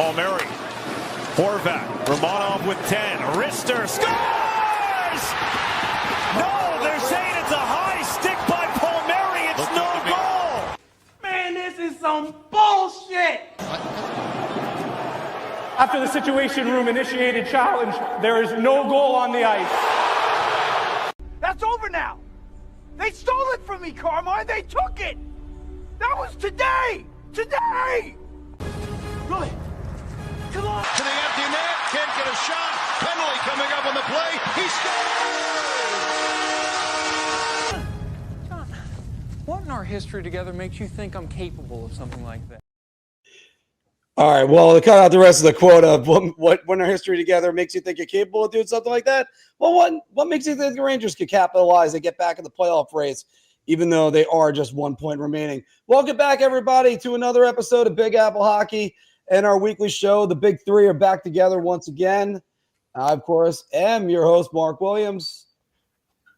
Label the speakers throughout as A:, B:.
A: Palmieri. Horvat. Romanov with 10. Rister scores! No, they're saying it's a high stick by Palmieri. It's no goal.
B: Man, this is some bullshit.
C: After the Situation Room initiated challenge, there is no goal on the ice.
B: That's over now. They stole it from me, Carmine. They took it. That was today. Today. Really? Come on.
D: To the empty net. Can't get a shot. Penalty coming up on the play. He scores.
E: John, what in our history together makes you think I'm capable of something like that?
F: All right, well, to cut out the rest of the quote of what when our history together makes you think you're capable of doing something like that, well, what makes you think the Rangers could capitalize and get back in the playoff race, even though they are just 1 point remaining? Welcome back, everybody, to another episode of Big Apple Hockey and our weekly show. The Big Three are back together once again. I, of course, am your host, Mark Williams.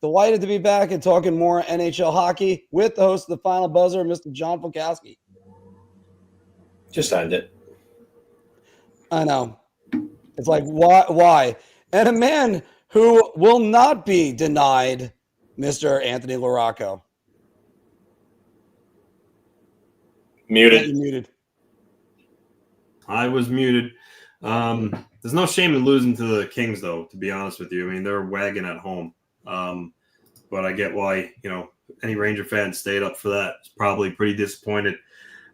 F: Delighted to be back and talking more NHL hockey with the host of the Final Buzzer, Mr. John Fulkowski.
G: Just signed it.
F: I know. It's like, why? And a man who will not be denied, Mr. Anthony LaRocco.
G: Muted.
H: I was muted. There's no shame in losing to the Kings, though, to be honest with you. I mean, they're wagging at home. But I get why, any Ranger fan stayed up for that. It's probably pretty disappointed.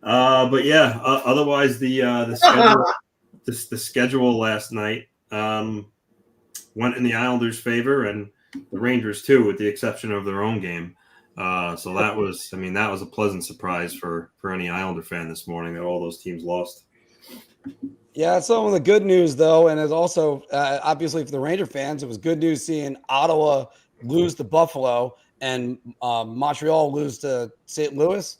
H: But yeah, otherwise the schedule – the schedule last night went in the Islanders' favor and the Rangers too, with the exception of their own game. So that was a pleasant surprise for any Islander fan this morning that all those teams lost.
F: Yeah, it's some of the good news though, and it's also obviously for the Ranger fans, it was good news seeing Ottawa lose to Buffalo and Montreal lose to St. Louis.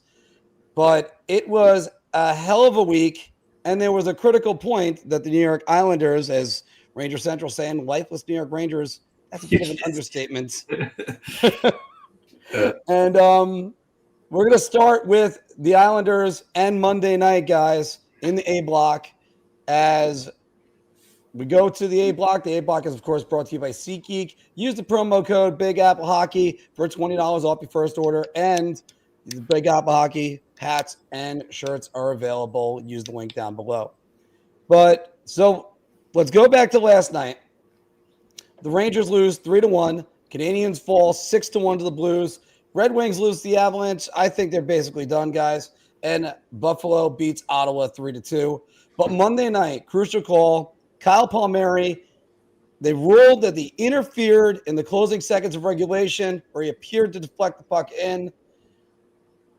F: But it was a hell of a week. And there was a critical point that the New York Islanders, as Ranger Central saying, lifeless New York Rangers, that's a bit of an understatement. And we're going to start with the Islanders and Monday night, guys, in the A block. As we go to the A block, the A block is, of course, brought to you by SeatGeek. Use the promo code Big Apple Hockey for $20 off your first order. And the Big Apple Hockey hats and shirts are available. Use the link down below. But so let's go back to last night. The Rangers lose 3-1. Canadians fall 6-1 to the Blues. Red Wings lose to the Avalanche. I think they're basically done, guys. And Buffalo beats Ottawa 3-2. But Monday night, crucial call. Kyle Palmieri, they ruled that he interfered in the closing seconds of regulation, or he appeared to deflect the puck in.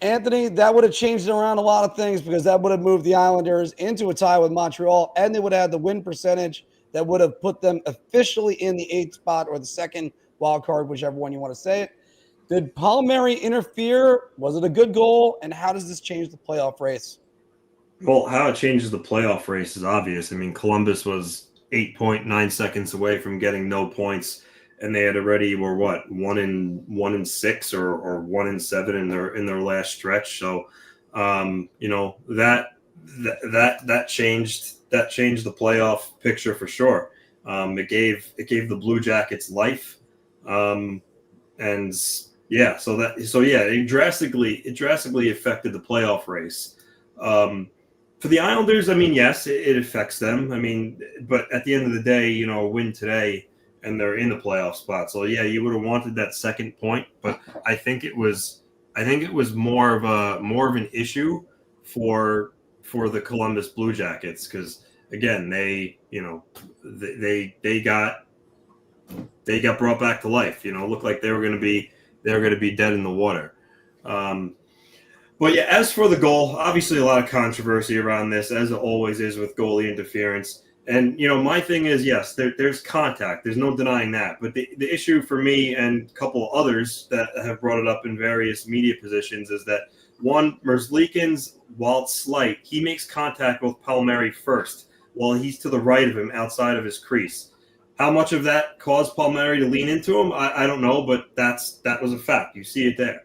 F: Anthony, that would have changed around a lot of things because that would have moved the Islanders into a tie with Montreal, and they would have had the win percentage that would have put them officially in the 8th spot or the second wild card, whichever one you want to say it. Did Palmieri interfere? Was it a good goal? And how does this change the playoff race?
H: Well, how it changes the playoff race is obvious. I mean, Columbus was 8.9 seconds away from getting no points. And they had already were 1-6 or 1-7 in their last stretch. So, that changed the playoff picture for sure. It gave the Blue Jackets life, it drastically affected the playoff race. For the Islanders, I mean, yes, it affects them. I mean, but at the end of the day, a win today, and they're in the playoff spot. So yeah, you would have wanted that second point, but I think it was more of an issue for the Columbus Blue Jackets because again, they got brought back to life. Looked like they were going to be dead in the water. But yeah, as for the goal, obviously a lot of controversy around this, as it always is with goalie interference. And, my thing is, yes, there's contact. There's no denying that. But the issue for me and a couple of others that have brought it up in various media positions is that, one, Merzlikins, while it's slight, he makes contact with Palmieri first while he's to the right of him outside of his crease. How much of that caused Palmieri to lean into him? I don't know, but that was a fact. You see it there.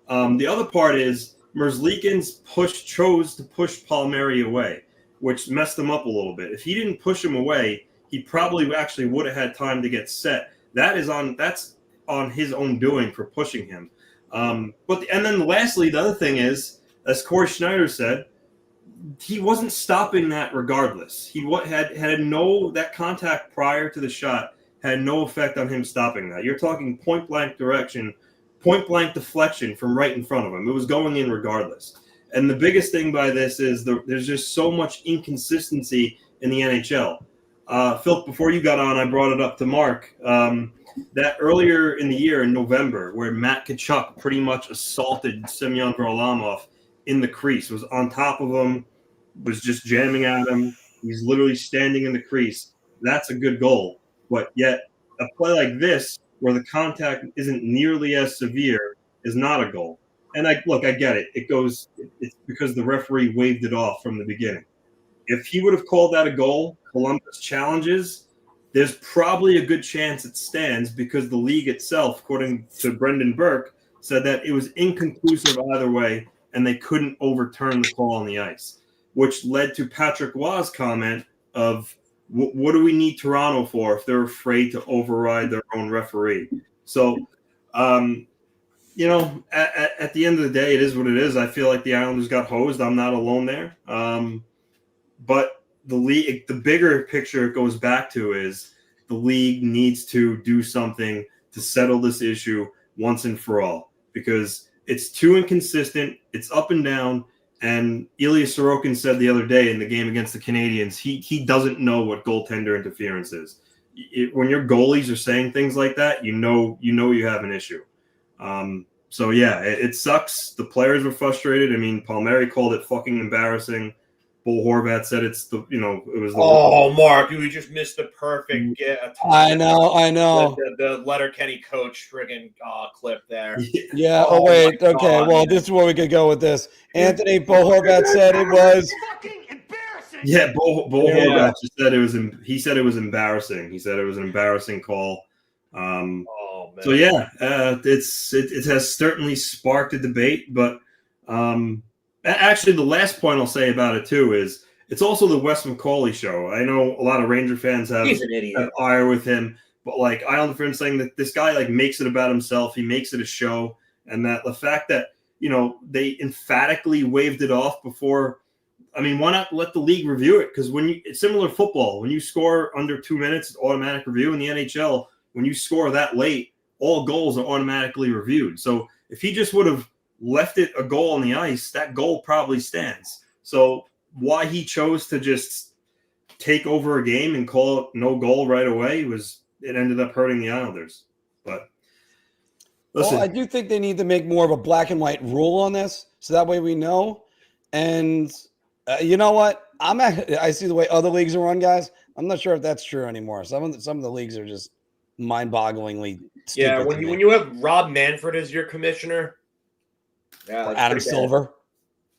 H: The other part is Merzlikins chose to push Palmieri away. which messed him up a little bit. If he didn't push him away, he probably actually would have had time to get set. That's on his own doing for pushing him. And then lastly, the other thing is, as Corey Schneider said, he wasn't stopping that regardless. He had that contact prior to the shot had no effect on him stopping that. You're talking point blank deflection from right in front of him. It was going in regardless. And the biggest thing by this is there's just so much inconsistency in the NHL. Phil, before you got on, I brought it up to Mark. That earlier in the year in November, where Matt Tkachuk pretty much assaulted Semyon Varlamov in the crease, was on top of him, was just jamming at him. He's literally standing in the crease. That's a good goal. But yet a play like this, where the contact isn't nearly as severe, is not a goal. And I get it. It's because the referee waved it off from the beginning. If he would have called that a goal, Columbus challenges, there's probably a good chance it stands because the league itself, according to Brendan Burke, said that it was inconclusive either way and they couldn't overturn the call on the ice, which led to Patrick Waugh's comment of, what do we need Toronto for if they're afraid to override their own referee? So, at the end of the day, it is what it is. I feel like the Islanders got hosed. I'm not alone there. But the league, the bigger picture it goes back to is the league needs to do something to settle this issue once and for all, because it's too inconsistent. It's up and down. And Ilya Sorokin said the other day in the game against the Canadiens, he doesn't know what goaltender interference is. When your goalies are saying things like that, you know you have an issue. So yeah, it sucks. The players were frustrated. I mean, Palmieri called it fucking embarrassing. Bull Horvat said it was.
I: Mark, we just missed the perfect.
F: I know.
I: The Letterkenny coach friggin' clip there.
F: Yeah. Oh wait. Okay. Well, this is where we could go with this. Anthony Bull Horvat said it was
B: fucking embarrassing.
H: Yeah, Bull Horvat just said it was. He said it was embarrassing. He said it was an embarrassing call.
I: Man.
H: So yeah, it has certainly sparked a debate, but actually, the last point I'll say about it too is it's also the Wes McCauley show. I know a lot of Ranger fans have ire with him, but like Islander fans saying that this guy like makes it about himself, he makes it a show, and that the fact that they emphatically waved it off before. I mean, why not let the league review it? Because it's similar to football. When you score under 2 minutes, it's automatic review. In the NHL, when you score that late, all goals are automatically reviewed. So if he just would have left it a goal on the ice, that goal probably stands. So why he chose to just take over a game and call it no goal right away it ended up hurting the Islanders. But listen,
F: I do think they need to make more of a black and white rule on this, so that way we know. And you know what? I see the way other leagues are run, guys. I'm not sure if that's true anymore. Some of the leagues are just mind-bogglingly stupid.
I: Yeah, when you have Rob Manfred as your commissioner. Yeah,
F: or Adam Silver.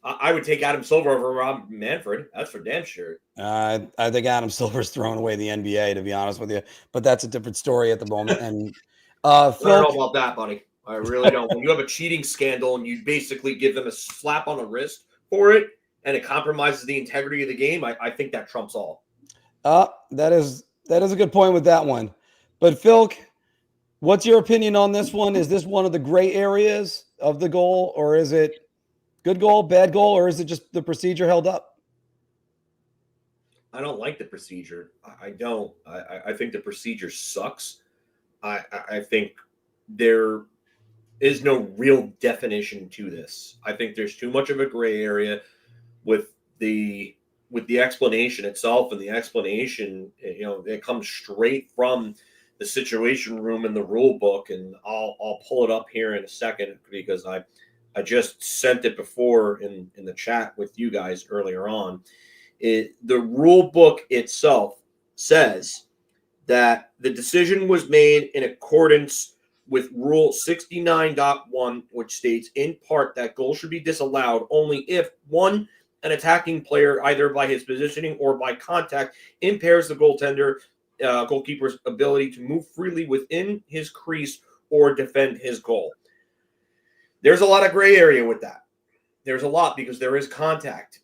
I: I would take Adam Silver over Rob Manfred. That's for damn sure.
F: I think Adam Silver's throwing away the NBA, to be honest with you. But that's a different story at the moment. And
I: I don't know about that, buddy. I really don't. When you have a cheating scandal and you basically give them a slap on the wrist for it, and it compromises the integrity of the game, I think that trumps all.
F: That is a good point with that one. But Phil, what's your opinion on this one? Is this one of the gray areas of the goal, or is it good goal, bad goal, or is it just the procedure held up?
I: I don't like the procedure. I don't. I think the procedure sucks. I think there is no real definition to this. I think there's too much of a gray area with the explanation itself, and the explanation, it comes straight from the situation room in the rule book, and I'll pull it up here in a second because I just sent it before in the chat with you guys earlier on. The rule book itself says that the decision was made in accordance with Rule 69.1, which states in part that goals should be disallowed only if, one, an attacking player, either by his positioning or by contact, impairs the goalkeeper's ability to move freely within his crease or defend his goal. There's a lot of gray area with that. There's a lot because there is contact.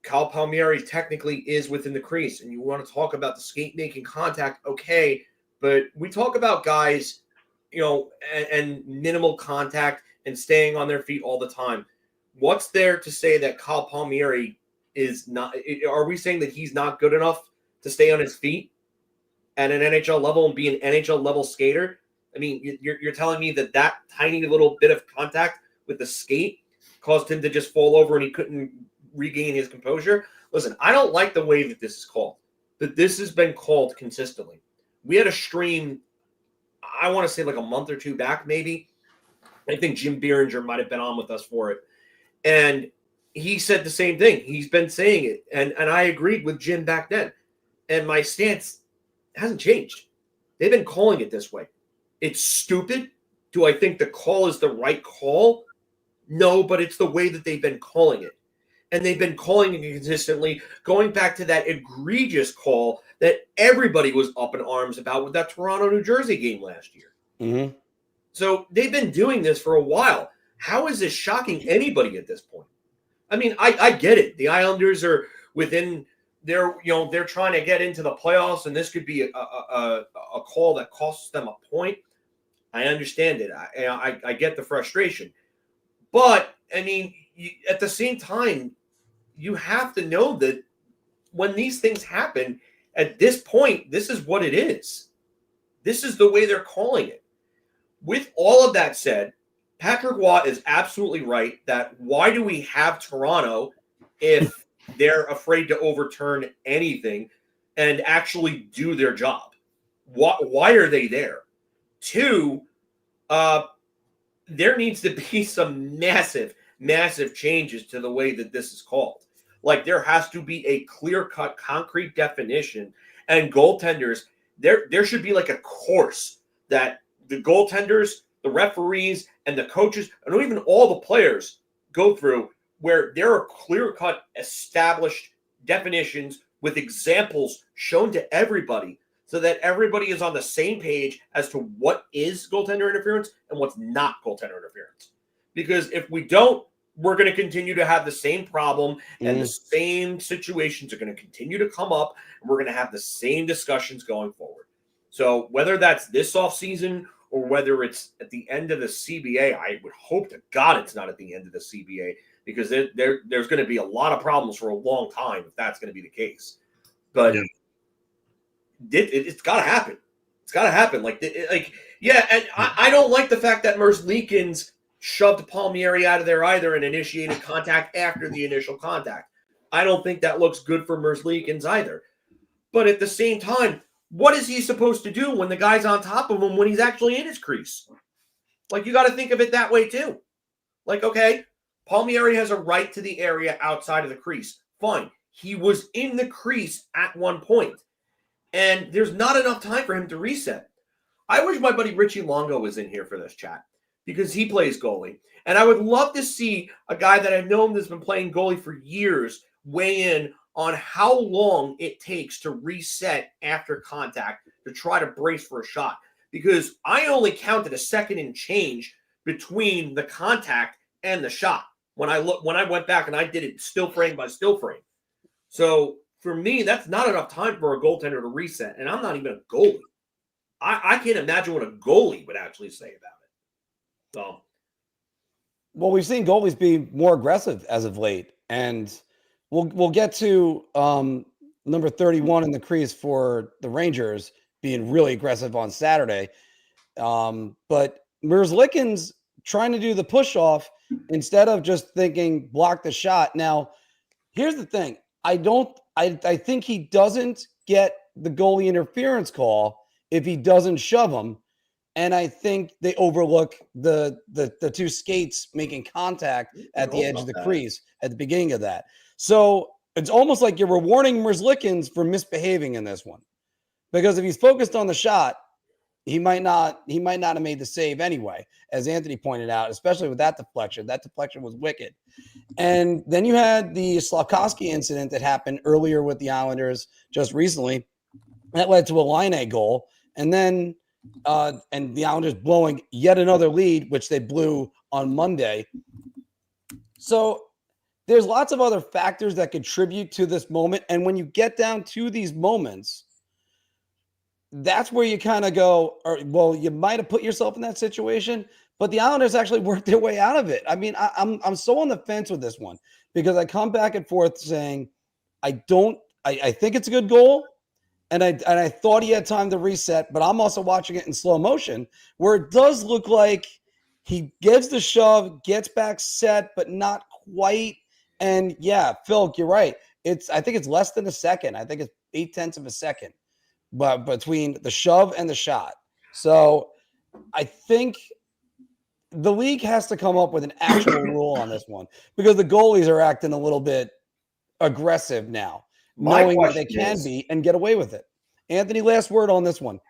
I: Kyle Palmieri technically is within the crease, and you want to talk about the skate making contact, okay, but we talk about guys, and minimal contact and staying on their feet all the time. What's there to say that Kyle Palmieri is not? Are we saying that he's not good enough to stay on his feet at an NHL level and be an NHL level skater? I mean, you're telling me that tiny little bit of contact with the skate caused him to just fall over and he couldn't regain his composure? Listen, I don't like the way that this is called, but this has been called consistently. We had a stream, I want to say like a month or two back, maybe. I think Jim Beeringer might have been on with us for it. And he said the same thing. He's been saying it. And I agreed with Jim back then. And my stance hasn't changed. They've been calling it this way. It's stupid. Do I think the call is the right call? No, but it's the way that they've been calling it. And they've been calling it consistently, going back to that egregious call that everybody was up in arms about with that Toronto-New Jersey game last year.
F: Mm-hmm.
I: So they've been doing this for a while. How is this shocking anybody at this point? I mean, I get it. The Islanders are within their, they're trying to get into the playoffs, and this could be a call that costs them a point. I understand it. I get the frustration. But, I mean, at the same time, you have to know that when these things happen, at this point, this is what it is. This is the way they're calling it. With all of that said, Patrick Waugh is absolutely right that why do we have Toronto if they're afraid to overturn anything and actually do their job? Why are they there? Two, there needs to be some massive changes to the way that this is called. Like, there has to be a clear-cut, concrete definition, and goaltenders, there should be like a course that the goaltenders, the referees, and the coaches, and even all the players go through, where there are clear-cut, established definitions with examples shown to everybody so that everybody is on the same page as to what is goaltender interference and what's not goaltender interference. Because if we don't, we're going to continue to have the same problem, and the same situations are going to continue to come up, and we're going to have the same discussions going forward. So whether that's this offseason or whether it's at the end of the CBA, I would hope to God it's not at the end of the CBA, because there's going to be a lot of problems for a long time if that's going to be the case. But it's got to happen. It's got to happen. And I don't like the fact that Merzlikins shoved Palmieri out of there either and initiated contact after the initial contact. I don't think that looks good for Merzlikins either. But at the same time, what is he supposed to do when the guy's on top of him when he's actually in his crease? Like, you got to think of it that way too. Like, okay, Palmieri has a right to the area outside of the crease. Fine. He was in the crease at one point, and there's not enough time for him to reset. I wish my buddy Richie Longo was in here for this chat, because he plays goalie. And I would love to see a guy that I've known that's been playing goalie for years weigh in on how long it takes to reset after contact to try to brace for a shot. Because I only counted a second and change between the contact and the shot when I went back and I did it still frame by still frame. So for me, that's not enough time for a goaltender to reset. And I'm not even a goalie. I can't imagine what a goalie would actually say about it. So,
F: well, we've seen goalies be more aggressive as of late, and we'll get to number 31 in the crease for the Rangers being really aggressive on Saturday. But Merzlikins trying to do the push-off instead of just thinking block the shot. Now, here's the thing. I think he doesn't get the goalie interference call if he doesn't shove him. And I think they overlook the two skates making contact at the edge of the crease at the beginning of that. So it's almost like you're rewarding Merzlikins for misbehaving in this one, because if he's focused on the shot, he might not have made the save anyway, as Anthony pointed out, especially with that deflection. That deflection was wicked. And then you had the Slafkovsky incident that happened earlier with the Islanders just recently. That led to a line-A goal. And then and the Islanders blowing yet another lead, which they blew on Monday. So there's lots of other factors that contribute to this moment. And when you get down to these moments, that's where you kind of go, well, you might have put yourself in that situation, but the Islanders actually worked their way out of it. I mean, I'm so on the fence with this one because I come back and forth saying, I think it's a good goal. And I thought he had time to reset, but I'm also watching it in slow motion where it does look like he gives the shove, gets back set, but not quite. And yeah, Phil, you're right. I think it's less than a second. I think it's 0.8 of a second, but between the shove and the shot. So I think the league has to come up with an actual rule on this one because the goalies are acting a little bit aggressive now, knowing that they can be and get away with it. Anthony, last word on this one.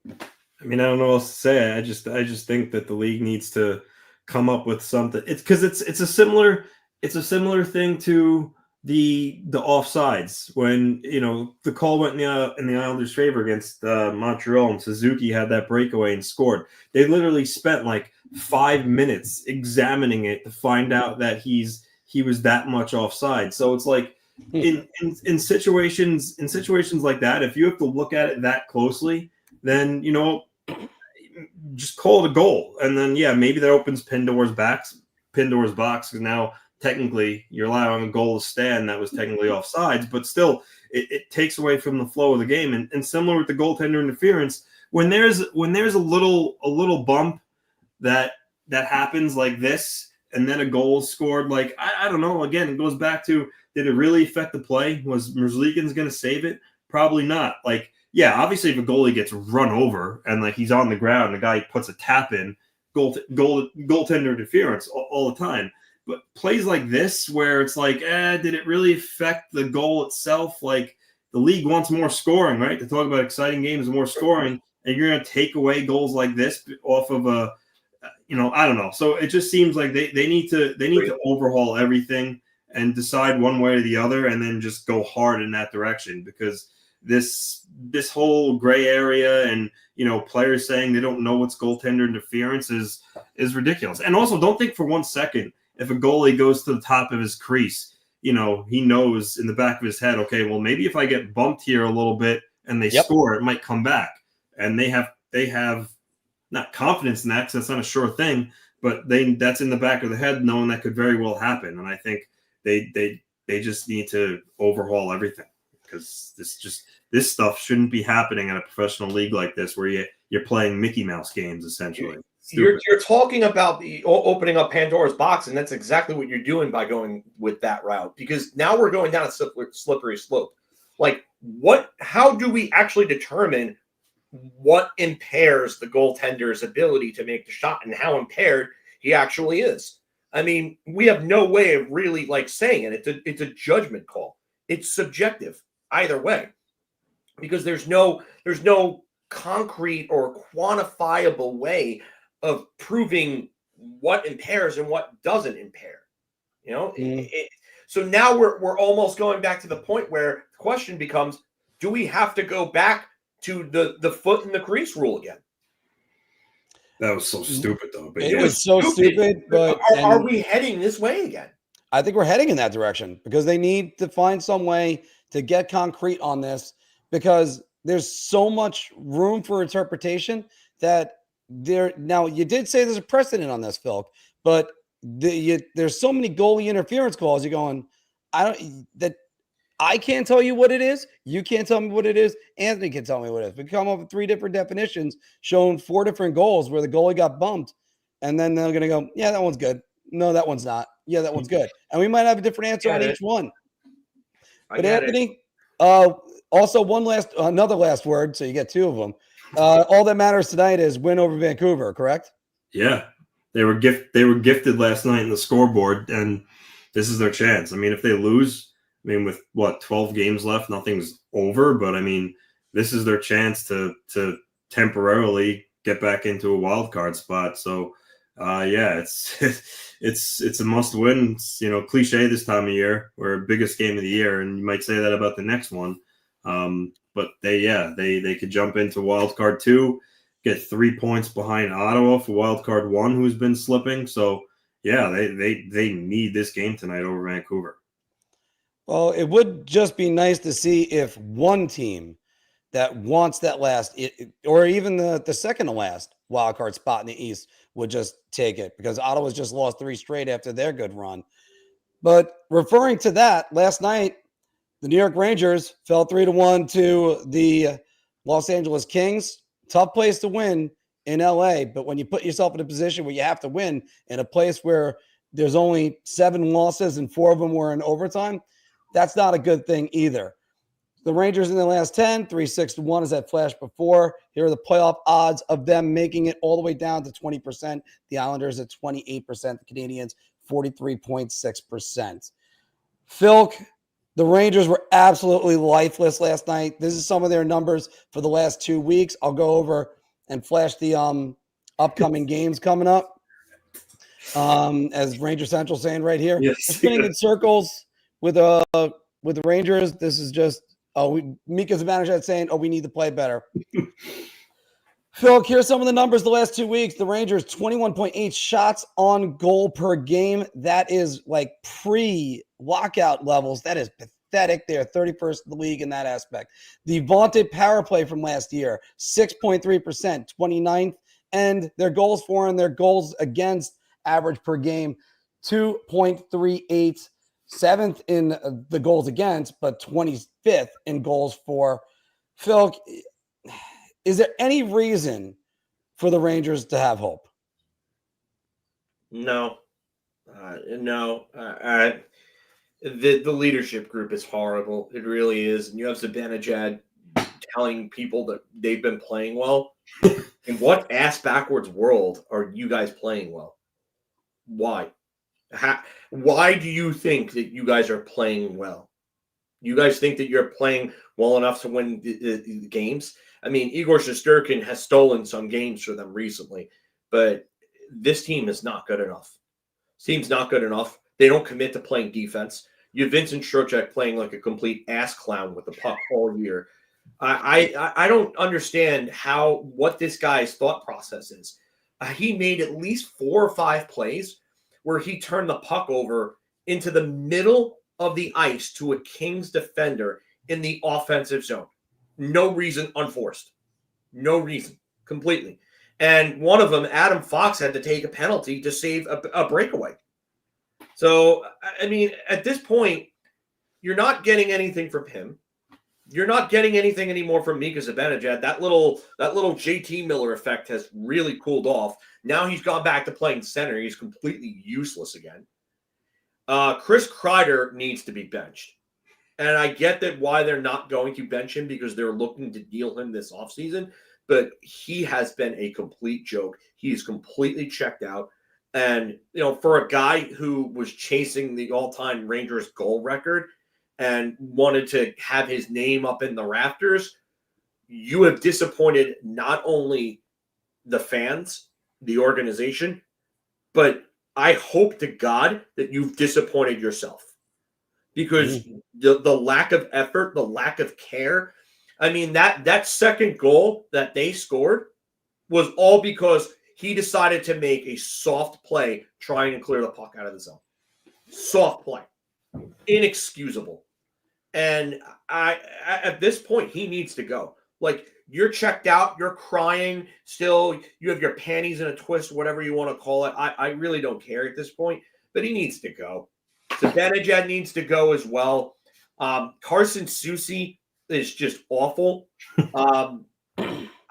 H: I mean, I don't know what else to say. I just think that the league needs to come up with something. It's because it's a similar thing to the offsides when the call went in the Islanders' favor against Montreal and Suzuki had that breakaway and scored. They literally spent like 5 minutes examining it to find out that he was that much offside. So it's like in situations like that, if you have to look at it that closely, then just call it a goal, and then maybe that opens Pandora's box because now technically you're allowing a goal to stand that was technically offsides, but still it takes away from the flow of the game. And similar with the goaltender interference, when there's a little bump that happens like this, and then a goal is scored, like I don't know. Again, it goes back to, did it really affect the play? Was Merzlikins going to save it? Probably not. Like, yeah, obviously if a goalie gets run over and like he's on the ground, and the guy puts a tap in, goaltender interference all the time. But plays like this where it's like, did it really affect the goal itself? Like, the league wants more scoring, right? To talk about exciting games, more scoring, and you're going to take away goals like this off of a, I don't know. So it just seems like they need to overhaul everything and decide one way or the other, and then just go hard in that direction, because this whole gray area and players saying they don't know what's goaltender interference is ridiculous. And also, don't think for 1 second if a goalie goes to the top of his crease, he knows in the back of his head, okay, well, maybe if I get bumped here a little bit and they score, it might come back. And they have not confidence in that, because that's not a sure thing, but that's in the back of the head, knowing that could very well happen. And I think they just need to overhaul everything, because this stuff shouldn't be happening in a professional league like this, where you're playing Mickey Mouse games essentially.
I: You're talking about the opening up Pandora's box, and that's exactly what you're doing by going with that route, because now we're going down a slippery slope. Like, how do we actually determine what impairs the goaltender's ability to make the shot and how impaired he actually is? I mean, we have no way of really saying it. It's a judgment call. It's subjective either way, because there's no concrete or quantifiable way of proving what impairs and what doesn't impair. So now we're almost going back to the point where the question becomes, do we have to go back to the foot in the crease rule again?
H: That was so stupid, though. But
F: it was so stupid. But
I: are we heading this way again?
F: I think we're heading in that direction, because they need to find some way to get concrete on this, because there's so much room for interpretation that now you did say there's a precedent on this, Phil, but there's so many goalie interference calls. You're going, I can't tell you what it is. You can't tell me what it is. Anthony can tell me what it is. We come up with 3 different definitions showing 4 different goals where the goalie got bumped. And then they're going to go, yeah, that one's good. No, that one's not. Yeah, that one's good. And we might have a different answer on each one. But Anthony, also another last word. So you get 2 of them. All that matters tonight is win over Vancouver, correct?
H: Yeah. They were gifted last night in the scoreboard, and this is their chance. I mean, if they lose, with 12 games left, nothing's over. But I mean, this is their chance to temporarily get back into a wild card spot. So, it's a must win. It's, cliche this time of year, or biggest game of the year, and you might say that about the next one. But they could jump into wild card 2, get 3 points behind Ottawa for wild card 1, who's been slipping. So, Yeah, they need this game tonight over Vancouver.
F: Well, it would just be nice to see if one team that wants that last, or even the second to last wild card spot in the East would just take it, because Ottawa's just lost 3 straight after their good run. But referring to that, last night, the New York Rangers fell 3-1 to the Los Angeles Kings. Tough place to win in LA, but when you put yourself in a position where you have to win in a place where there's only 7 losses and 4 of them were in overtime, that's not a good thing either. The Rangers in the last 10, 3-6-1, as I flashed before. Here are the playoff odds of them making it all the way down to 20%. The Islanders at 28%, the Canadiens 43.6%. Phil, the Rangers were absolutely lifeless last night. This is some of their numbers for the last 2 weeks. I'll go over and flash the upcoming games coming up. As Ranger Central saying right here,
H: Yes.
F: spinning in circles with the Rangers. This is just Mika Zibanejad saying, we need to play better. Phil, here's some of the numbers the last 2 weeks. The Rangers 21.8 shots on goal per game. That is like pre-lockout levels. That is pathetic. They're 31st in the league in that aspect. The vaunted power play from last year, 6.3%, 29th, and their goals for and their goals against average per game, 2.38, 7th in the goals against, but 25th in goals for. Phil, is there any reason for the Rangers to have hope?
I: No. No. The leadership group is horrible. It really is. And you have Zibanejad telling people that they've been playing well. In what ass-backwards world are you guys playing well? Why? Why do you think that you guys are playing well? You guys think that you're playing well enough to win the games? I mean, Igor Shesterkin has stolen some games for them recently, but this team is not good enough. This team's not good enough. They don't commit to playing defense. You have Vincent Trocheck playing like a complete ass clown with the puck all year. I don't understand what this guy's thought process is. He made at least 4 or 5 plays where he turned the puck over into the middle of the ice to a Kings defender in the offensive zone. No reason, unforced. No reason, completely. And one of them, Adam Fox, had to take a penalty to save a breakaway. So, I mean, at this point, you're not getting anything from him. You're not getting anything anymore from Mika Zibanejad. That little JT Miller effect has really cooled off. Now he's gone back to playing center. He's completely useless again. Chris Kreider needs to be benched. And I get that why they're not going to bench him, because they're looking to deal him this offseason. But he has been a complete joke. He is completely checked out. And, for a guy who was chasing the all-time Rangers goal record and wanted to have his name up in the rafters, you have disappointed not only the fans, the organization, but I hope to God that you've disappointed yourself. Because the lack of effort, the lack of care, I mean, that second goal that they scored was all because he decided to make a soft play trying to clear the puck out of the zone. Soft play. Inexcusable. And at this point, he needs to go. Like, you're checked out, you're crying still, you have your panties in a twist, whatever you want to call it. I really don't care at this point, but he needs to go. Zibanejad needs to go as well. Carson Soucy is just awful.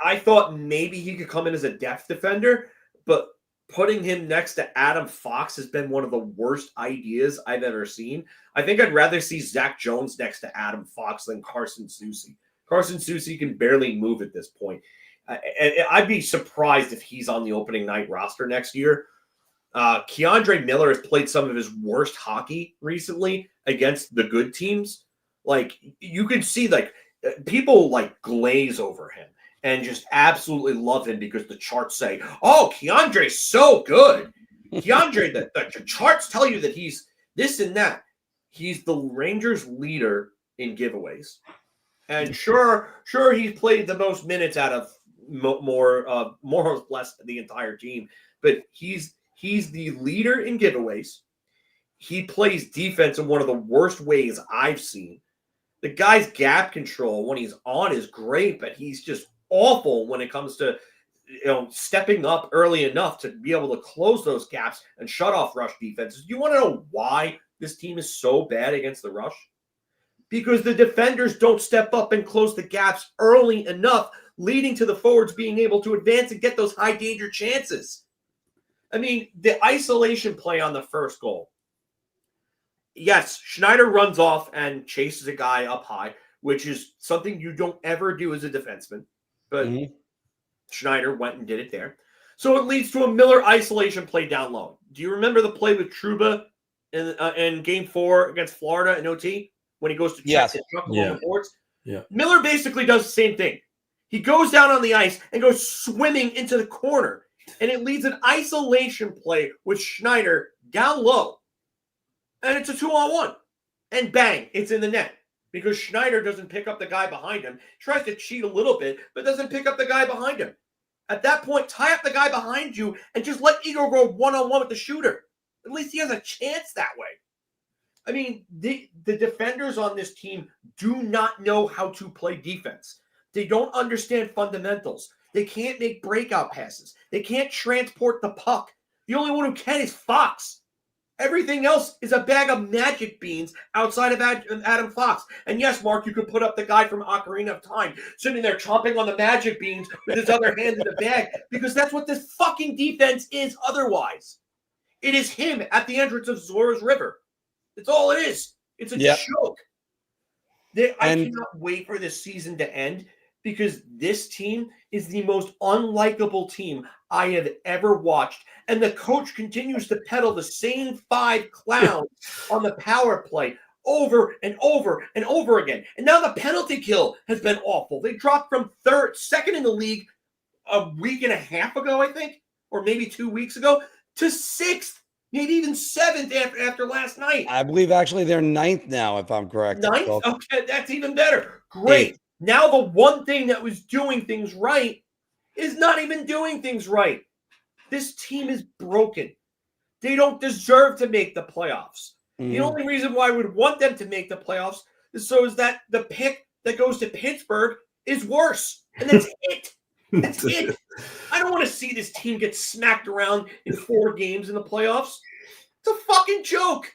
I: I thought maybe he could come in as a depth defender, but putting him next to Adam Fox has been one of the worst ideas I've ever seen. I think I'd rather see Zach Jones next to Adam Fox than Carson Soucy. Carson Soucy can barely move at this point. I'd be surprised if he's on the opening night roster next year. Keandre Miller has played some of his worst hockey recently against the good teams. Like, you can see, like, people like glaze over him and just absolutely love him because the charts say, "Oh, Keandre's so good." Keandre, the charts tell you that he's this and that. He's the Rangers' leader in giveaways, and sure, he's played the most minutes out of more or less the entire team. But he's He's the leader in giveaways. He plays defense in one of the worst ways I've seen. The guy's gap control when he's on is great, but he's just awful when it comes to stepping up early enough to be able to close those gaps and shut off rush defenses. You want to know why this team is so bad against the rush? Because the defenders don't step up and close the gaps early enough, leading to the forwards being able to advance and get those high danger chances. I mean, the isolation play on the first goal. Yes, Schneider runs off and chases a guy up high, which is something you don't ever do as a defenseman. But Schneider went and did it there. So it leads to a Miller isolation play down low. Do you remember the play with Trouba in Game 4 against Florida in OT when he goes to check the truck along the boards?
H: Yeah.
I: Miller basically does the same thing. He goes down on the ice and goes swimming into the corner, and it leads an isolation play with Schneider down low. And it's a 2-on-1. And bang, it's in the net. Because Schneider doesn't pick up the guy behind him. Tries to cheat a little bit, but doesn't pick up the guy behind him. At that point, tie up the guy behind you and just let Igor go one-on-one with the shooter. At least he has a chance that way. I mean, the defenders on this team do not know how to play defense. They don't understand fundamentals. They can't make breakout passes. They can't transport the puck. The only one who can is Fox. Everything else is a bag of magic beans outside of Adam Fox. And yes, Mark, you could put up the guy from Ocarina of Time sitting there chomping on the magic beans with his other hand in the bag, because that's what this fucking defense is otherwise. It is him at the entrance of Zora's River. It's all it is. It's a joke. I cannot wait for this season to end, because this team is the most unlikable team I have ever watched. And the coach continues to peddle the same 5 clowns on the power play over and over and over again. And now the penalty kill has been awful. They dropped from second in the league a week and a half ago, I think, or maybe 2 weeks ago, to 6th, maybe even 7th after last night.
F: I believe actually they're 9th now, if I'm correct.
I: 9th? Okay, that's even better. Great. 8th. Now the one thing that was doing things right is not even doing things right. This team is broken. They don't deserve to make the playoffs. The only reason why I would want them to make the playoffs is that the pick that goes to Pittsburgh is worse. And that's it. That's it. I don't want to see this team get smacked around in 4 games in the playoffs. It's a fucking joke.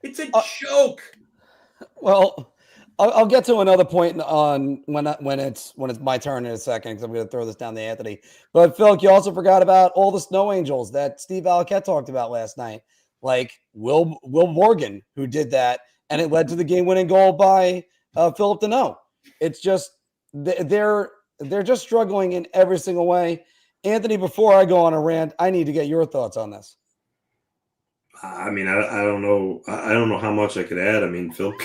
I: It's a joke.
F: Well, I'll get to another point on when it's my turn in a second, because I'm going to throw this down to Anthony. But Phil, you also forgot about all the snow angels that Steve Alquette talked about last night, like Will Morgan, who did that, and it led to the game-winning goal by Philip Deneau. It's just they're just struggling in every single way. Anthony, before I go on a rant, I need to get your thoughts on this.
H: I mean, I don't know. I don't know how much I could add. I mean, Phil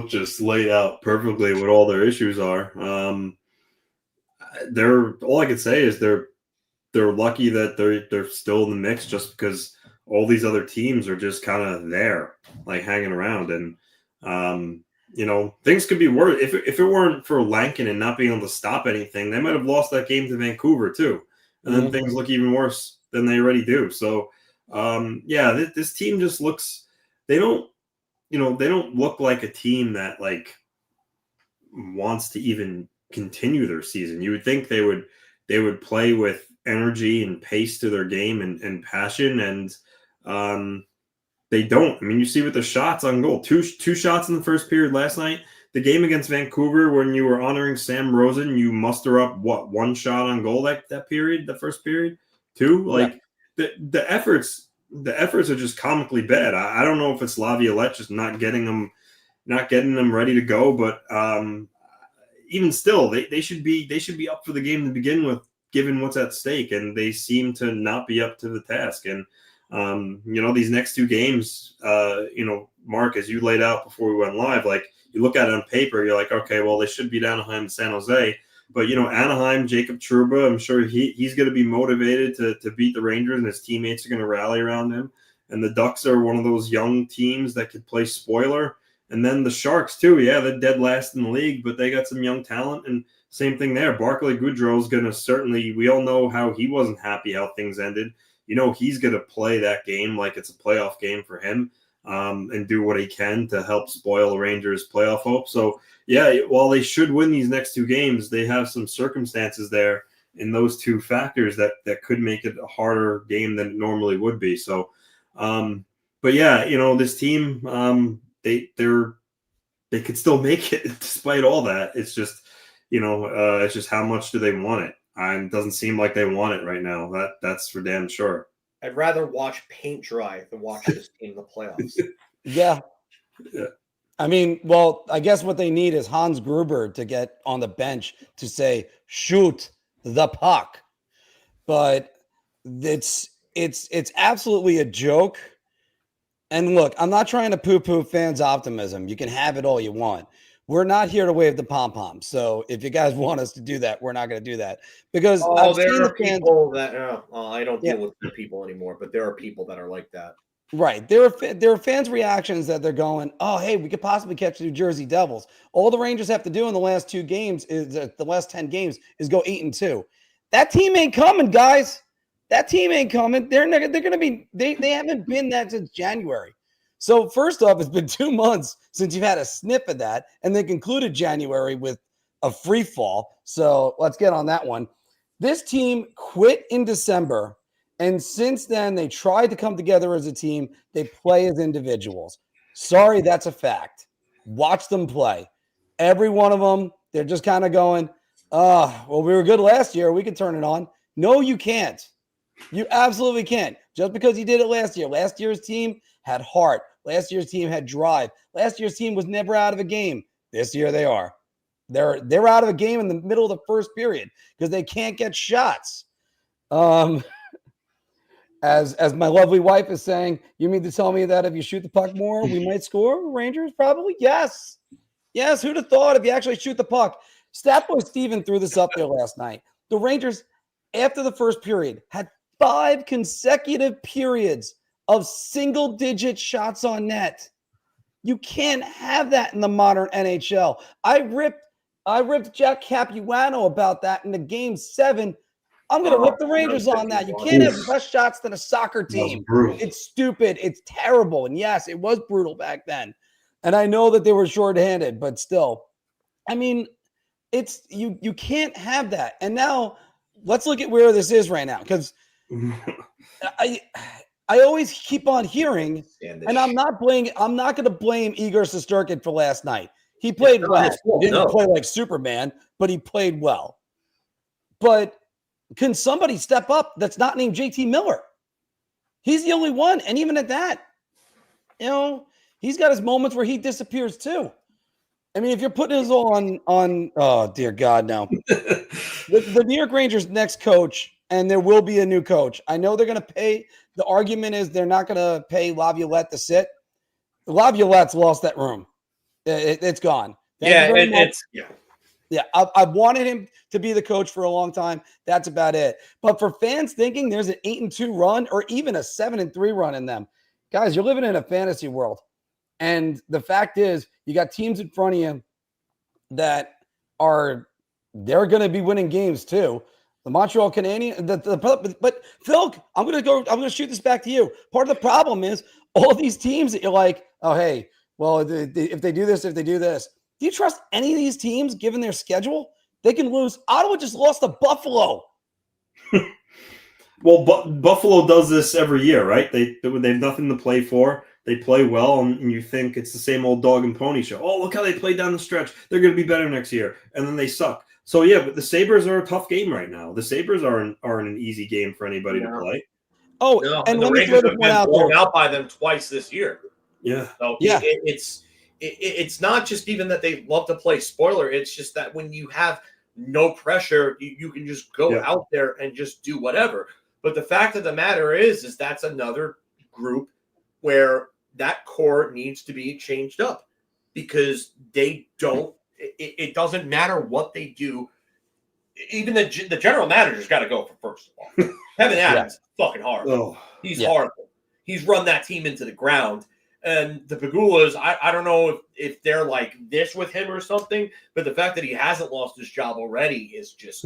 H: just laid out perfectly what all their issues are. All I could say is they're lucky that they're still in the mix, just because all these other teams are just kind of there, like hanging around. And things could be worse. If it weren't for Lankin and not being able to stop anything, they might have lost that game to Vancouver too. And then things look even worse than they already do. So this team just looks. They don't look like a team that like wants to even continue their season. You would think they would play with energy and pace to their game and passion, and they don't. I mean, you see with the shots on goal, two shots in the first period last night. The game against Vancouver, when you were honoring Sam Rosen, you muster up one shot on goal that period, the first period, 2. Like the efforts are just comically bad. I don't know if it's Laviolette just not getting them ready to go, but even still, they should be up for the game to begin with, given what's at stake, and they seem to not be up to the task. And these next 2 games, Mark, as you laid out before we went live, like you look at it on paper, you're like, okay, well, they should beat Anaheim and San Jose. But, Anaheim, Jacob Trouba, I'm sure he's going to be motivated to beat the Rangers, and his teammates are going to rally around him. And the Ducks are one of those young teams that could play spoiler. And then the Sharks, too. Yeah, they're dead last in the league, but they got some young talent. And same thing there. Barclay Goodrow is going to certainly – we all know how he wasn't happy how things ended. You know he's going to play that game like it's a playoff game for him, and do what he can to help spoil the Rangers' playoff hope. So, yeah, while they should win these next 2 games, they have some circumstances there in those 2 factors that could make it a harder game than it normally would be. So, but yeah, this team, they could still make it despite all that. It's just, it's just how much do they want it? And it doesn't seem like they want it right now. That's for damn sure.
I: I'd rather watch paint dry than watch this team in the playoffs.
F: Yeah. I mean, well, I guess what they need is Hans Gruber to get on the bench to say, shoot the puck. But it's absolutely a joke. And look, I'm not trying to poo-poo fans' optimism. You can have it all you want. We're not here to wave the pom-pom. So if you guys want us to do that, we're not going to do that. Because I've
I: there
F: seen
I: are
F: the fans,
I: people that I don't deal with the people anymore, but there are people that are like that.
F: Right. There are fans' reactions that they're going, oh, hey, we could possibly catch the New Jersey Devils. All the Rangers have to do in the last 2 games is the last 10 games is go 8-2. That team ain't coming, guys. That team ain't coming. They're going to be they haven't been that since January. So first off, it's been 2 months since you've had a sniff of that, and they concluded January with a free fall. So let's get on that one. This team quit in December, and since then they tried to come together as a team. They play as individuals. Sorry, that's a fact. Watch them play. Every one of them, they're just kind of going, well, we were good last year. We can turn it on. No, you can't. You absolutely can't. Just because you did it last year. Last year's team had heart. Last year's team had drive. Last year's team was never out of a game. This year they are. They're out of a game in the middle of the first period because they can't get shots. As my lovely wife is saying, you mean to tell me that if you shoot the puck more, we might score? Rangers probably? Yes. Yes, who'd have thought if you actually shoot the puck? Statboy Steven threw this up there last night. The Rangers, after the first period, had 5 consecutive periods of single-digit shots on net. You can't have that in the modern NHL. I ripped Jack Capuano about that in the Game 7. I'm going to rip the Rangers on that. You can't have less shots than a soccer team. It's stupid. It's terrible. And yes, it was brutal back then. And I know that they were shorthanded, but still. I mean, it's you can't have that. And now let's look at where this is right now, because I always keep on hearing, and I'm not going to blame Igor Shesterkin for last night. He played well. He didn't play like Superman, but he played well. But can somebody step up that's not named JT Miller? He's the only one. And even at that, he's got his moments where he disappears too. I mean, if you're putting this on oh, dear God, no. the New York Rangers' next coach, and there will be a new coach. I know they're going to pay. The argument is they're not going to pay Laviolette to sit. Laviolette's lost that room. It's gone. Yeah, I've wanted him to be the coach for a long time. That's about it. But for fans thinking there's an 8-2 run or even a 7-3 run in them, guys, you're living in a fantasy world. And the fact is, you got teams in front of you that they're going to be winning games too. The Montreal Canadiens, but Phil, I'm going to shoot this back to you. Part of the problem is all these teams that you're like, oh, hey, well, if they do this, do you trust any of these teams given their schedule? They can lose. Ottawa just lost to Buffalo.
H: Well, Buffalo does this every year, right? They have nothing to play for. They play well, and you think it's the same old dog and pony show. Oh, look how they played down the stretch. They're going to be better next year, and then they suck. So yeah, but the Sabres are a tough game right now. The Sabres aren't an easy game for anybody to play.
F: Oh,
I: no,
F: and
I: the
F: let me
I: Rangers
F: throw
I: have
F: this one
I: been
F: out
I: blown
F: there.
I: out by them twice this year.
H: Yeah.
I: So
F: yeah.
I: It's not just even that they love to play spoiler. It's just that when you have no pressure, you can just go out there and just do whatever. But the fact of the matter is that's another group where that core needs to be changed up because they don't. It doesn't matter what they do. Even the general manager's got to go for first of all. Kevin Adams is fucking horrible. He's horrible. He's run that team into the ground. And the Pagulas, I don't know if they're like this with him or something, but the fact that he hasn't lost his job already is just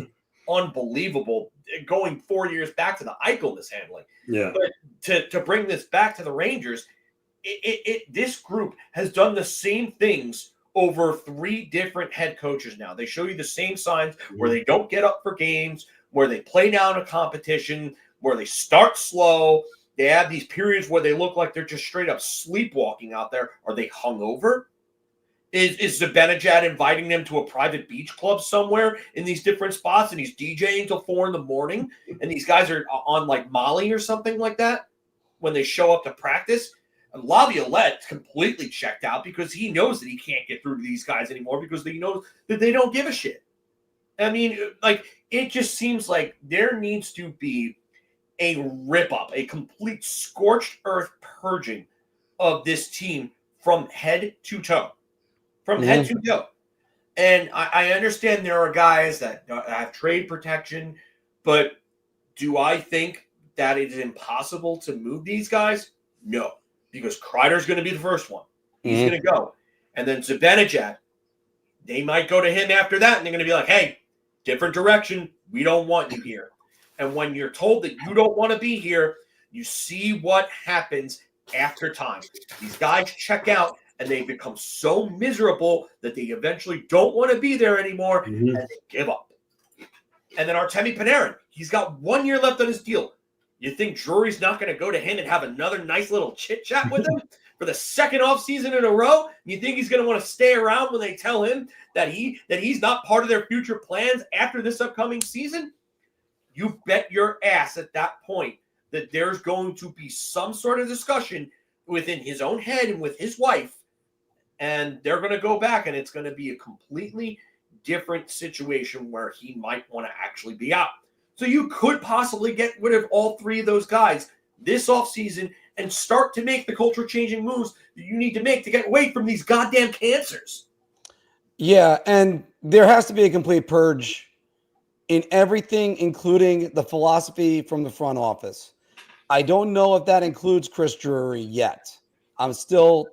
I: unbelievable. Going 4 years back to the Eichel mishandling.
H: Yeah.
I: But to bring this back to the Rangers, this group has done the same things over 3 different head coaches now. They show you the same signs where they don't get up for games, where they play down a competition, where they start slow. They have these periods where they look like they're just straight up sleepwalking out there. Are they hungover? Is Zibanejad inviting them to a private beach club somewhere in these different spots, and he's DJing till 4 a.m, and these guys are on like Molly or something like that when they show up to practice? And Laviolette's completely checked out because he knows that he can't get through to these guys anymore because he knows that they don't give a shit. I mean, like, it just seems like there needs to be a rip-up, a complete scorched earth purging of this team from head to toe. From head to toe. And I understand there are guys that have trade protection, but do I think that it is impossible to move these guys? No, because Kreider's going to be the first one. He's going to go. And then Zibanejad, they might go to him after that, and they're going to be like, hey, different direction. We don't want you here. And when you're told that you don't want to be here, you see what happens after time. These guys check out, and they become so miserable that they eventually don't want to be there anymore, and they give up. And then Artemi Panarin, he's got 1 year left on his deal. You think Drury's not going to go to him and have another nice little chit-chat with him for the second offseason in a row? You think he's going to want to stay around when they tell him that he's not part of their future plans after this upcoming season? You bet your ass at that point that there's going to be some sort of discussion within his own head and with his wife, and they're going to go back, and it's going to be a completely different situation where he might want to actually be out. So you could possibly get rid of all 3 of those guys this offseason and start to make the culture-changing moves that you need to make to get away from these goddamn cancers.
F: Yeah, and there has to be a complete purge in everything, including the philosophy from the front office. I don't know if that includes Chris Drury yet. I'm still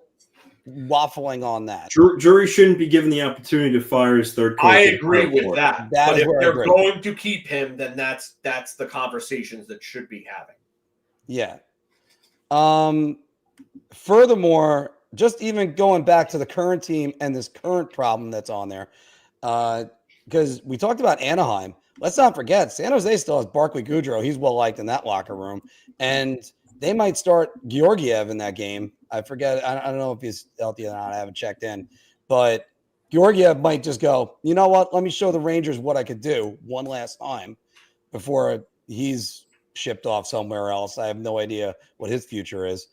F: waffling on that.
H: Drury shouldn't be given the opportunity to fire his third coach.
I: I agree with that. But if they're going to keep him, then that's the conversations that should be having.
F: Yeah. Furthermore, just even going back to the current team and this current problem that's on there, because we talked about Anaheim. Let's not forget, San Jose still has Barclay Goodrow. He's well-liked in that locker room. And they might start Georgiev in that game. I forget. I don't know if he's healthy or not. I haven't checked in. But Georgiev might just go, you know what? Let me show the Rangers what I could do one last time before he's shipped off somewhere else. I have no idea what his future is.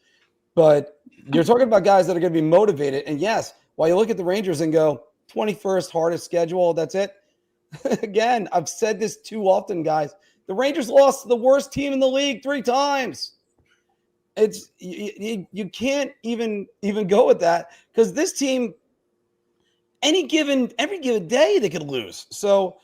F: But you're talking about guys that are going to be motivated. And yes, while you look at the Rangers and go, 21st hardest schedule, that's it. Again, I've said this too often, guys. The Rangers lost to the worst team in the league 3 times. It's you can't even go with that because this team, every given day they could lose. So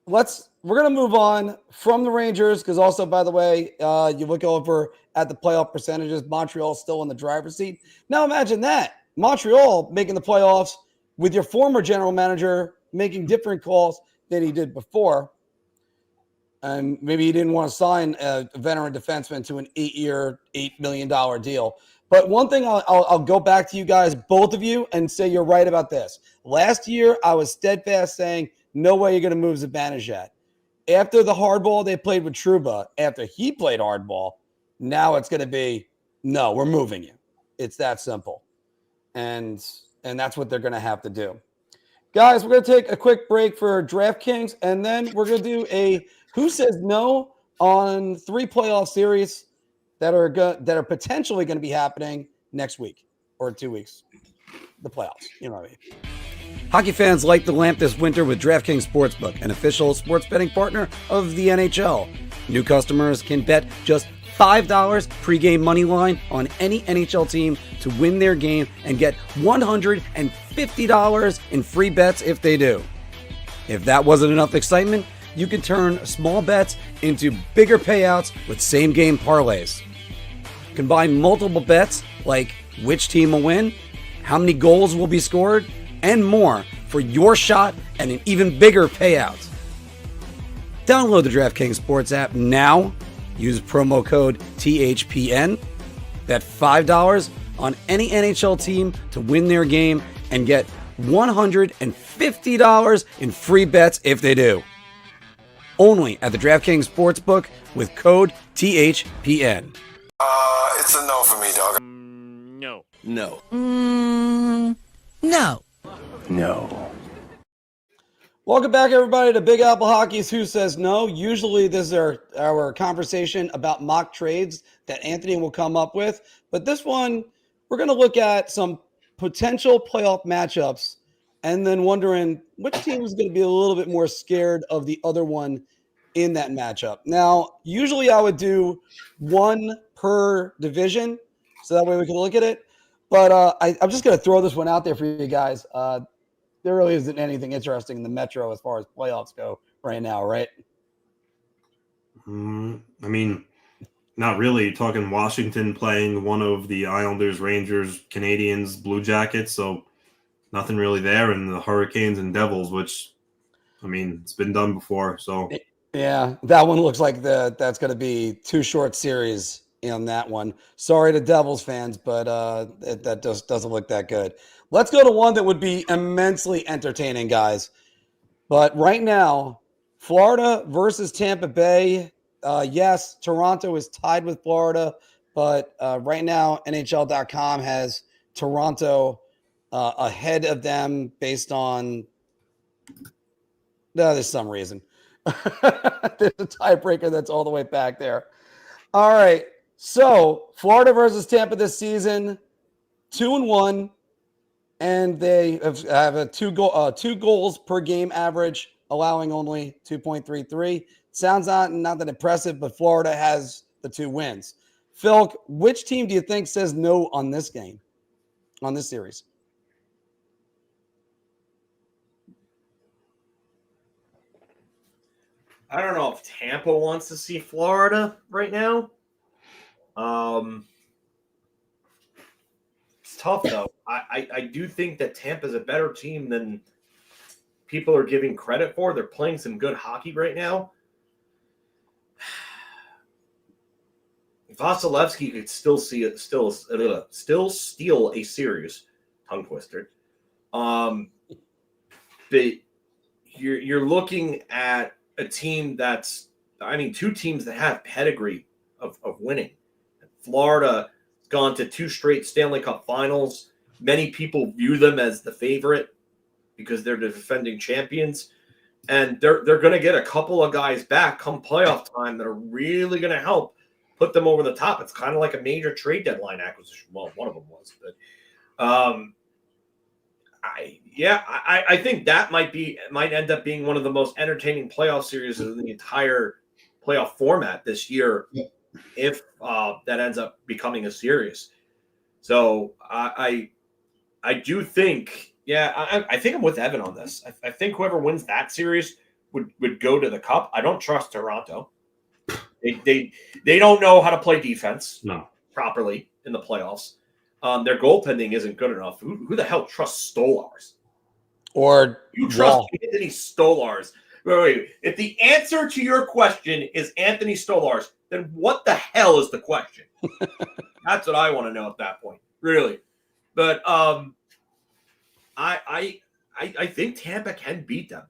F: we're gonna move on from the Rangers because also, by the way, you look over at the playoff percentages. Montreal's still in the driver's seat. Now imagine that Montreal making the playoffs with your former general manager making different calls than he did before. And maybe he didn't want to sign a veteran defenseman to an 8-year, $8 million deal. But one thing I'll go back to you guys, both of you, and say you're right about this. Last year, I was steadfast saying, no way you're going to move Zibanejad. After the hardball they played with Trouba, after he played hardball, now it's going to be, no, we're moving you. It's that simple. And that's what they're going to have to do. Guys, we're going to take a quick break for DraftKings, and then we're going to do a Who Says No on 3 playoff series that are potentially going to be happening next week or 2 weeks. The playoffs, you know what I mean. Hockey fans light the lamp this winter with DraftKings Sportsbook, an official sports betting partner of the NHL. New customers can bet just $5 pregame money line on any NHL team to win their game and get $150 in free bets if they do. If that wasn't enough excitement, you can turn small bets into bigger payouts with same-game parlays. Combine multiple bets like which team will win, how many goals will be scored, and more for your shot at an even bigger payout. Download the DraftKings Sports app now. Use promo code THPN. Bet $5 on any NHL team to win their game and get $150 in free bets if they do. Only at the DraftKings Sportsbook with code THPN.
J: It's a no for me, dog.
A: No.
J: No.
K: No.
J: No.
F: Welcome back, everybody, to Big Apple Hockey's Who Says No. Usually this is our conversation about mock trades that Anthony will come up with. But this one, we're going to look at some potential playoff matchups and then wondering which team is going to be a little bit more scared of the other one in that matchup. Now, usually I would do one per division, so that way we can look at it. But I'm just going to throw this one out there for you guys. There really isn't anything interesting in the Metro as far as playoffs go right now, right?
H: I mean, not really. You're talking Washington playing one of the Islanders, Rangers, Canadiens, Blue Jackets, so nothing really there. And the Hurricanes and Devils, which, I mean, it's been done before. So
F: yeah, that one looks like that's going to be too short series on that one. Sorry to Devils fans, but that just doesn't look that good. Let's go to one that would be immensely entertaining, guys. But right now, Florida versus Tampa Bay. Yes, Toronto is tied with Florida, but right now, NHL.com has Toronto ahead of them based on there's some reason. There's a tiebreaker that's all the way back there. All right. So Florida versus Tampa this season, 2-1. And they have a two goals per game average, allowing only 2.33. Sounds not that impressive, but Florida has the 2 wins. Phil, which team do you think says no on this game, on this series?
I: I don't know if Tampa wants to see Florida right now. It's tough, though. I do think that Tampa's a better team than people are giving credit for. They're playing some good hockey right now. Vasilevsky could still steal a series. Tongue twister. But you're looking at a team that's, I mean, 2 teams that have pedigree of winning. Florida has gone to 2 straight Stanley Cup finals. Many people view them as the favorite because they're the defending champions. And they're going to get a couple of guys back come playoff time that are really going to help put them over the top. It's kind of like a major trade deadline acquisition. Well, one of them was. But I think that might end up being one of the most entertaining playoff series in the entire playoff format this year, if that ends up becoming a series. So I do think, I think I'm with Evan on this. I think whoever wins that series would go to the Cup. I don't trust Toronto. They don't know how to play defense properly in the playoffs. Their goaltending isn't good enough. Who the hell trusts Stolars?
F: Or
I: you trust Anthony Stolars? Wait. If the answer to your question is Anthony Stolars, then what the hell is the question? That's what I want to know at that point, really. But I think Tampa can beat them.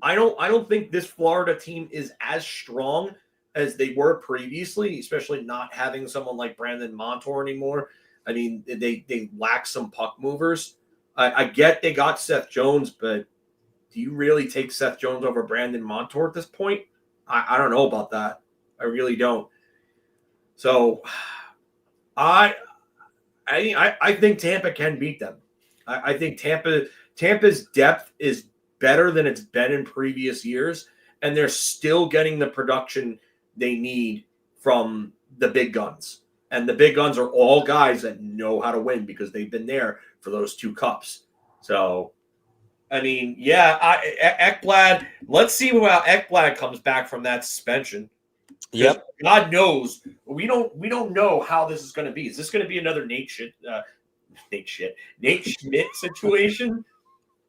I: I don't think this Florida team is as strong as they were previously, especially not having someone like Brandon Montour anymore. I mean, they lack some puck movers. I get they got Seth Jones, but do you really take Seth Jones over Brandon Montour at this point? I don't know about that. I really don't. So I think Tampa can beat them. I think Tampa's depth is better than it's been in previous years, and they're still getting the production they need from the big guns. And the big guns are all guys that know how to win because they've been there for those 2 cups. So, I mean, Ekblad, let's see how Ekblad comes back from that suspension.
F: Yep.
I: God knows, we don't know how this is going to be. Is this going to be another Nate Schmidt situation?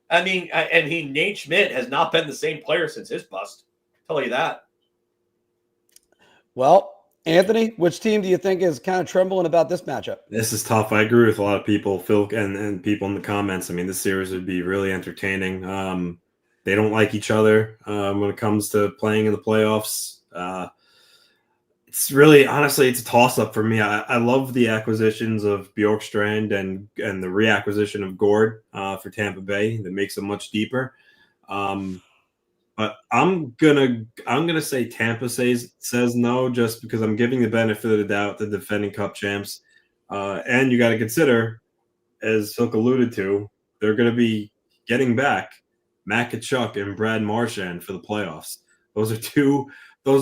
I: I mean, Nate Schmidt has not been the same player since his bust. Tell you that.
F: Well, Anthony, which team do you think is kind of trembling about this matchup?
H: This is tough. I agree with a lot of people, Phil, and people in the comments. I mean, this series would be really entertaining. They don't like each other when it comes to playing in the playoffs. It's really, honestly, it's a toss-up for me. I love the acquisitions of Bjorkstrand and the reacquisition of Gord for Tampa Bay. That makes them much deeper. But I'm gonna say Tampa says no, just because I'm giving the benefit of the doubt to defending Cup champs. And you got to consider, as Silk alluded to, they're going to be getting back Matt Tkachuk and Brad Marchand for the playoffs. Those are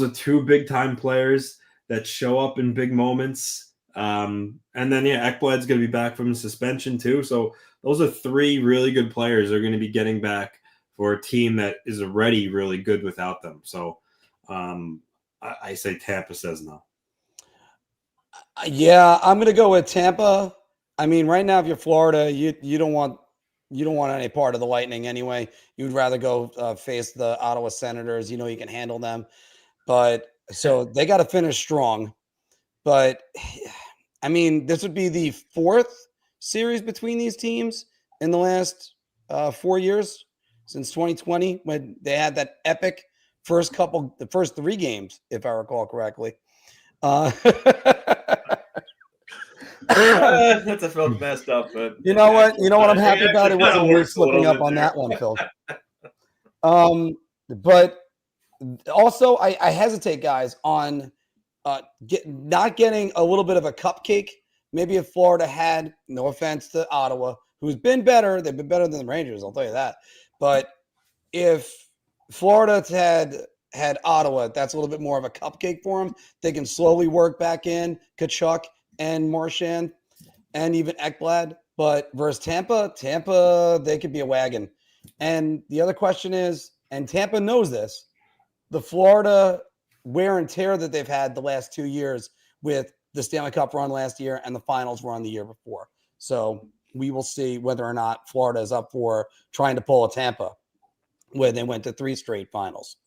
H: two big time players that show up in big moments. And then Ekblad's going to be back from suspension too. So those are three really good players that are going to be getting back for a team that is already really good without them. So I say Tampa says no.
F: Yeah, I'm going to go with Tampa. I mean, right now, if you're Florida, you don't want any part of the Lightning anyway. You'd rather go face the Ottawa Senators. You know you can handle them. But so they got to finish strong. But I mean, this would be the fourth series between these teams in the last 4 years since 2020, when they had that epic the first three games, if I recall correctly.
I: That's a Phil messed up, but
F: you know what? I'm happy about it. Wasn't really slipping up on that one, Phil. But also, I hesitate, guys, on not getting a little bit of a cupcake. Maybe if Florida had, no offense to Ottawa, who's been better, they've been better than the Rangers, I'll tell you that. But if Florida had Ottawa, that's a little bit more of a cupcake for them. They can slowly work back in Tkachuk and Marchand and even Ekblad. But versus Tampa, they could be a wagon. And the other question is, and Tampa knows this, the Florida wear and tear that they've had the last 2 years with the Stanley Cup run last year and the finals run the year before. So we will see whether or not Florida is up for trying to pull a Tampa, where they went to 3 straight finals.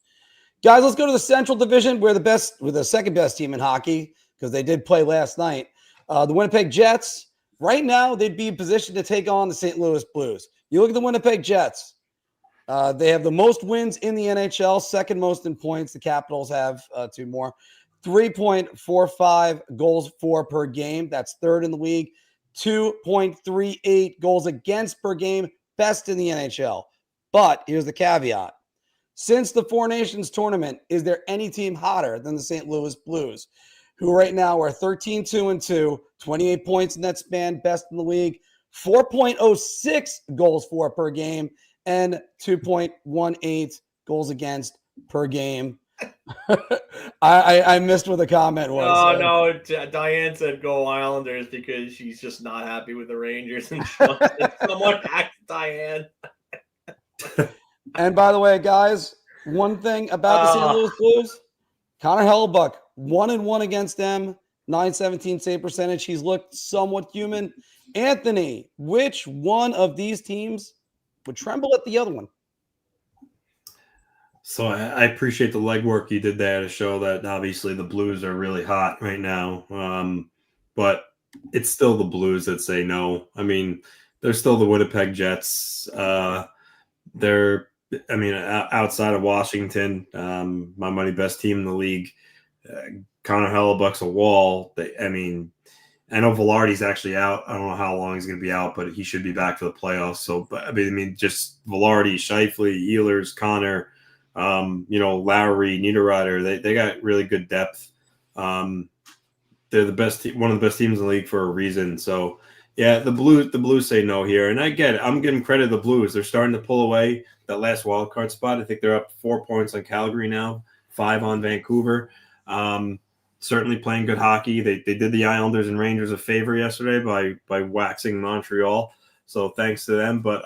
F: Guys, let's go to the Central Division. We're the second best team in hockey because they did play last night. The Winnipeg Jets, right now, they'd be in position to take on the St. Louis Blues. You look at the Winnipeg Jets. They have the most wins in the NHL, second most in points. The Capitals have 2 more. 3.45 goals for per game. That's third in the league. 2.38 goals against per game, best in the NHL. But here's the caveat. Since the Four Nations tournament, is there any team hotter than the St. Louis Blues, who right now are 13-2-2, 28 points in that span, best in the league, 4.06 goals for per game, and 2.18 goals against per game. I missed what the comment was.
I: No, Diane said go Islanders because she's just not happy with the Rangers, and someone hacked Diane.
F: And by the way, guys, one thing about the St. Louis Blues, Connor Hellebuyck, 1-1 against them, .917 save percentage. He's looked somewhat human. Anthony, which one of these teams would tremble at the other one?
H: So I appreciate the legwork you did there to show that obviously the Blues are really hot right now. But it's still the Blues that say no. I mean, they're still the Winnipeg Jets. Outside of Washington, my money best team in the league. Connor Hellebuck's a wall. I know Velarde's actually out. I don't know how long he's going to be out, but he should be back for the playoffs. So, just Velarde, Scheifele, Ehlers, Connor, Lowry, Niederreiter. They got really good depth. They're the best, one of the best teams in the league for a reason. So, yeah, the Blues say no here, and I get it. I'm giving credit to the Blues. They're starting to pull away that last wild card spot. I think they're up 4 points on Calgary now, 5 on Vancouver. Certainly playing good hockey. They did the Islanders and Rangers a favor yesterday by waxing Montreal. So thanks to them. But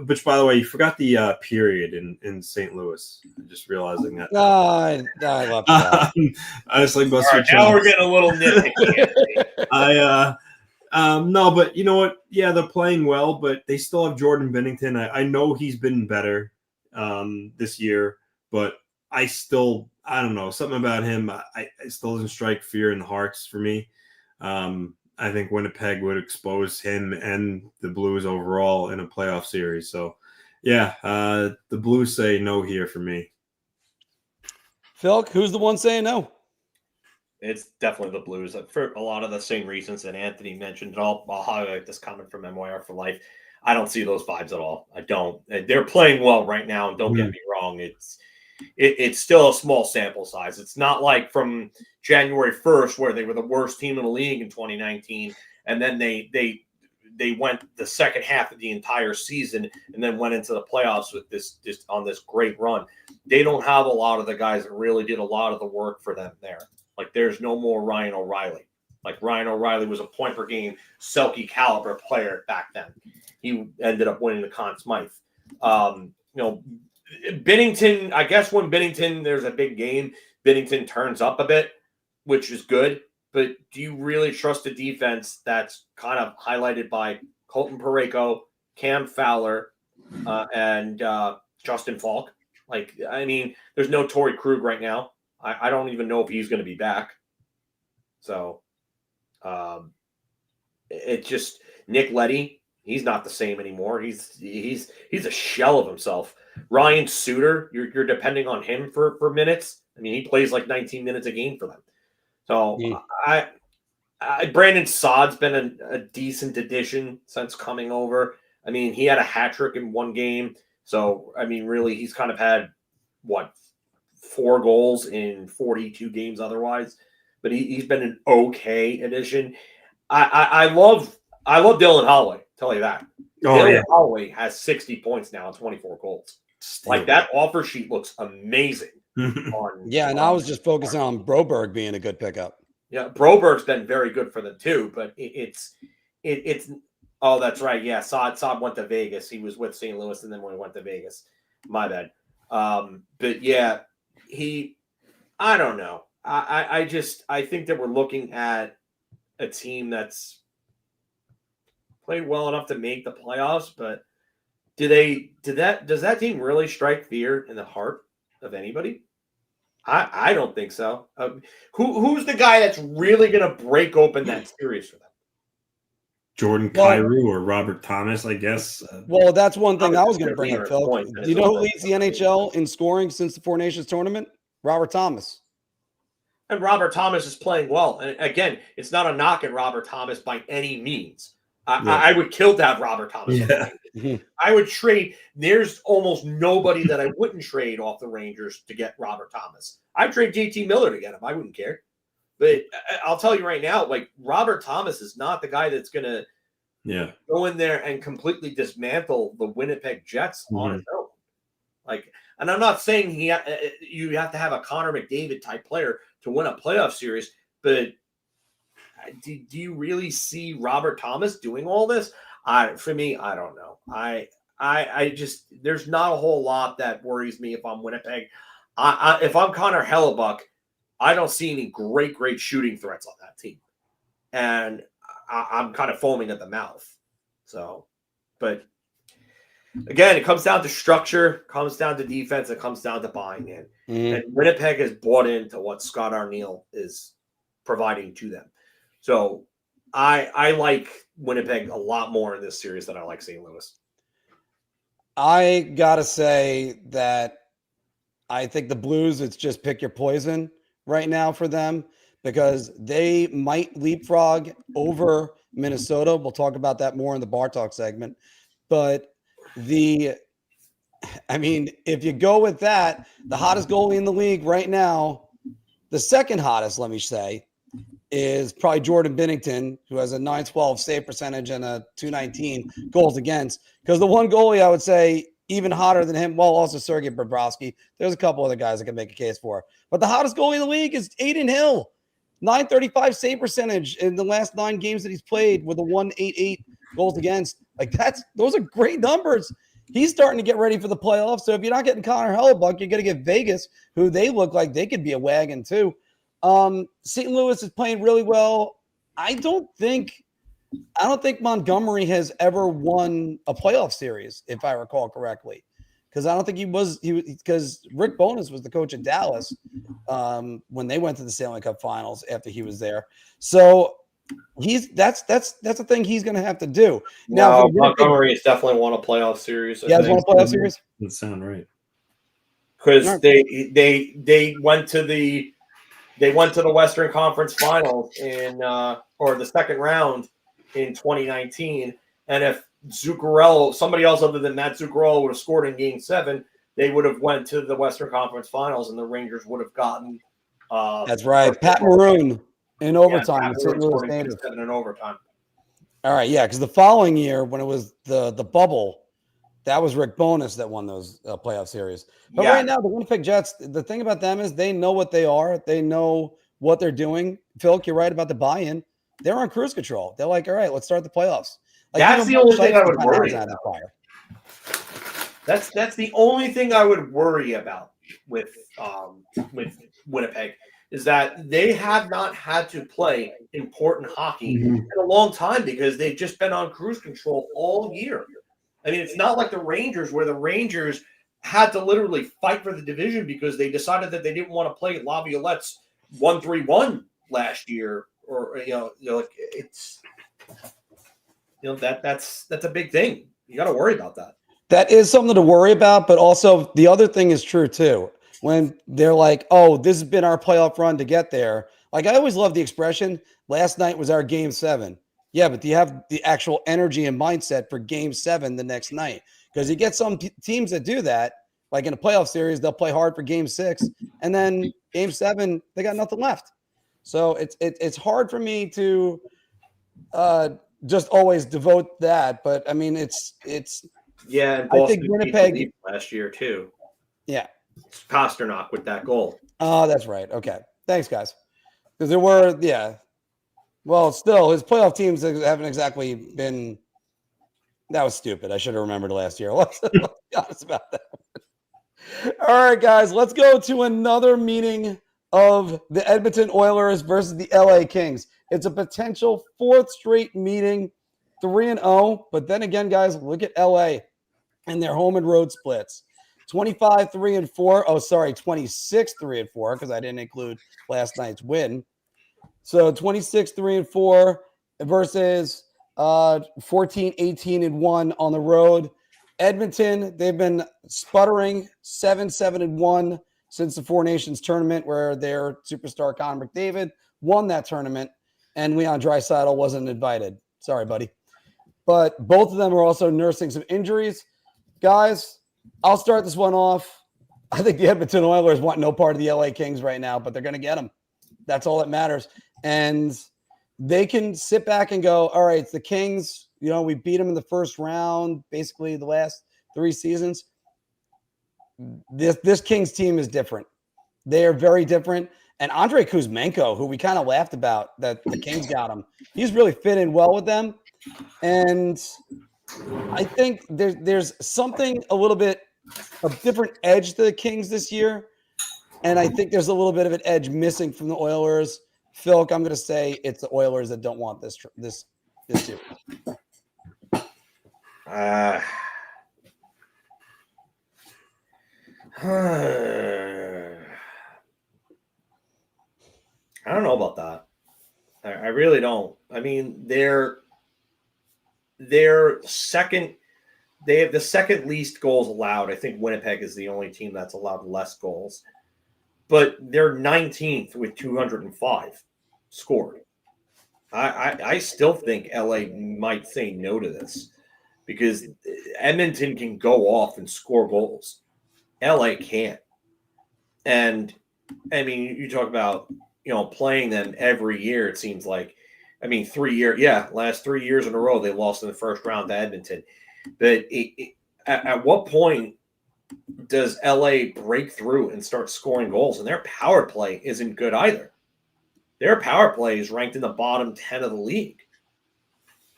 H: which, by the way, you forgot the period in St. Louis. I'm just realizing that.
F: I love that.
H: I just like bust
I: All right, now we're getting a little nitpicky.
H: No, but you know what? Yeah, they're playing well, but they still have Jordan Binnington. I know he's been better this year, but I don't know, something about him. I still doesn't strike fear in the hearts for me. I think Winnipeg would expose him and the Blues overall in a playoff series. So, yeah, the Blues say no here for me.
F: Phil, who's the one saying no?
I: It's definitely the Blues for a lot of the same reasons that Anthony mentioned. And I'll highlight this comment from MYR for Life. I don't see those vibes at all. I don't. They're playing well right now. And don't get me wrong. It's still a small sample size. It's not like from January 1st where they were the worst team in the league in 2019. And then they went the second half of the entire season and then went into the playoffs with this on this great run. They don't have a lot of the guys that really did a lot of the work for them there. Like there's no more Ryan O'Reilly. Like Ryan O'Reilly was a point per game Selke caliber player back then. He ended up winning the Conn Smythe. Binnington, I guess when Binnington, there's a big game, Binnington turns up a bit, which is good. But do you really trust a defense that's kind of highlighted by Colton Parayko, Cam Fowler, and Justin Falk? Like, I mean, there's no Torrey Krug right now. I don't even know if he's going to be back. So it's just Nick Leddy. He's not the same anymore. He's a shell of himself. Ryan Suter, you're depending on him for minutes. I mean, he plays like 19 minutes a game for them. So Brandon Saad's been a decent addition since coming over. I mean, he had a hat trick in one game. So, I mean, really, he's kind of had, 4 goals in 42 games otherwise. But he's been an okay addition. I love Dylan Holloway, tell you that. Dylan Holloway has 60 points now and 24 goals. Like, that offer sheet looks amazing.
F: And I was just focusing on Broberg being a good pickup.
I: Yeah, Broberg's been very good for them too, but it's oh, that's right. Yeah, Saad went to Vegas. He was with St. Louis and then when he went to Vegas. My bad. But yeah, I don't know. I think that we're looking at a team that's played well enough to make the playoffs, but does that team really strike fear in the heart of anybody? I don't think so. Who's the guy that's really going to break open that series for them?
H: Jordan Kyrou or Robert Thomas, I guess.
F: Well, that's one thing I was going to bring up, Phil. Do you know who leads the NHL in scoring since the Four Nations tournament? Robert Thomas.
I: And Robert Thomas is playing well. And again, it's not a knock at Robert Thomas by any means. I would kill to have Robert Thomas.
H: Yeah.
I: I would trade. There's almost nobody that I wouldn't trade off the Rangers to get Robert Thomas. I'd trade JT Miller to get him. I wouldn't care. But I'll tell you right now, like Robert Thomas is not the guy that's going to go in there and completely dismantle the Winnipeg Jets on his own. Like, and I'm not saying you have to have a Connor McDavid type player to win a playoff series, but do you really see Robert Thomas doing all this? For me, I don't know. I just there's not a whole lot that worries me if I'm Winnipeg. If I'm Connor Hellebuck, I don't see any great shooting threats on that team, and I'm kind of foaming at the mouth. So, but again, it comes down to structure, comes down to defense, it comes down to buying in. And Winnipeg has bought into what Scott Arniel is providing to them. So I like Winnipeg a lot more in this series than I like St. Louis.
F: I got to say that I think the Blues, it's just pick your poison right now for them because they might leapfrog over Minnesota. We'll talk about that more in the Bar Talk segment. But if you go with that, the hottest goalie in the league right now, the second hottest, let me say, is probably Jordan Binnington, who has a .912 save percentage and a .219 goals against. Because the one goalie I would say even hotter than him, well, also Sergei Bobrovsky. There's a couple other guys I can make a case for. But the hottest goalie in the league is Aiden Hill. .935 save percentage in the last 9 games that he's played with a .188 goals against. Like those are great numbers. He's starting to get ready for the playoffs. So if you're not getting Connor Hellebuck, you're going to get Vegas, who they look like they could be a wagon too. St. Louis is playing really well. I don't think Montgomery has ever won a playoff series, if I recall correctly, because I don't think because Rick Bowness was the coach of Dallas when they went to the Stanley Cup Finals after he was there. So that's the thing he's going to have to do. Now,
I: Montgomery has definitely won a playoff series.
F: Yeah, won a playoff series.
H: That sound right.
I: Because they went to the Western Conference Finals or the second round in 2019, and if Zuccarello, somebody else other than Matt Zuccarello, would have scored in Game 7, they would have went to the Western Conference Finals, and the Rangers would have gotten.
F: That's right, Pat Maroon in overtime.
I: Yeah, scored in Game 7 in overtime.
F: All right, yeah, because the following year when it was the bubble, that was Rick Bowness that won those playoff series. But right now, the Winnipeg Jets, the thing about them is they know what they are. They know what they're doing. Phil, you're right about the buy-in. They're on cruise control. They're like, all right, let's start the playoffs. Like,
I: that's the only thing I would worry about. That's the only thing I would worry about with Winnipeg is that they have not had to play important hockey in a long time because they've just been on cruise control all year. I mean, it's not like the Rangers, where the Rangers had to literally fight for the division because they decided that they didn't want to play Laviolette's 1-3-1 last year, or like it's that's a big thing. You got to worry about that.
F: That is something to worry about, but also the other thing is true too. When they're like, "Oh, this has been our playoff run to get there." Like I always love the expression, "Last night was our Game 7." Yeah, but do you have the actual energy and mindset for Game 7 the next night? Because you get some teams that do that, like in a playoff series, they'll play hard for Game 6, and then Game 7 they got nothing left. So it's hard for me to just always devote that. But I mean, it's
I: yeah. And
F: I think Winnipeg
I: last year too.
F: Yeah,
I: Pasternak with that goal.
F: Oh, that's right. Okay, thanks, guys. Because there were Well, still, his playoff teams haven't exactly been. That was stupid. I should have remembered last year. Let's be honest about that. All right, guys, let's go to another meeting of the Edmonton Oilers versus the LA Kings. It's a potential 4th straight meeting, 3-0. But then again, guys, look at LA and their home and road splits. 25-3-4. Oh, sorry, 26-3-4 because I didn't include last night's win. So 26-3-4 versus 14-18-1 on the road. Edmonton, they've been sputtering 7-7-1 since the Four Nations tournament, where their superstar Connor McDavid won that tournament, and Leon Draisaitl wasn't invited. Sorry, buddy. But both of them are also nursing some injuries. Guys, I'll start this one off. I think the Edmonton Oilers want no part of the LA Kings right now, but they're going to get them. That's all that matters. And they can sit back and go, all right, it's the Kings. We beat them in the first round, basically the last 3 seasons. This Kings team is different. They are very different. And Andrei Kuzmenko, who we kind of laughed about that the Kings got him, he's really fit in well with them. And I think there's something a little bit of different edge to the Kings this year. And I think there's a little bit of an edge missing from the Oilers. Phil, I'm going to say it's the Oilers that don't want this series.
I: I don't know about that. I really don't. I mean, they're second. They have the second least goals allowed. I think Winnipeg is the only team that's allowed less goals. But they're 19th with 205 scored. I still think LA might say no to this because Edmonton can go off and score goals. LA can't. And, I mean, you talk about, playing them every year, it seems like. I mean, 3 years. Yeah, last 3 years in a row, they lost in the first round to Edmonton. But at what point does LA break through and start scoring goals? And their power play isn't good either. Their power play is ranked in the bottom 10 of the league.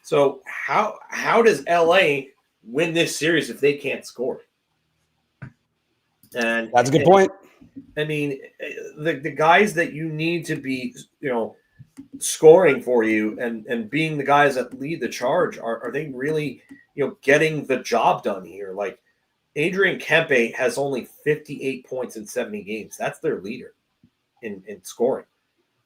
I: So how does LA win this series if they can't score? And
F: that's a good point.
I: I mean, the guys that you need to be, scoring for you and being the guys that lead the charge, are they really, getting the job done here? Like, Adrian Kempe has only 58 points in 70 games. That's their leader in scoring.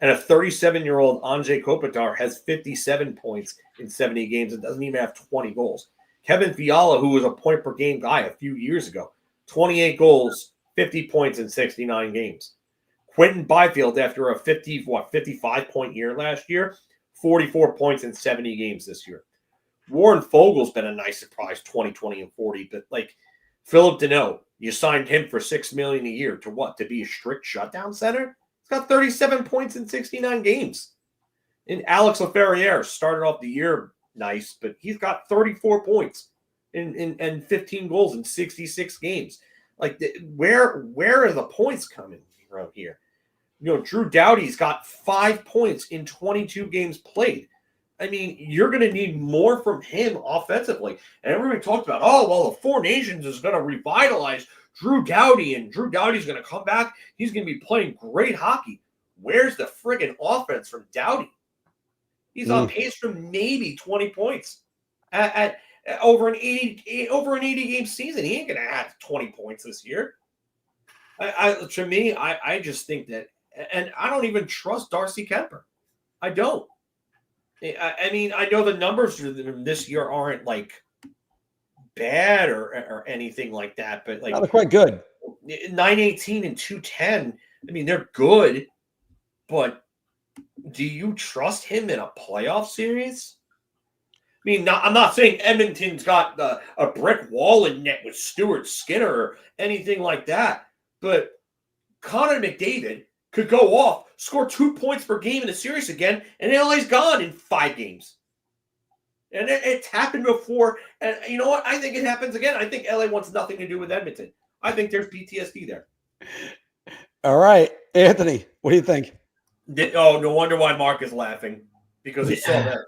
I: And a 37-year-old Anze Kopitar has 57 points in 70 games and doesn't even have 20 goals. Kevin Fiala, who was a point-per-game guy a few years ago, 28 goals, 50 points in 69 games. Quentin Byfield, after a 55-point year last year, 44 points in 70 games this year. Warren Fogel's been a nice surprise, 20, 20, and 40. But, like, Philip Deneau, you signed him for $6 million a year to what? To be a strict shutdown center? He's got 37 points in 69 games. And Alex Laferriere started off the year nice, but he's got 34 points and 15 goals in 66 games. Like, where are the points coming from here? You know, Drew Doughty's got 5 points in 22 games played. I mean, you're going to need more from him offensively. And everybody talked about, oh, well, the Four Nations is going to revitalize Drew Doughty, and Drew Doughty's going to come back. He's going to be playing great hockey. Where's the friggin' offense from Doughty? He's on pace for maybe 20 points at over an 80 game season. He ain't going to have 20 points this year. To me, I just think that, and I don't even trust Darcy Kemper. I don't. I mean, I know the numbers this year aren't like bad or anything like that, but like
F: they're quite good.
I: 918 and 210. I mean, they're good, but do you trust him in a playoff series? I mean, I'm not saying Edmonton's got a brick wall in net with Stuart Skinner or anything like that, but Connor McDavid could go off, score 2 points per game in a series again, and LA's gone in 5 games. And it's happened before. And you know what? I think it happens again. I think LA wants nothing to do with Edmonton. I think there's PTSD there.
F: All right. Anthony, what do you think?
I: Oh, no wonder why Mark is laughing, because he saw that.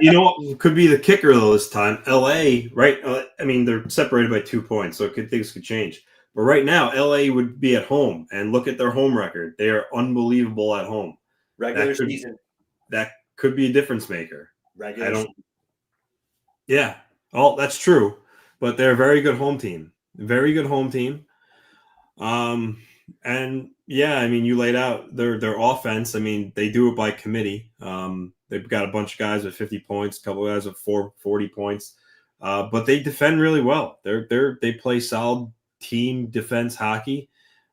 H: You know, could be the kicker though this time. LA, right? I mean, they're separated by 2 points, so things could change. But right now, LA would be at home, and look at their home record. They are unbelievable at home.
I: Regular season.
H: That could be a difference maker.
I: Regular season.
H: Yeah. Oh, that's true. But they're a very good home team. Very good home team. And yeah, I mean, you laid out their offense. I mean, they do it by committee. They've got a bunch of guys with 50 points, a couple of guys with 40 points. But they defend really well. They play solid team defense hockey.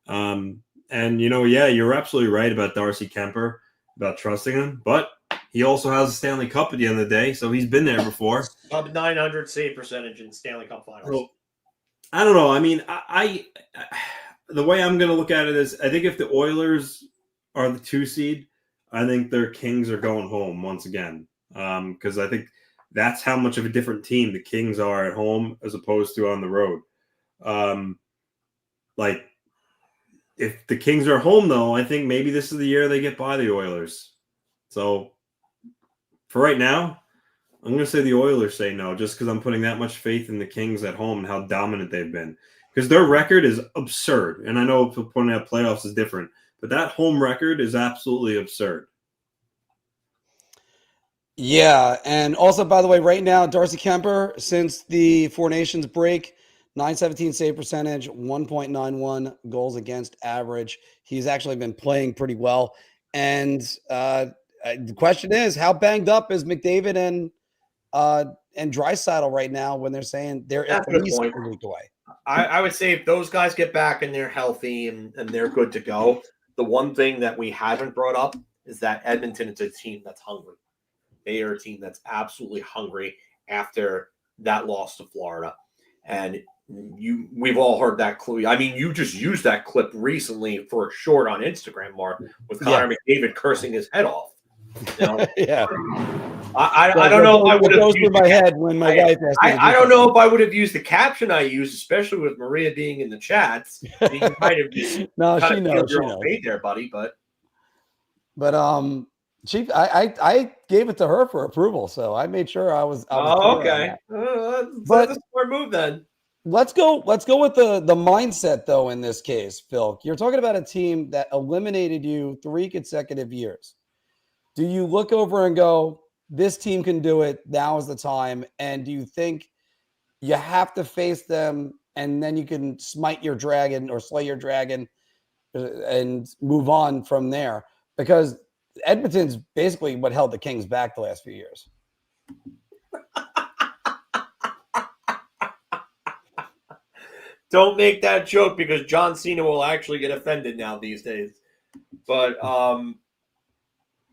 H: And you know, yeah, you're absolutely right about Darcy Kemper, about trusting him, but he also has a Stanley Cup at the end of the day, so he's been there before.
I: Sub 900 save percentage in Stanley Cup Finals.
H: So, I don't know. I mean, I the way I'm going to look at it is, I think if the Oilers are the 2 seed, I think their Kings are going home once again, because I think that's how much of a different team the Kings are at home as opposed to on the road. Like, if the Kings are home, though, I think maybe this is the year they get by the Oilers. So, for right now, I'm going to say the Oilers say no, just because I'm putting that much faith in the Kings at home and how dominant they've been. Because their record is absurd. And I know putting out playoffs is different, but that home record is absolutely absurd.
F: Yeah, and also, by the way, right now, Darcy Kemper, since the Four Nations break, 917 save percentage, 1.91 goals against average. He's actually been playing pretty well. And the question is, how banged up is McDavid and Draisaitl right now when they're saying they're at least a week away?
I: I would say if those guys get back and they're healthy and they're good to go, the one thing that we haven't brought up is that Edmonton is a team that's hungry. They are a team that's absolutely hungry after that loss to Florida. And we've all heard that clue. I mean, you just used that clip recently for a short on Instagram, Mark, with Connor McDavid cursing his head off. You know?
F: Yeah.
I: I don't know if I would have
F: used my head when my wife asked me.
I: I don't know if I would have used the caption I used, especially with Maria being in the chats. You might have just
F: no, she knows.
I: Your own fate there, buddy. But
F: she, I gave it to her for approval, so I made sure I was
I: okay. That's a smart move then.
F: Let's go with the mindset, though, in this case, Phil. You're talking about a team that eliminated you 3 consecutive years. Do you look over and go, this team can do it, now is the time? And do you think you have to face them, and then you can smite your dragon or slay your dragon and move on from there. Because Edmonton's basically what held the Kings back the last few years.
I: Don't make that joke because John Cena will actually get offended now these days. But,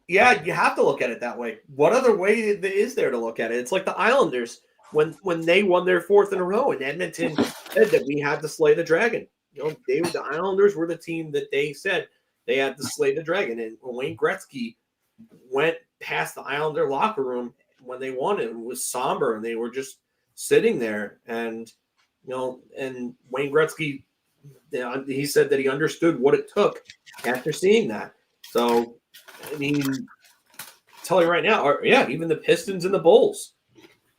I: yeah, you have to look at it that way. What other way is there to look at it? It's like the Islanders when they won their 4th in a row, and Edmonton said that we had to slay the dragon. You know, the Islanders were the team that they said they had to slay the dragon. And Wayne Gretzky went past the Islander locker room when they won it. It was somber, and they were just sitting there. And, you know, and Wayne Gretzky, he said that he understood what it took after seeing that. So, I mean, I'll tell you right now, even the Pistons and the Bulls.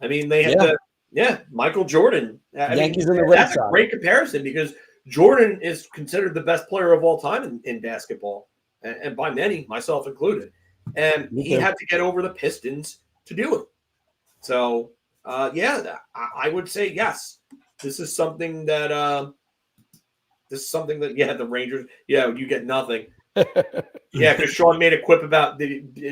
I: I mean, they had Michael Jordan.
F: Yankees and the Red
I: that's
F: Sox.
I: a great comparison because Jordan is considered the best player of all time in basketball, and by many, myself included. And he had to get over the Pistons to do it. So, I would say yes. This is something that the Rangers. Yeah, you get nothing. Yeah, because Sean made a quip about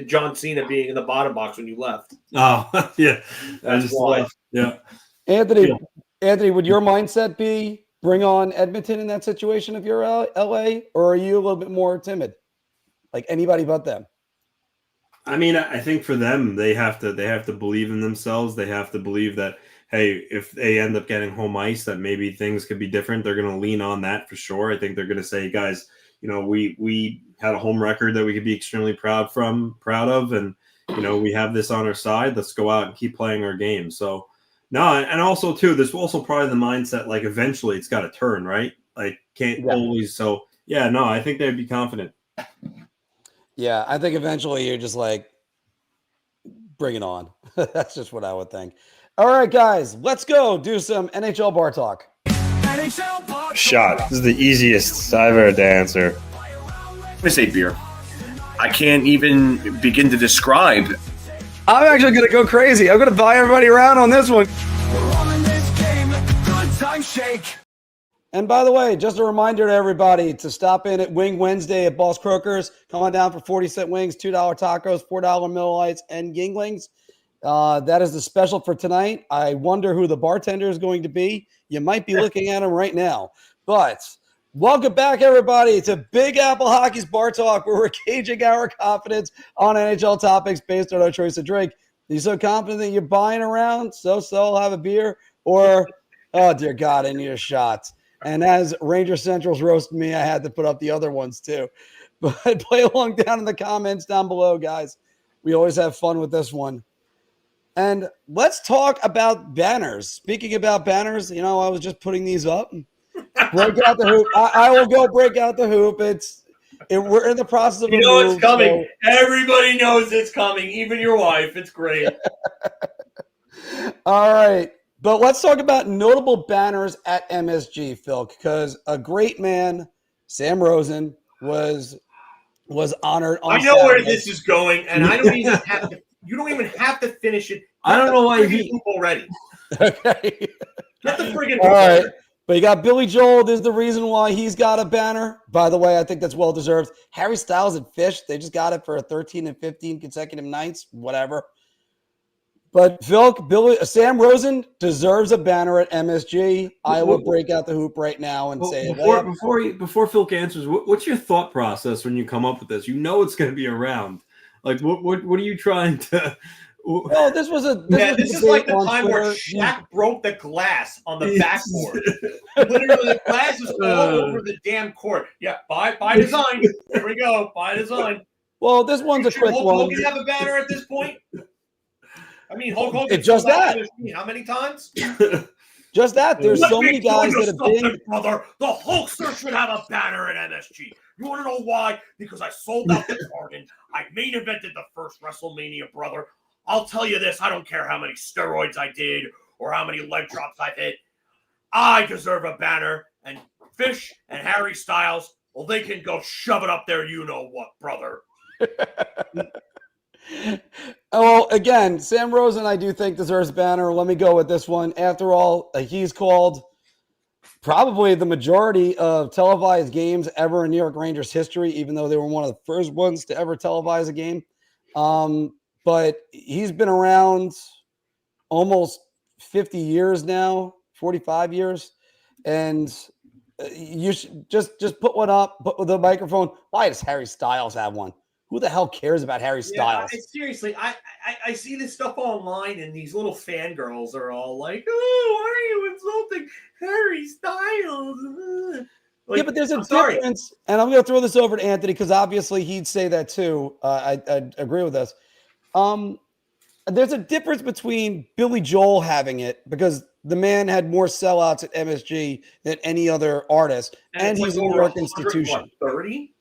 I: John Cena being in the bottom box when you left.
H: Oh, yeah.
I: That's why.
H: Yeah.
F: Anthony, would your mindset be bring on Edmonton in that situation if you're LA, or are you a little bit more timid, like anybody but them?
H: I mean, I think for them, they have to believe in themselves. They have to believe that, hey, if they end up getting home ice, that maybe things could be different. They're going to lean on that for sure. I think they're going to say, guys, you know, we had a home record that we could be extremely proud of, and you know, we have this on our side. Let's go out and keep playing our game. So no, and also too, there's also probably the mindset like eventually it's got to turn, right? Like can't always. So yeah, no, I think they'd be confident.
F: Yeah, I think eventually you're just like, bring it on. That's just what I would think. All right, guys, let's go do some NHL Bar Talk.
K: Shot. This is the easiest I've ever to answer.
L: I say beer. I can't even begin to describe.
F: I'm actually going to go crazy. I'm going to buy everybody around on this one. And by the way, just a reminder to everybody to stop in at Wing Wednesday at Boss Croakers. Come on down for 40-cent wings, $2 tacos, $4 Miller Lights, and Yinglings. That is the special for tonight. I wonder who the bartender is going to be. You might be looking at him right now. But welcome back, everybody, to Big Apple Hockey's Bar Talk, where we're gauging our confidence on NHL topics based on our choice of drink. Are you so confident that you're buying around? So I'll have a beer? Or, oh, dear God, I need a shot. And as Ranger Central's roasted me, I had to put up the other ones too. But play along down in the comments down below, guys. We always have fun with this one. And let's talk about banners. Speaking about banners, you know, I was just putting these up. Break out the hoop. I will go break out the hoop. We're in the process of a move,
I: it's coming. So. Everybody knows it's coming. Even your wife. It's great.
F: All right. But let's talk about notable banners at MSG, Phil, because a great man, Sam Rosen, was honored on
I: I know
F: Saturday.
I: where this is going, and I don't even have to. You don't even have to finish it.
H: I don't know why he
I: already.
F: Okay.
I: Get the friggin'
F: all right. But you got Billy Joel. There's the reason why he's got a banner. By the way, I think that's well deserved. Harry Styles and Fish, they just got it for 13 and 15 consecutive nights, whatever. But Phil, Sam Rosen deserves a banner at MSG. I will break out the hoop right now and say
H: before Phil answers, what's your thought process when you come up with this? You know it's going to be around. Like what are you trying to?
F: Well, this is
I: like the time where Shaq broke the glass on the backboard. Literally, the glass is all over the damn court. Yeah, by design. Here we go. By design.
F: Well, this one's a quick one.
I: Hulk Hogan have a banner at this point? I mean, Hulk Hogan.
F: It's just that.
I: How many times?
F: Just that. There's so many guys that have been.
I: Brother, the Hulkster should have a banner at MSG. You want to know why? Because I sold out the garden. I main evented the first WrestleMania, brother. I'll tell you this. I don't care how many steroids I did or how many leg drops I've hit. I deserve a banner. And Fish and Harry Styles, well, they can go shove it up there. You know what, brother.
F: Well, again, Sam Rosen, I do think deserves a banner. Let me go with this one. After all, he's called probably the majority of televised games ever in New York Rangers history, even though they were one of the first ones to ever televise a game. But he's been around almost 50 years now, 45 years. And you should just put one up, put the microphone. Why does Harry Styles have one? Who the hell cares about Harry Styles?
I: Seriously, I see this stuff online, and these little fangirls are all like, "Oh, why are you insulting Harry Styles?"
F: Yeah, but there's a difference, and I'm going to throw this over to Anthony because obviously he'd say that too. I agree with this. There's a difference between Billy Joel having it because the man had more sellouts at MSG than any other artist, and he's a New York institution.
I: 30?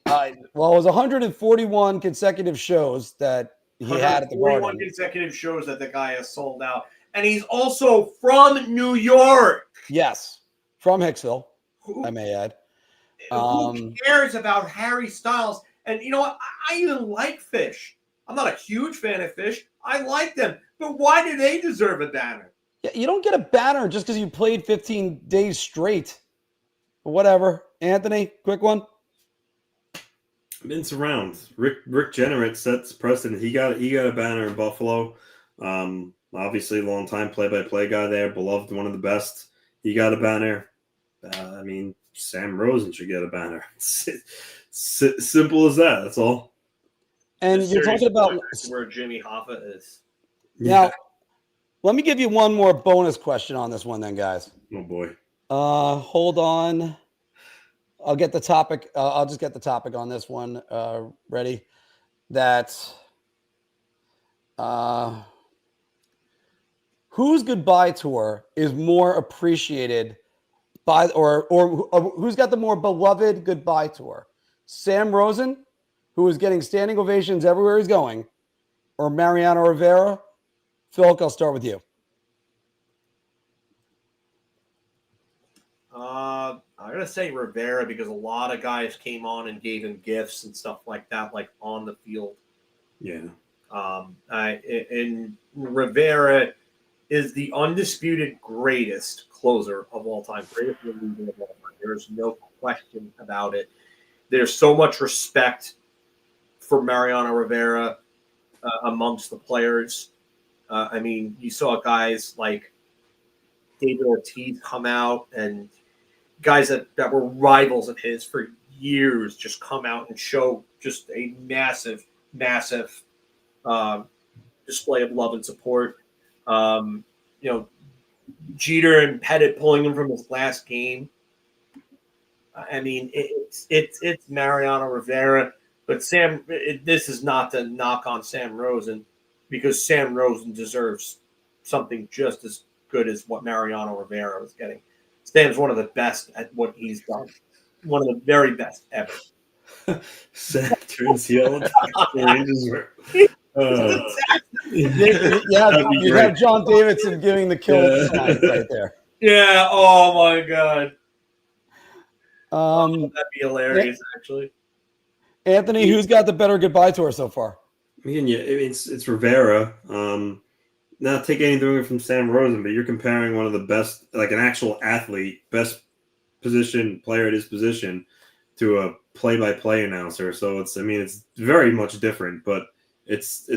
F: Well, it was 141 consecutive shows that he had at the Garden.
I: 141 consecutive shows that the guy has sold out. And he's also from New York.
F: Yes, from Hicksville, I may add.
I: Who cares about Harry Styles? And you know what? I even like Fish. I'm not a huge fan of Fish. I like them. But why do they deserve a banner?
F: Yeah, you don't get a banner just because you played 15 days straight. Whatever. Anthony, quick one.
H: Vince around. Rick Jeanneret sets precedent. He got a banner in Buffalo. Obviously, long-time play-by-play guy there, beloved, one of the best. He got a banner. Sam Rosen should get a banner. Simple as that. That's all.
F: And you're talking about
I: where Jimmy Hoffa is.
F: Now, let me give you one more bonus question on this one, then, guys.
H: Oh boy.
F: Hold on. I'll get the topic. I'll just get the topic on this one ready. That whose goodbye tour is more appreciated by, or who's got the more beloved goodbye tour? Sam Rosen, who is getting standing ovations everywhere he's going, or Mariano Rivera? Phil, I'll start with you.
I: I'm going to say Rivera because a lot of guys came on and gave him gifts and stuff like that, like on the field.
H: Yeah.
I: And Rivera is the undisputed greatest closer of all time, greatest reliever of all time. There's no question about it. There's so much respect for Mariano Rivera amongst the players. You saw guys like David Ortiz come out, and guys that were rivals of his for years just come out and show just a massive display of love and support. Jeter and Pettit pulling him from his last game. It's Mariano Rivera, but this is not to knock on Sam Rosen, because Sam Rosen deserves something just as good as what Mariano Rivera was getting. Sam's one of the best at what he's done. One of the very best ever.
H: Sam turns yellow.
F: You have John Davidson giving the kill sign right there.
I: Yeah. Oh my God. That'd be hilarious, actually.
F: Anthony, who's got the better goodbye tour so far?
H: It's Rivera. Not take anything from Sam Rosen, but you're comparing one of the best, like an actual athlete, best position player at his position, to a play-by-play announcer. So it's very much different, but it's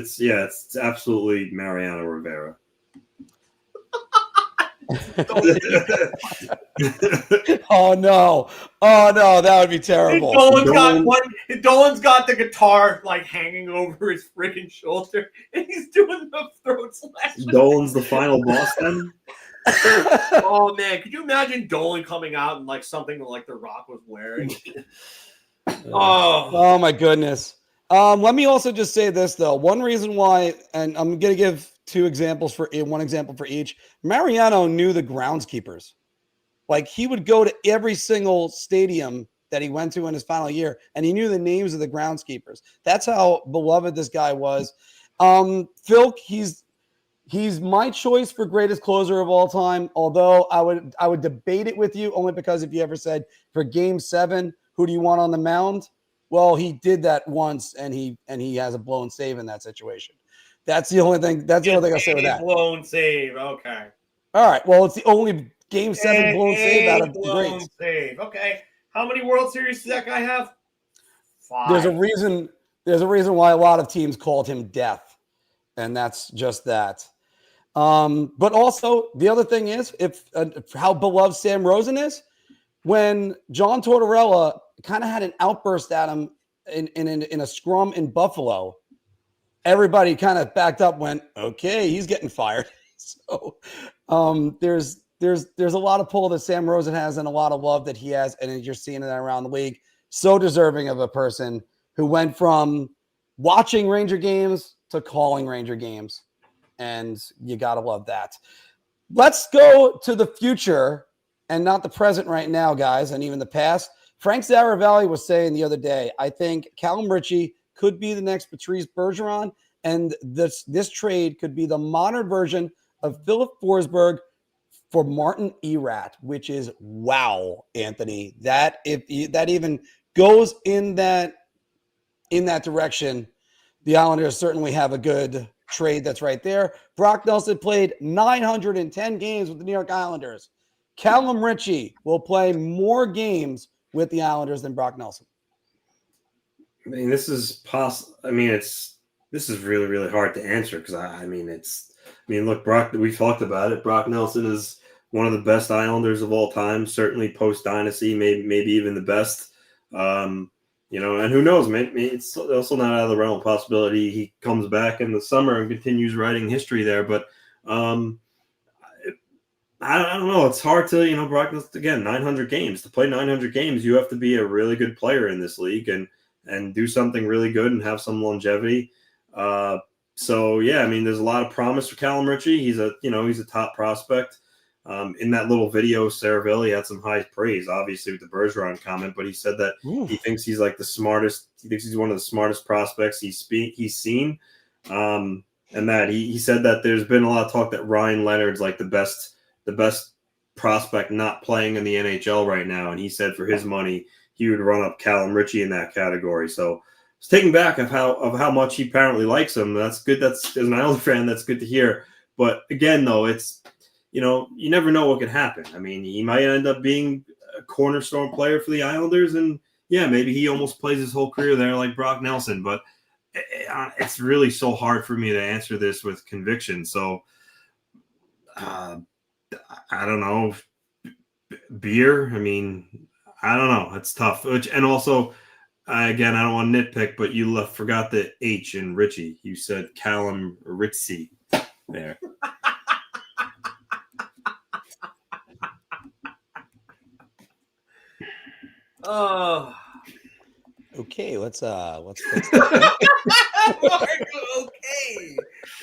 H: absolutely Mariano Rivera.
F: Oh no, that would be terrible.
I: Dolan's got the guitar like hanging over his freaking shoulder, and he's doing the throat slash.
H: Dolan's the final boss then?
I: Oh man, could you imagine Dolan coming out in like something like The Rock was wearing?
F: Oh my goodness. Let me also just say this though. One reason why, and I'm gonna give one example for each. Mariano knew the groundskeepers. Like, he would go to every single stadium that he went to in his final year, and he knew the names of the groundskeepers. That's how beloved this guy was. Phil, he's my choice for greatest closer of all time, although I would debate it with you only because if you ever said for Game 7, who do you want on the mound? Well, he did that once, and he has a blown save in that situation. That's the only thing. That's the only thing I'll say with that.
I: Blown save. Okay.
F: All right. Well, it's the only Game 7 blown save out of the greats.
I: Save. Okay. How many World Series does that guy have? 5.
F: There's a reason. There's a reason why a lot of teams called him Death, and that's just that. But also the other thing is how beloved Sam Rosen is. When John Tortorella kind of had an outburst at him in a scrum in Buffalo, everybody kind of backed up, went, okay, he's getting fired. So there's a lot of pull that Sam Rosen has and a lot of love that he has, and you're seeing it around the league. So deserving of a person who went from watching Ranger games to calling Ranger games, and you got to love that. Let's go to the future and not the present right now, guys, and even the past. Frank Zaravalli was saying the other day, I think Calum Ritchie could be the next Patrice Bergeron, and this trade could be the modern version of Philip Forsberg for Martin Erat, which is wow, Anthony. That even goes in that direction, the Islanders certainly have a good trade that's right there. Brock Nelson played 910 games with the New York Islanders. Calum Ritchie will play more games with the Islanders than Brock Nelson.
H: I mean, this is this is really, really hard to answer because look, Brock, we talked about it. Brock Nelson is one of the best Islanders of all time, certainly post dynasty, maybe even the best. And who knows, maybe it's also not out of the realm of possibility he comes back in the summer and continues writing history there. But I don't know. It's hard to, Brock, again, 900 games. To play 900 games, you have to be a really good player in this league and do something really good and have some longevity. So, yeah, there's a lot of promise for Calum Ritchie. He's a top prospect. In that little video, Saravalli had some high praise, obviously, with the Bergeron comment, but he said that he thinks he's like the smartest. He thinks he's one of the smartest prospects he's seen. And that he said that there's been a lot of talk that Ryan Leonard's like the best prospect not playing in the NHL right now. And he said for his money, he would run up Calum Ritchie in that category. So it's taking back of how much he apparently likes him. That's good. That's, as an Islander fan, that's good to hear. But again, though, it's, you never know what could happen. He might end up being a cornerstone player for the Islanders. And yeah, maybe he almost plays his whole career there like Brock Nelson. But it's really so hard for me to answer this with conviction. So, I don't know. Beer. I don't know. It's tough. And also, again, I don't want to nitpick, but you forgot the H in Ritchie. You said Calum Ritchie there.
I: Oh.
F: Okay, let's
I: Okay.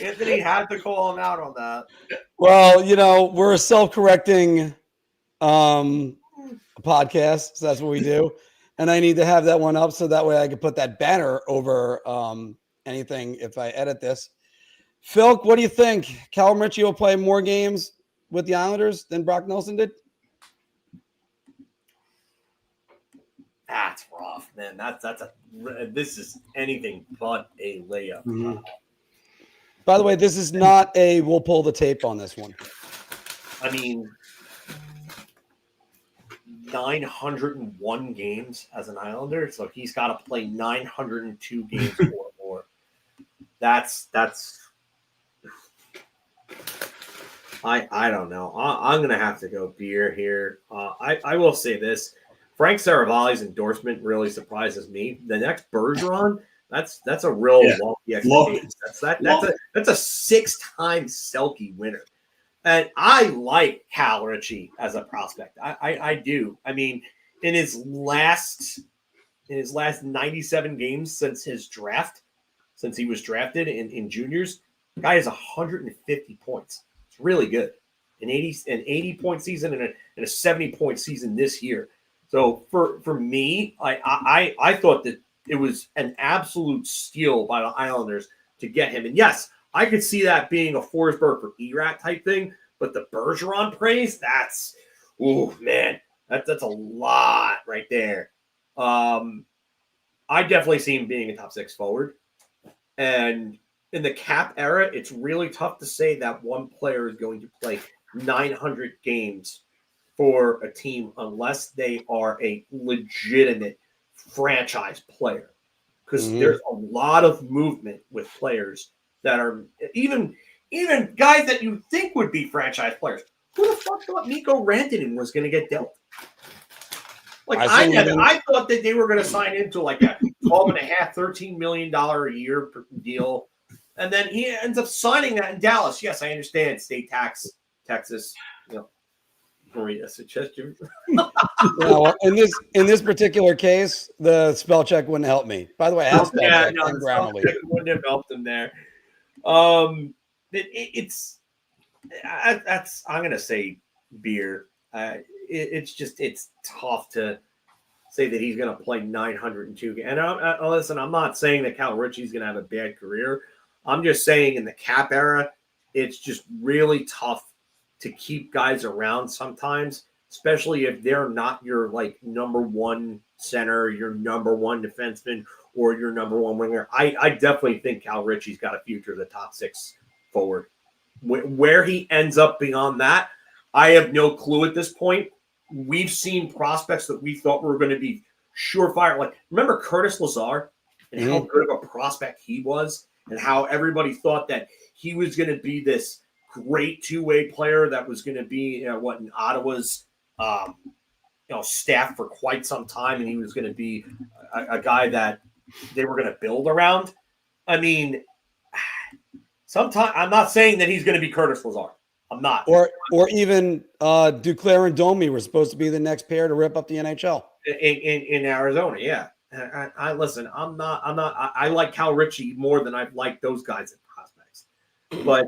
I: Anthony had to call him out on that.
F: Well, we're a self-correcting podcast, so that's what we do. And I need to have that one up so that way I can put that banner over anything if I edit this. Phil, what do you think? Calum Ritchie will play more games with the Islanders than Brock Nelson did?
I: That's rough, man. This is anything but a layup.
F: Mm-hmm. By the way, this is not we'll pull the tape on this one.
I: 901 games as an Islander, so he's got to play 902 games or more. That's. I don't know. I'm gonna have to go beer here. I will say this. Frank Saravalli's endorsement really surprises me. The next Bergeron, that's a real lofty expectation. That's a 6-time Selke winner. And I like Cal Ritchie as a prospect. I do. In his last 97 games since he was drafted in juniors, the guy has 150 points. It's really good. An 80 point season and a 70 point season this year. So for me, I thought that it was an absolute steal by the Islanders to get him. And yes, I could see that being a Forsberg for Erat type thing, but the Bergeron praise, that's a lot right there. I definitely see him being a top 6 forward. And in the cap era, it's really tough to say that one player is going to play 900 games for a team unless they are a legitimate franchise player. Because there's a lot of movement with players that are even guys that you think would be franchise players. Who the fuck thought Mikko Rantanen was going to get dealt? Like I thought that they were going to sign into like a $12.5, $13 million a year deal, and then he ends up signing that in Dallas. Yes, I understand state tax, Texas, Maria suggestion.
F: Well, in this particular case, the spell check wouldn't help me. By the way, I have spell check and Grammarly.
I: Wouldn't have helped him there. It's I'm going to say beer. It's tough to say that he's going to play 902 games. And listen, I'm not saying that Calum Ritchie is going to have a bad career. I'm just saying in the cap era, it's just really tough to keep guys around sometimes, especially if they're not your like number one center, your number one defenseman, or your number one winger. I definitely think Cal Ritchie's got a future as a top 6 forward. Where he ends up beyond that, I have no clue at this point. We've seen prospects that we thought were going to be surefire. Like, remember Curtis Lazar and how good of a prospect he was, and how everybody thought that he was going to be this great two-way player that was going to be, in Ottawa's, staff for quite some time, and he was going to be a guy that they were going to build around. I mean, sometimes I'm not saying that he's going to be Curtis Lazar. I'm not.
F: Or even Duclair and Domi were supposed to be the next pair to rip up the NHL
I: in Arizona. Yeah. I listen. I'm not. I like Cal Ritchie more than I've liked those guys at prospects, but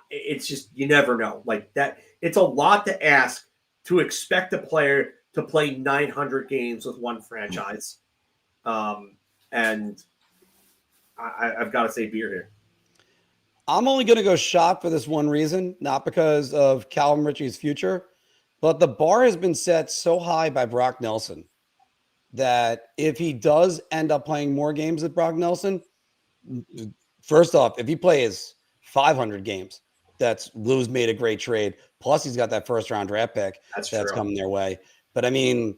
I: it's just you never know. Like that, it's a lot to ask to expect a player to play 900 games with one franchise, and I've got to say beer here.
F: I'm only going to go shot for this one reason, not because of Calum Ritchie's future, but the bar has been set so high by Brock Nelson that if he does end up playing more games with Brock Nelson, first off, if he plays 500 games, Lou's made a great trade. Plus, he's got that first-round draft pick that's coming their way. But, I mean,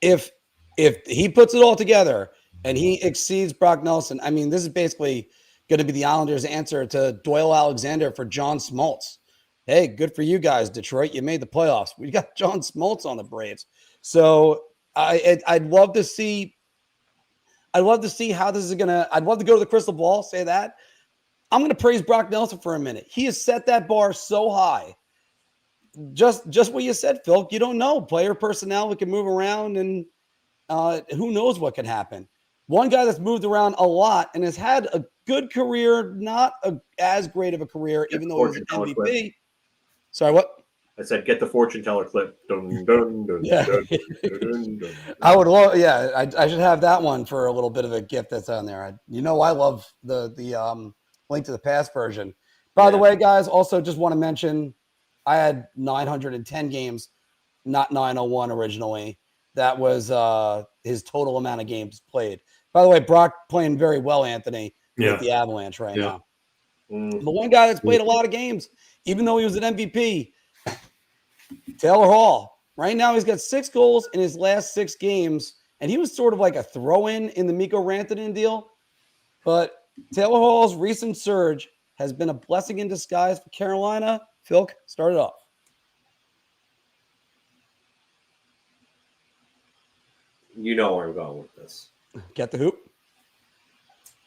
F: if he puts it all together and he exceeds Brock Nelson, I mean, this is basically – going to be the Islanders' answer to Doyle Alexander for John Smoltz. Hey, good for you guys, Detroit. You made the playoffs. We got John Smoltz on the Braves. So I'd love to see how this is going to – I'd love to go to the crystal ball, say that. I'm going to praise Brock Nelson for a minute. He has set that bar so high. Just what you said, Phil. You don't know. Player personnel can move around, and who knows what can happen. One guy that's moved around a lot and has had a good career, not as great of a career, even though he's an MVP. Clip. Sorry, what?
I: I said, get the fortune teller clip. Dun, dun, dun,
F: yeah.
I: Dun, dun, dun.
F: I would love, I should have that one for a little bit of a gift that's on there. I love the Link to the Past version. By the way, guys, also just want to mention I had 910 games, not 901 originally. That was his total amount of games played. By the way, Brock playing very well, Anthony, with the Avalanche right now. The one guy that's played a lot of games, even though he was an MVP, Taylor Hall. Right now, he's got 6 goals in his last 6 games, and he was sort of like a throw-in in the Mikko Rantanen deal. But Taylor Hall's recent surge has been a blessing in disguise for Carolina. Phil, start it off.
I: You know where I'm going with this.
F: Get the hoop?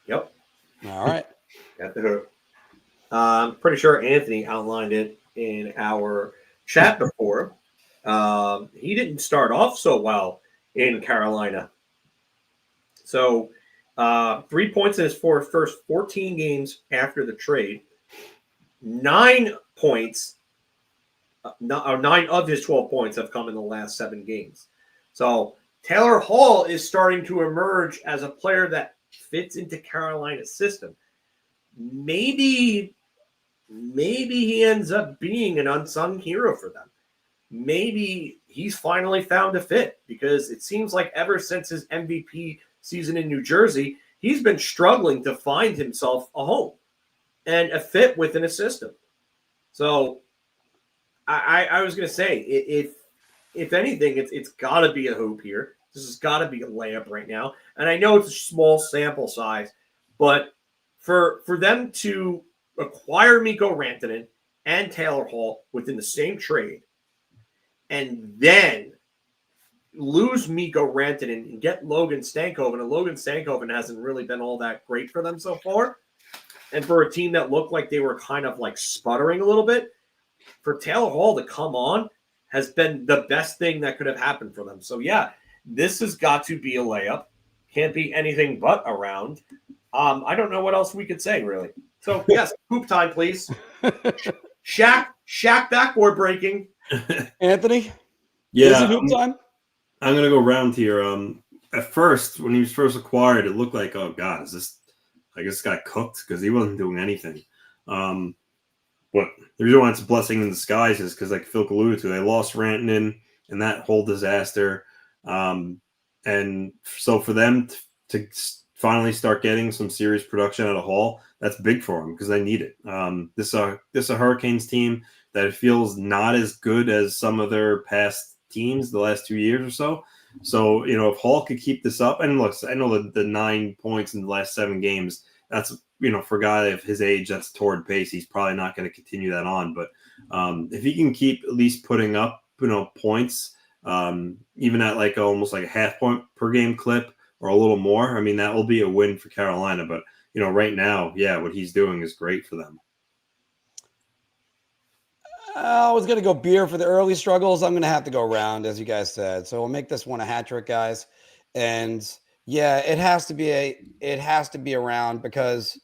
I: Yep.
F: All right.
I: Get the hoop. I'm pretty sure Anthony outlined it in our chat before. He didn't start off so well in Carolina. So 3 points in his first 14 games after the trade. 9 points. 9 of his 12 points have come in the last 7 games. So Taylor Hall is starting to emerge as a player that fits into Carolina's system. Maybe he ends up being an unsung hero for them. maybe he's finally found a fit, because it seems like ever since his MVP season in New Jersey, he's been struggling to find himself a home and a fit within a system. So I was going to say, if anything, it's got to be a hoop here. This has got to be a layup right now. And I know it's a small sample size, but for them to acquire Mikko Rantanen and Taylor Hall within the same trade, and then lose Mikko Rantanen and get Logan Stankoven, and Logan Stankoven hasn't really been all that great for them so far. And for a team that looked like they were kind of like sputtering a little bit, for Taylor Hall to come on has been the best thing that could have happened for them. So, yeah, this has got to be a layup. Can't be anything but a round. I don't know what else we could say, really. So, yes, hoop time, please. Shaq backboard breaking.
F: Anthony?
H: Yeah.
F: Is it hoop time?
H: I'm going to go round here. At first, when he was first acquired, it looked like, oh, God, I guess this guy cooked, because he wasn't doing anything. But the reason why it's a blessing in disguise is because, like Phil alluded to, they lost Rantanen and that whole disaster. And so for them to finally start getting some serious production out of Hall, that's big for them because they need it. This is a Hurricanes team that it feels not as good as some of their past teams the last 2 years or so. So, if Hall could keep this up, and look, I know the 9 points in the last 7 games, that's, for a guy of his age, that's toward pace. He's probably not going to continue that on. But if he can keep at least putting up, points, even at like almost like a half point per game clip or a little more, I mean, that will be a win for Carolina. But, right now, yeah, what he's doing is great for them.
F: I was going to go beer for the early struggles. I'm going to have to go round, as you guys said. So we'll make this one a hat trick, guys. And yeah, it has to be a round, because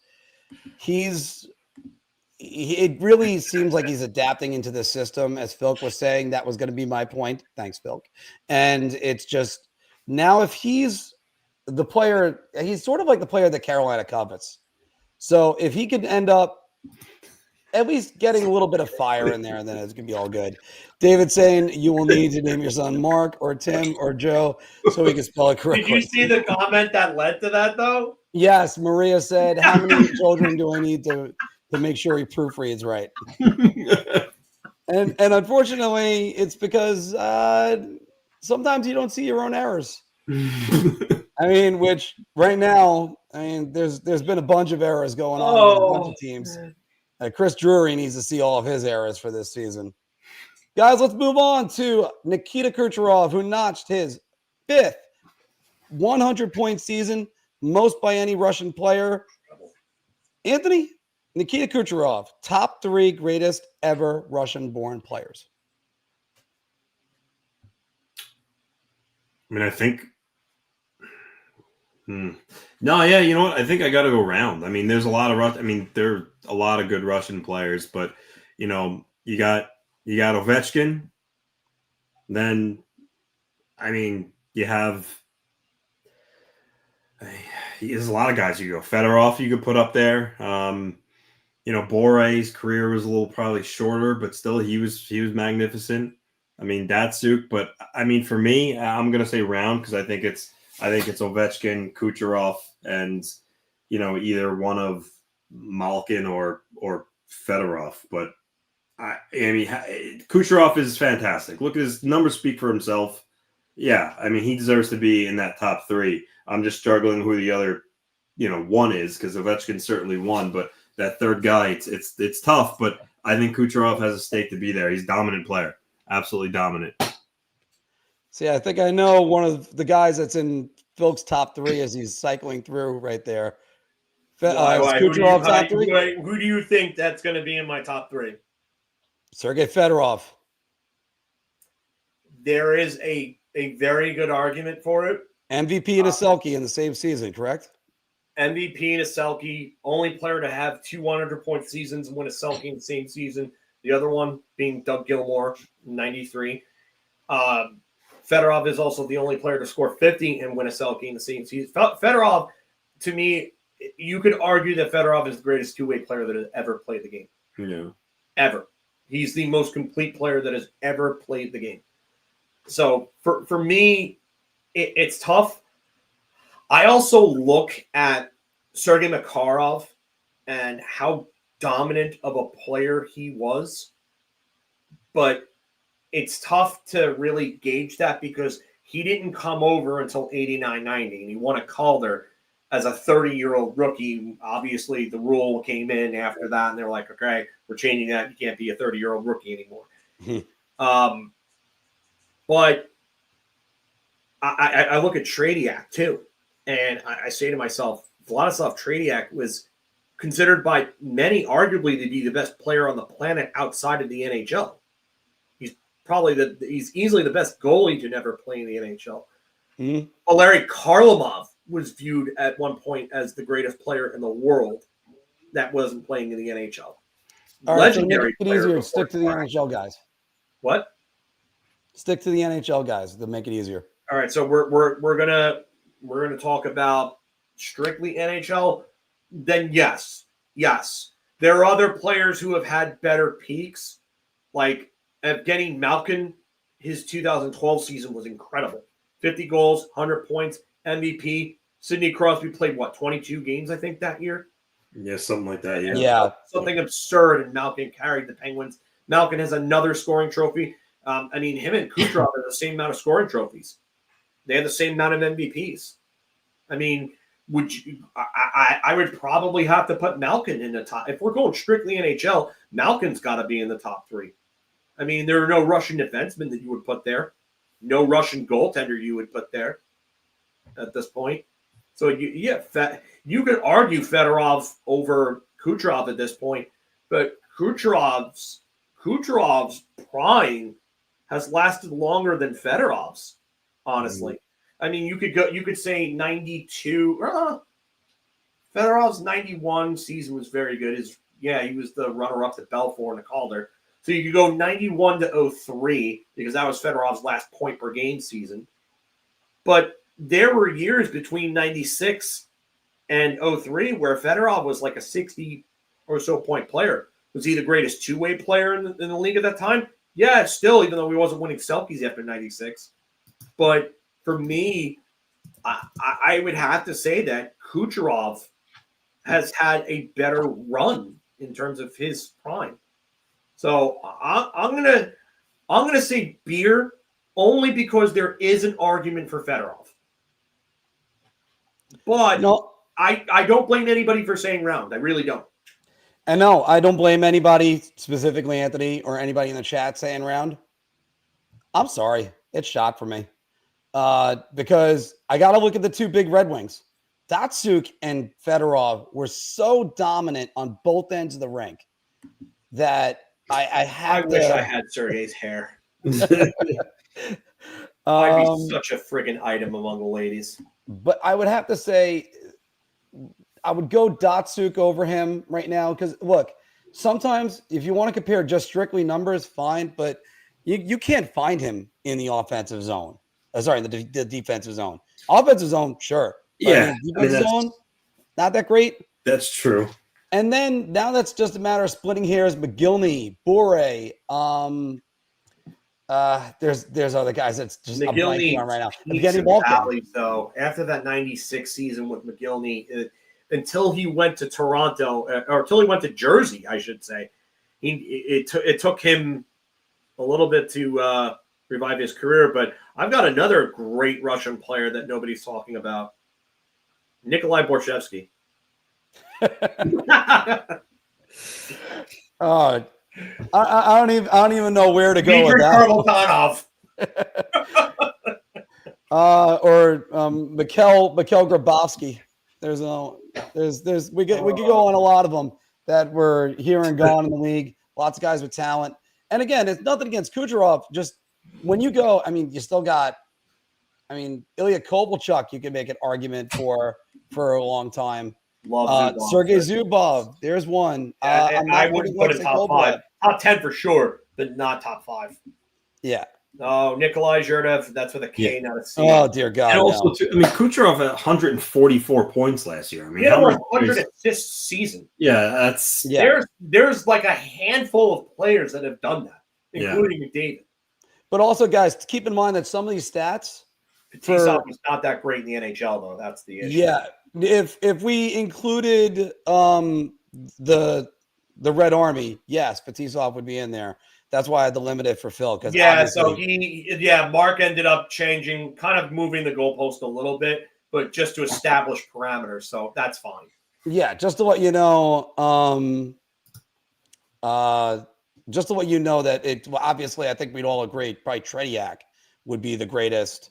F: it really seems like he's adapting into this system. As Philk was saying, that was going to be my point. Thanks, Philk. And it's just, now if he's the player, he's sort of like the player that Carolina covets. So if he could end up at least getting a little bit of fire in there, and then it's going to be all good. David saying you will need to name your son Mark or Tim or Joe so he can spell it correctly.
I: Did you see the comment that led to that, though?
F: Yes, Maria said, how many children do I need to make sure he proofreads right? and unfortunately, it's because sometimes you don't see your own errors. I mean, which right now, there's been a bunch of errors going on with a bunch of teams. Chris Drury needs to see all of his errors for this season. Guys, let's move on to Nikita Kucherov, who notched his 5th 100-point season, most by any Russian player. Anthony, Nikita Kucherov, top 3 greatest ever Russian-born players.
H: I mean, I think. No, yeah, you know what? I think I got to go round. I mean, there's a lot of there are a lot of good Russian players, but you got Ovechkin. Then, you have. There's a lot of guys you go. Fedorov, you could put up there. Bore's career was a little probably shorter, but still he was magnificent. Datsuk, but for me, I'm gonna say round because I think it's Ovechkin, Kucherov, and either one of Malkin or Fedorov. But Kucherov is fantastic. Look at his numbers speak for himself. Yeah, he deserves to be in that top 3. I'm just struggling who the other, one is, because Ovechkin's certainly one, but that third guy, it's tough. But I think Kucherov has a stake to be there. He's a dominant player, absolutely dominant.
F: See, I think I know one of the guys that's in Phil's top 3 as he's cycling through right there. Kucherov top 3?
I: Who do you think that's going to be in my top 3?
F: Sergei Fedorov.
I: There is a very good argument for it.
F: MVP and a Selke in the same season, correct?
I: MVP and a Selke, only player to have 2 100-point seasons and win a Selke in the same season. The other one being Doug Gilmour, 93. Fedorov is also the only player to score 50 and win a Selke in the same season. Fedorov, to me, you could argue that Fedorov is the greatest two-way player that has ever played the game.
H: Yeah.
I: Ever. He's the most complete player that has ever played the game. So for me, it's tough. I also look at Sergei Makarov and how dominant of a player he was. But it's tough to really gauge that because he didn't come over until 89-90, and he won a Calder as a 30-year-old rookie. Obviously, the rule came in after that, and they're like, okay, we're changing that. You can't be a 30-year-old rookie anymore. But I look at Tradiak, too, and I say to myself, Vladislav Tradiak was considered by many arguably to be the best player on the planet outside of the NHL. He's easily the best goalie to never play in the NHL. Valeri Kharlamov was viewed at one point as the greatest player in the world that wasn't playing in the NHL.
F: All right, legendary so make it easier. Stick to the NHL guys.
I: What?
F: Stick to the NHL guys to make it easier.
I: All right, so we're gonna talk about strictly NHL. Then yes, there are other players who have had better peaks, like Evgeny Malkin. His 2012 season was incredible. 50 goals, 100 points, MVP. Sidney Crosby played, 22 games, I think, that year?
H: Yeah, something like that,
F: yeah.
I: Something absurd, and Malkin carried the Penguins. Malkin has another scoring trophy. Him and Kucherov have the same amount of scoring trophies. They have the same amount of MVPs. I mean, I would probably have to put Malkin in the top. If we're going strictly NHL, Malkin's got to be in the top 3. I mean, there are no Russian defensemen that you would put there. No Russian goaltender you would put there at this point. So, you could argue Fedorov over Kucherov at this point, but Kucherov's prime has lasted longer than Fedorov's, honestly. I mean, you could say 92. Fedorov's 91 season was very good. He was the runner-up to Belfour in the Calder. So you could go 91 to 03 because that was Fedorov's last point per game season. But there were years between 96 and 03 where Fedorov was like a 60 or so point player. Was he the greatest two-way player in the league at that time? Yeah, still, even though he wasn't winning Selkies after 96. But for me, I would have to say that Kucherov has had a better run in terms of his prime. So I'm gonna say Beer only because there is an argument for Fedorov. But no, I don't blame anybody for saying Round. I really don't.
F: And no, I don't blame anybody, specifically Anthony or anybody in the chat saying Round. I'm sorry. It's shot for me. Because I got to look at the two big Red Wings. Datsyuk and Fedorov were so dominant on both ends of the rink that I
I: wish I had Sergei's hair. I'd be such a friggin' item among the ladies.
F: But I would have to say I would go Datsyuk over him right now because, look, sometimes if you want to compare just strictly numbers, fine, but you can't find him in the offensive zone. The defensive zone. Offensive zone, sure.
H: Yeah.
F: Defensive zone, not that great.
H: That's true.
F: And then now that's just a matter of splitting hairs. McGillney, Bore. There's other guys that's just
I: McGillney
F: on right now.
I: Valleys, though, after that 96 season with McGillney, until he went to Toronto, or until he went to Jersey, I should say, it took him a little bit to revive his career. But I've got another great Russian player that nobody's talking about, Nikolai Borshevsky.
F: I don't even know where to go with that. Or Mikhail Grabowski. We could go on a lot of them that were here and gone in the league. Lots of guys with talent. And again, it's nothing against Kucherov. Just when you go, you still got, Ilya Kovalchuk, you can make an argument for a long time. Sergei Zubov, there's one.
I: I wouldn't put it top 5. Top 10 for sure, but not top 5.
F: Yeah.
I: No, Nikolai Zherdev. That's with a K, not a C.
F: Oh dear God!
H: And also, Kucherov had 144 points last year. I mean,
I: he had
H: how much
I: 100 assists season.
H: Yeah,
I: there's like a handful of players that have done that, including McDavid.
F: But also, guys, keep in mind that some of these stats.
I: Fetisov was not that great in the NHL, though. That's the issue.
F: Yeah, if we included the Red Army, yes, Fetisov would be in there. That's why I had to limit it for Phil.
I: So Mark ended up changing, kind of moving the goalpost a little bit, but just to establish parameters. So that's fine.
F: Yeah, just to let you know, that it obviously I think we'd all agree probably Tretiak would be the greatest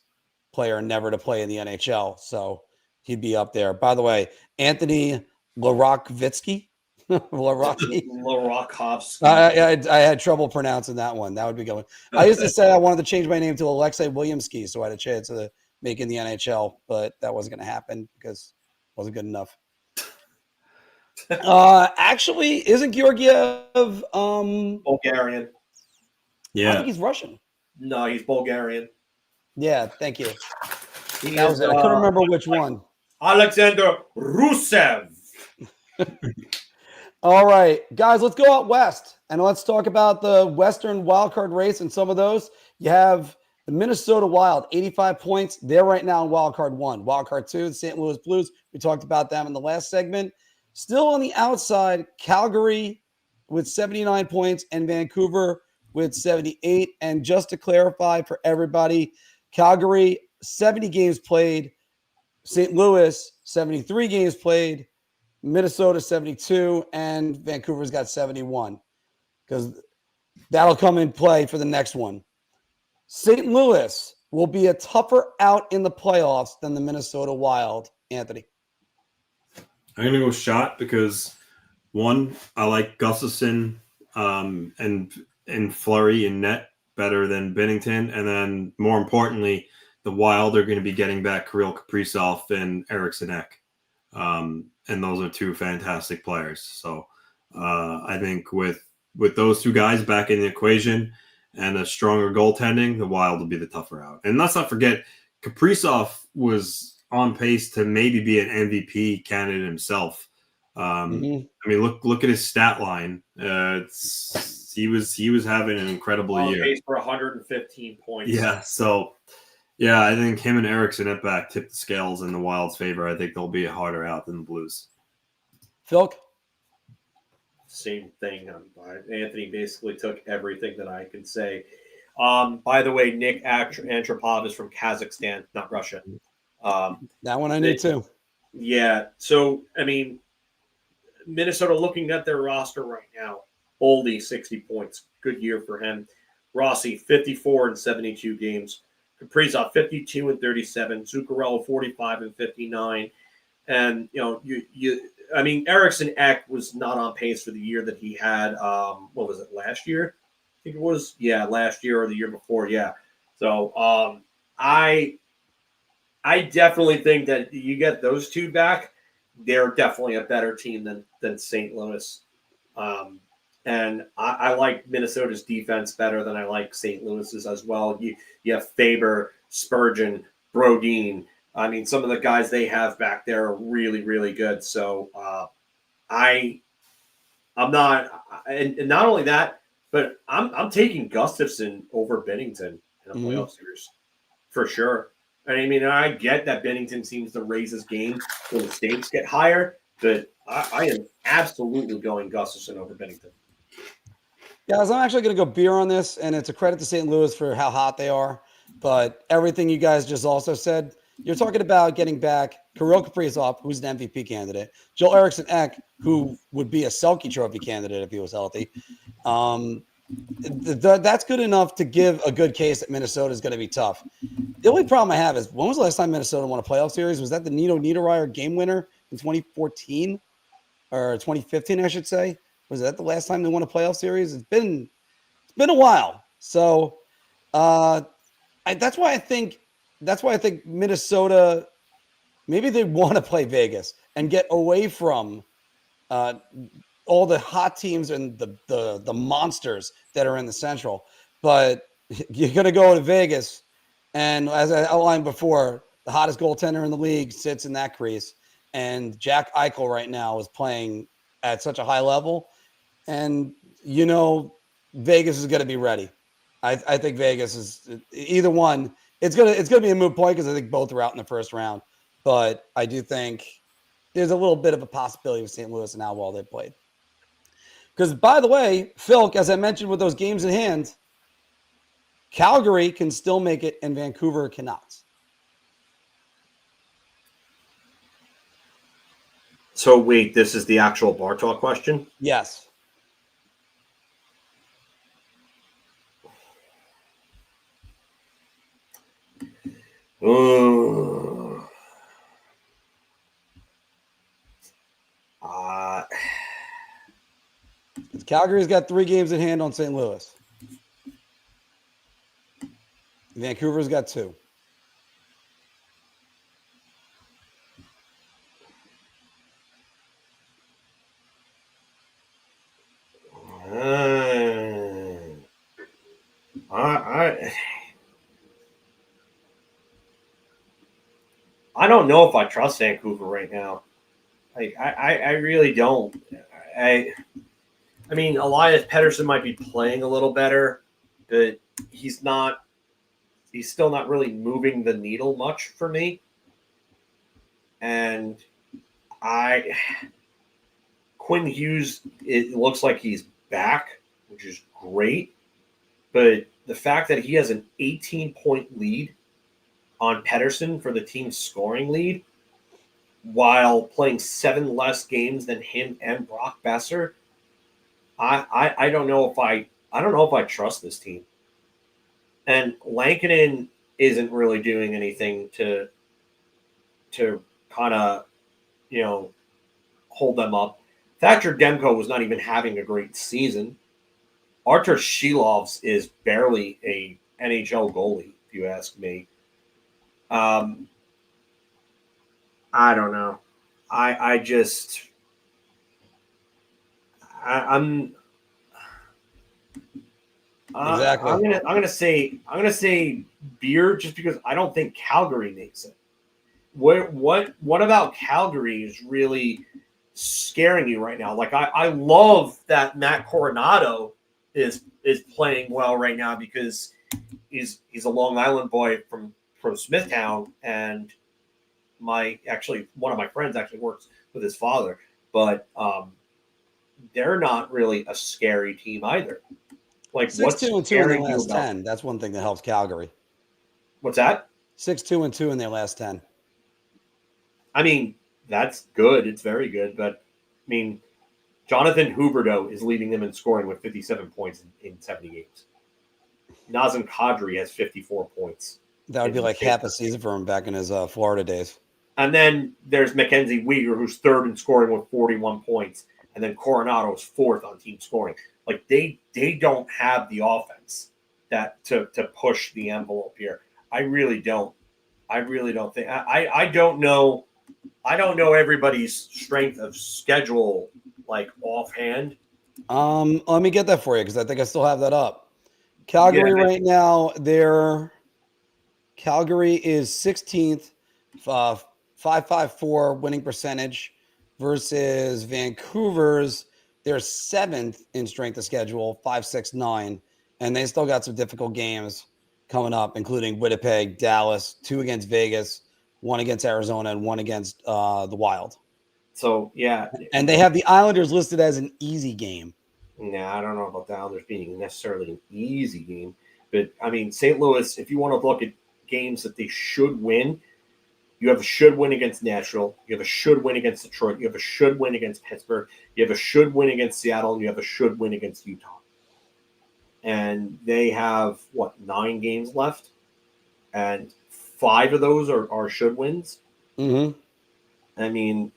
F: player never to play in the NHL. So he'd be up there. By the way, Anthony Larakovsky.
I: Larakovsky.
F: I had trouble pronouncing that one. That would be going. I used to say I wanted to change my name to Alexei Williamski, so I had a chance of making the NHL, but that wasn't going to happen because it wasn't good enough. Actually, isn't Georgiev
I: Bulgarian?
F: Yeah, I think he's Russian.
I: No, he's Bulgarian.
F: Yeah, thank you. That was it. I couldn't remember which one.
I: Alexander Rusev.
F: All right, guys, let's go out west and let's talk about the Western wildcard race and some of those. You have the Minnesota Wild, 85 points. They're right now in wildcard 1. Wildcard 2, the St. Louis Blues. We talked about them in the last segment. Still on the outside, Calgary with 79 points and Vancouver with 78. And just to clarify for everybody, Calgary, 70 games played. St. Louis, 73 games played. Minnesota 72, and Vancouver's got 71 because that'll come in play for the next one. St. Louis will be a tougher out in the playoffs than the Minnesota Wild. Anthony.
H: I'm going to go shot because, one, I like Gustafsson and Fleury in net better than Binnington. And then, more importantly, the Wild are going to be getting back Kirill Kaprizov and Eriksson Ek. And those are two fantastic players. So I think with those two guys back in the equation and a stronger goaltending, the Wild will be the tougher out. And let's not forget, Kaprizov was on pace to maybe be an MVP candidate himself. I mean, look at his stat line. He was having an incredible year.
I: Pace for 115 points.
H: Yeah, so. Yeah, I think him and Eriksson at back tip the scales in the Wild's favor. I think they'll be a harder out than the Blues.
F: Phil?
I: Same thing. Anthony basically took everything that I can say. By the way, Nick Antropov is from Kazakhstan, not Russia.
F: That one I knew too.
I: Yeah. So, I mean, Minnesota looking at their roster right now. Boldy, 60 points. Good year for him. Rossi, 54 in 72 games. Kaprizov 52 and 37, Zuccarello 45 and 59, and I mean Eriksson Ek was not on pace for the year that he had. What was it, last year? I think it was last year or the year before. Yeah. So I definitely think that you get those two back, they're definitely a better team than St. Louis. And I like Minnesota's defense better than I like St. Louis's as well. You have Faber, Spurgeon, Brodin. I mean, some of the guys they have back there are really, really good. So I'm not, and not only that, but I'm taking Gustafsson over Binnington in a playoff series for sure. And I mean, I get that Binnington seems to raise his game when the stakes get higher, but I am absolutely going Gustafsson over Binnington.
F: Guys, I'm actually going to go beer on this, and it's a credit to St. Louis for how hot they are. But everything you guys just also said, you're talking about getting back Kirill Kaprizov, who's an MVP candidate, Joel Eriksson Ek, who would be a Selke Trophy candidate if he was healthy. That's good enough to give a good case that Minnesota is going to be tough. The only problem I have is, when was the last time Minnesota won a playoff series? Was that the Nino Niederreiter game winner in 2014 or 2015, I should say? Was that the last time they won a playoff series? It's been a while. So that's why I think Minnesota, maybe they want to play Vegas and get away from all the hot teams and the monsters that are in the Central. But you're going to go to Vegas, and as I outlined before, the hottest goaltender in the league sits in that crease, and Jack Eichel right now is playing at such a high level, and Vegas is going to be ready. I think Vegas is either one. It's gonna be a moot point because I think both are out in the first round, but I do think there's a little bit of a possibility with St. Louis and how well they played. Because, by the way, Phil, as I mentioned with those games in hand, Calgary can still make it and Vancouver cannot.
I: So, wait, this is the actual Bar Talk question?
F: Yes. Calgary's got 3 games in hand on St. Louis. Vancouver's got 2.
I: I don't know if I trust Vancouver right now. I really don't. I mean, Elias Pettersson might be playing a little better, but he's still not really moving the needle much for me. And Quinn Hughes, it looks like he's back, which is great. But the fact that he has an 18-point lead on Pettersson for the team's scoring lead, while playing 7 less games than him and Brock Besser, I don't know if I trust this team. And Lankinen isn't really doing anything to kind of hold them up. Thatcher Demko was not even having a great season. Artur Shilovs is barely a NHL goalie, if you ask me. I don't know. I'm
F: exactly.
I: I'm gonna say beer just because I don't think Calgary makes it. What about Calgary is really scaring you right now? Like I love that Matt Coronado is playing well right now because he's a Long Island boy from Smithtown, and one of my friends actually works with his father, but they're not really a scary team either. Like
F: 6-2-2 in their last 10. That's one thing that helps Calgary.
I: What's that?
F: 6-2-2 in their last 10.
I: I mean, that's good. It's very good. But, I mean, Jonathan Huberdeau is leading them in scoring with 57 points in 70 games. Nazem Kadri has 54 points.
F: That would be like half a season for him back in his Florida days.
I: And then there's Mackenzie Weegar, who's 3rd in scoring with 41 points. And then Coronado's 4th on team scoring. Like, they don't have the offense that to push the envelope here. I really don't. I really don't think. I don't know. I don't know everybody's strength of schedule like offhand.
F: Let me get that for you because I think I still have that up. Calgary right now, Calgary is 16th, 5.54 winning percentage versus Vancouver's. They're 7th in strength of schedule, 5.69, and they still got some difficult games coming up, including Winnipeg, Dallas, 2 against Vegas, 1 against Arizona, and 1 against the Wild.
I: So, yeah.
F: And they have the Islanders listed as an easy game.
I: Nah, I don't know about the Islanders being necessarily an easy game. But, I mean, St. Louis, if you want to look at games that they should win, you have a should win against Nashville. You have a should win against Detroit. You have a should win against Pittsburgh. You have a should win against Seattle. And you have a should win against Utah. And they have, 9 games left? And 5 of those are should wins.
F: Mm-hmm.
I: I mean,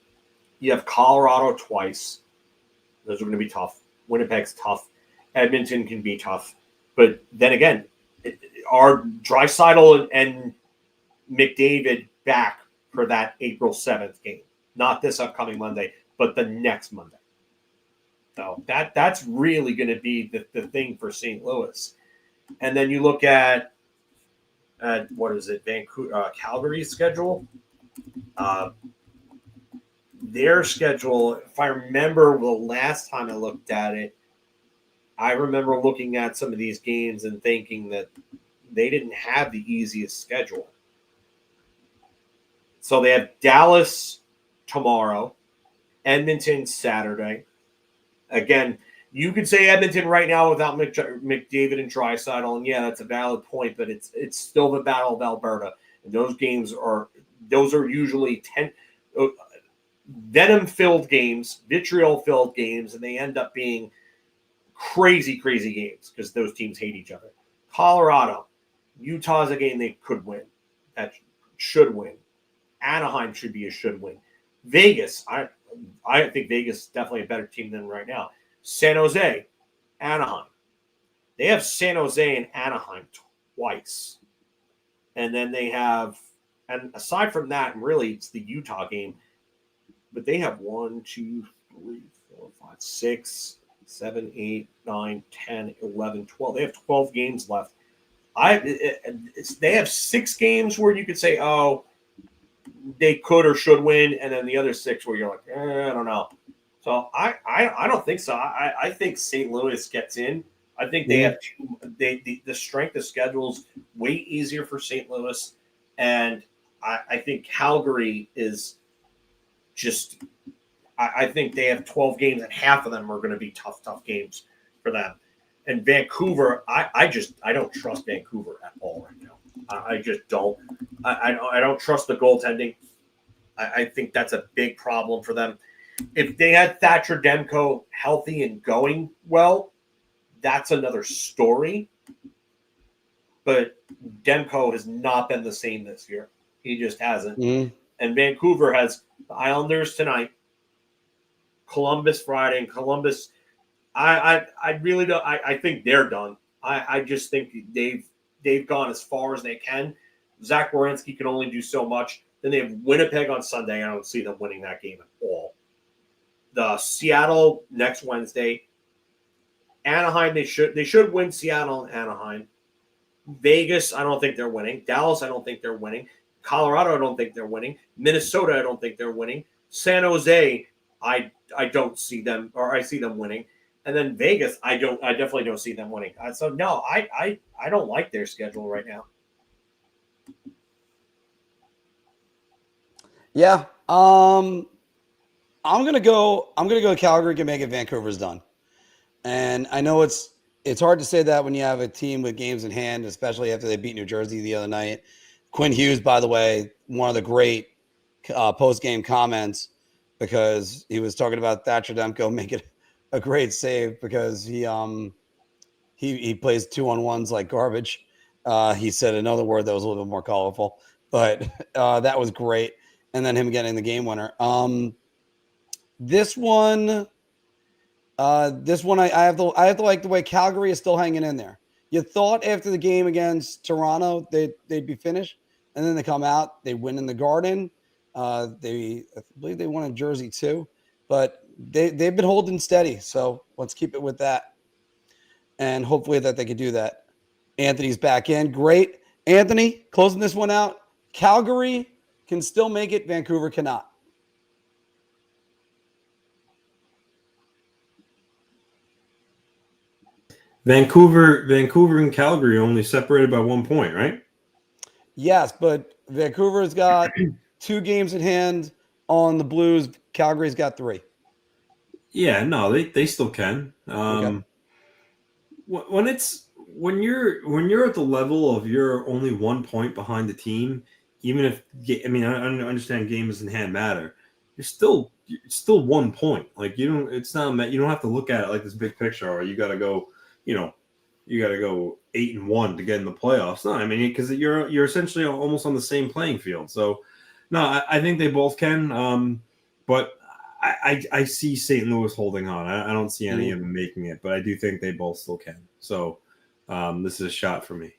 I: you have Colorado twice. Those are going to be tough. Winnipeg's tough. Edmonton can be tough. But then again, are Draisaitl and McDavid back for that April 7th game? Not this upcoming Monday, but the next Monday. So that's really going to be the thing for St. Louis. And then you look at what is it, Vancouver, Calgary's schedule. Their schedule, if I remember the last time I looked at it, I remember looking at some of these games and thinking that they didn't have the easiest schedule. So they have Dallas tomorrow, Edmonton Saturday. Again, you could say Edmonton right now without McDavid and Draisaitl, and yeah, that's a valid point, but it's still the Battle of Alberta. And those are usually venom-filled games, vitriol-filled games, and they end up being crazy, crazy games because those teams hate each other. Colorado, Utah's a game they could win. That should win. Anaheim should be a should win. Vegas, I think Vegas is definitely a better team than right now. San Jose, Anaheim. They have San Jose and Anaheim twice. And then they have, and aside from that, really it's the Utah game. But they have 1, 2, 3, 4, 5, 6, 7, 8, 9, 10, 11, 12. They have 12 games left. They have 6 games where you could say, oh, they could or should win, and then the other 6 where you're like, I don't know. So I don't think so. I think St. Louis gets in. I think they have the strength of schedule's way easier for St. Louis, and I think Calgary is just. I think they have 12 games, and half of them are going to be tough games for them. And Vancouver, I don't trust Vancouver at all right now. I just don't. I don't trust the goaltending. I think that's a big problem for them. If they had Thatcher Demko healthy and going well, that's another story. But Demko has not been the same this year. He just hasn't. And Vancouver has the Islanders tonight, Columbus Friday, and Columbus. I really don't. I think they're done. I just think they've gone as far as they can. Zach Werenski can only do so much. Then they have Winnipeg on Sunday. I don't see them winning that game at all. The Seattle next Wednesday. Anaheim, they should win Seattle and Anaheim. Vegas, I don't think they're winning. Dallas, I don't think they're winning. Colorado, I don't think they're winning. Minnesota, I don't think they're winning. San Jose, I don't see them, or I see them winning. And then Vegas, I definitely don't see them winning. So no, I don't like their schedule right now.
F: Yeah. I'm gonna go Calgary can make it. Vancouver's done. And I know it's hard to say that when you have a team with games in hand, especially after they beat New Jersey the other night. Quinn Hughes, by the way, one of the great post-game comments, because he was talking about Thatcher Demko making a great save because he plays 2-on-1s like garbage. He said another word that was a little bit more colorful, but that was great. And then him getting the game winner. This one, I have to like the way Calgary is still hanging in there. You thought after the game against Toronto they'd be finished, and then they come out, they win in the Garden. I believe they won in Jersey too, but they've been holding steady. So let's keep it with that, and hopefully that they could do that. Anthony's back in, great. Anthony closing this one out. Calgary can still make it. Vancouver cannot.
H: Vancouver and Calgary are only separated by 1 point, right?
F: Yes, but Vancouver's got 2 games in hand on the Blues. Calgary's got 3.
H: Yeah, no, they still can. Okay. When you're at the level of you're only 1 point behind the team, even if I understand games in hand matter, it's still 1 point. Like you don't have to look at it like this big picture, or you got to go. You got to go 8-1 to get in the playoffs. No, I mean, because you're essentially almost on the same playing field. So, no, I think they both can. But I see St. Louis holding on. I don't see any of them making it, but I do think they both still can. So, this is a shot for me.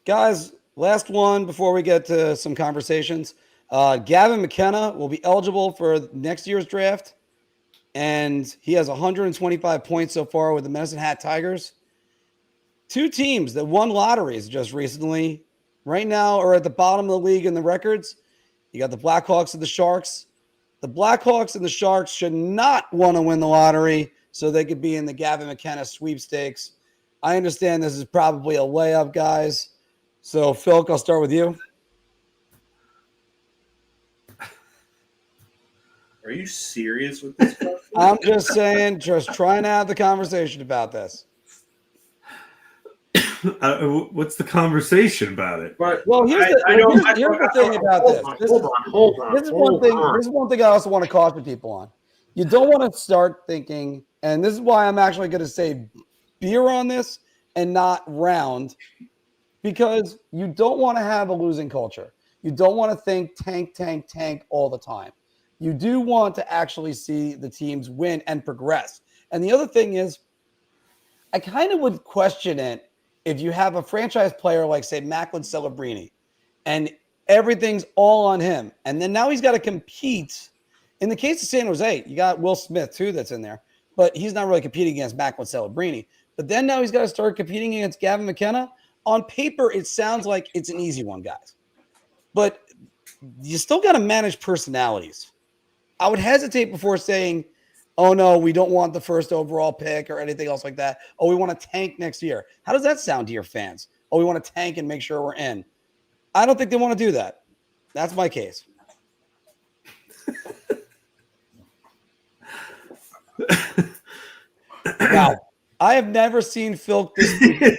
F: Guys, last one before we get to some conversations. Gavin McKenna will be eligible for next year's draft. And he has 125 points so far with the Medicine Hat Tigers. two teams that won lotteries just recently, right now, are at the bottom of the league in the records. You got the Blackhawks and the Sharks. The Blackhawks and the Sharks should not want to win the lottery so they could be in the Gavin McKenna sweepstakes. I understand this is probably a layup, guys. So, Phil, I'll start with you.
I: Are you serious with this question?
F: I'm just saying, just trying to have the conversation about this.
H: What's the conversation about it?
I: But
F: well, here's the thing about this.
I: Hold on.
F: This is one thing I also want to caution people on. You don't want to start thinking, and this is why I'm actually going to say beer on this and not round, because you don't want to have a losing culture. You don't want to think tank all the time. You do want to actually see the teams win and progress. And the other thing is, I kind of would question it if you have a franchise player like, say, Macklin Celebrini, and everything's all on him, and then now he's got to compete. In the case of San Jose, you got Will Smith, too, that's in there, but he's not really competing against Macklin Celebrini. But then now he's got to start competing against Gavin McKenna. On paper, it sounds like it's an easy one, guys. But you still got to manage personalities. I would hesitate before saying, oh, no, we don't want the first overall pick or anything else like that. Oh, we want to tank next year. How does that sound to your fans? Oh, we want to tank and make sure we're in. I don't think they want to do that. That's my case. Now, I have never seen Phil this.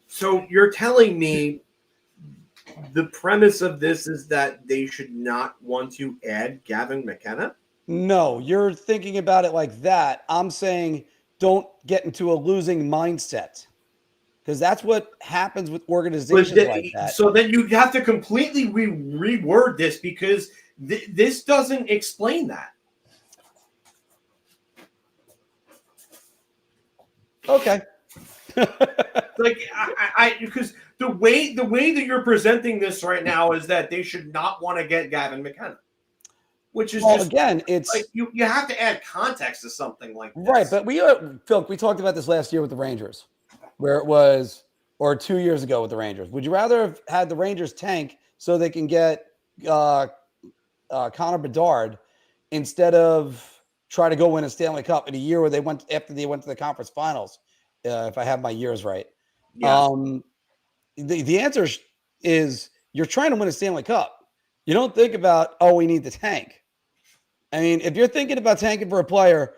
I: So you're telling me the premise of this is that they should not want to add Gavin McKenna?
F: No, you're thinking about it like that. I'm saying don't get into a losing mindset, because that's what happens with organizations like that.
I: So then you have to completely reword this, because this doesn't explain that.
F: Okay.
I: Like because the way that you're presenting this right now is that they should not want to get Gavin McKenna, which is just
F: again, it's
I: like you have to add context to something like this.
F: Right. But Phil, we talked about this last year with the Rangers, where it was, or 2 years ago with the Rangers. Would you rather have had the Rangers tank so they can get Connor Bedard instead of try to go win a Stanley Cup in a year where they went after they went to the conference finals? If I have my years right. Yeah. The answer is you're trying to win a Stanley Cup. You don't think about, oh, we need the tank. I mean, if you're thinking about tanking for a player,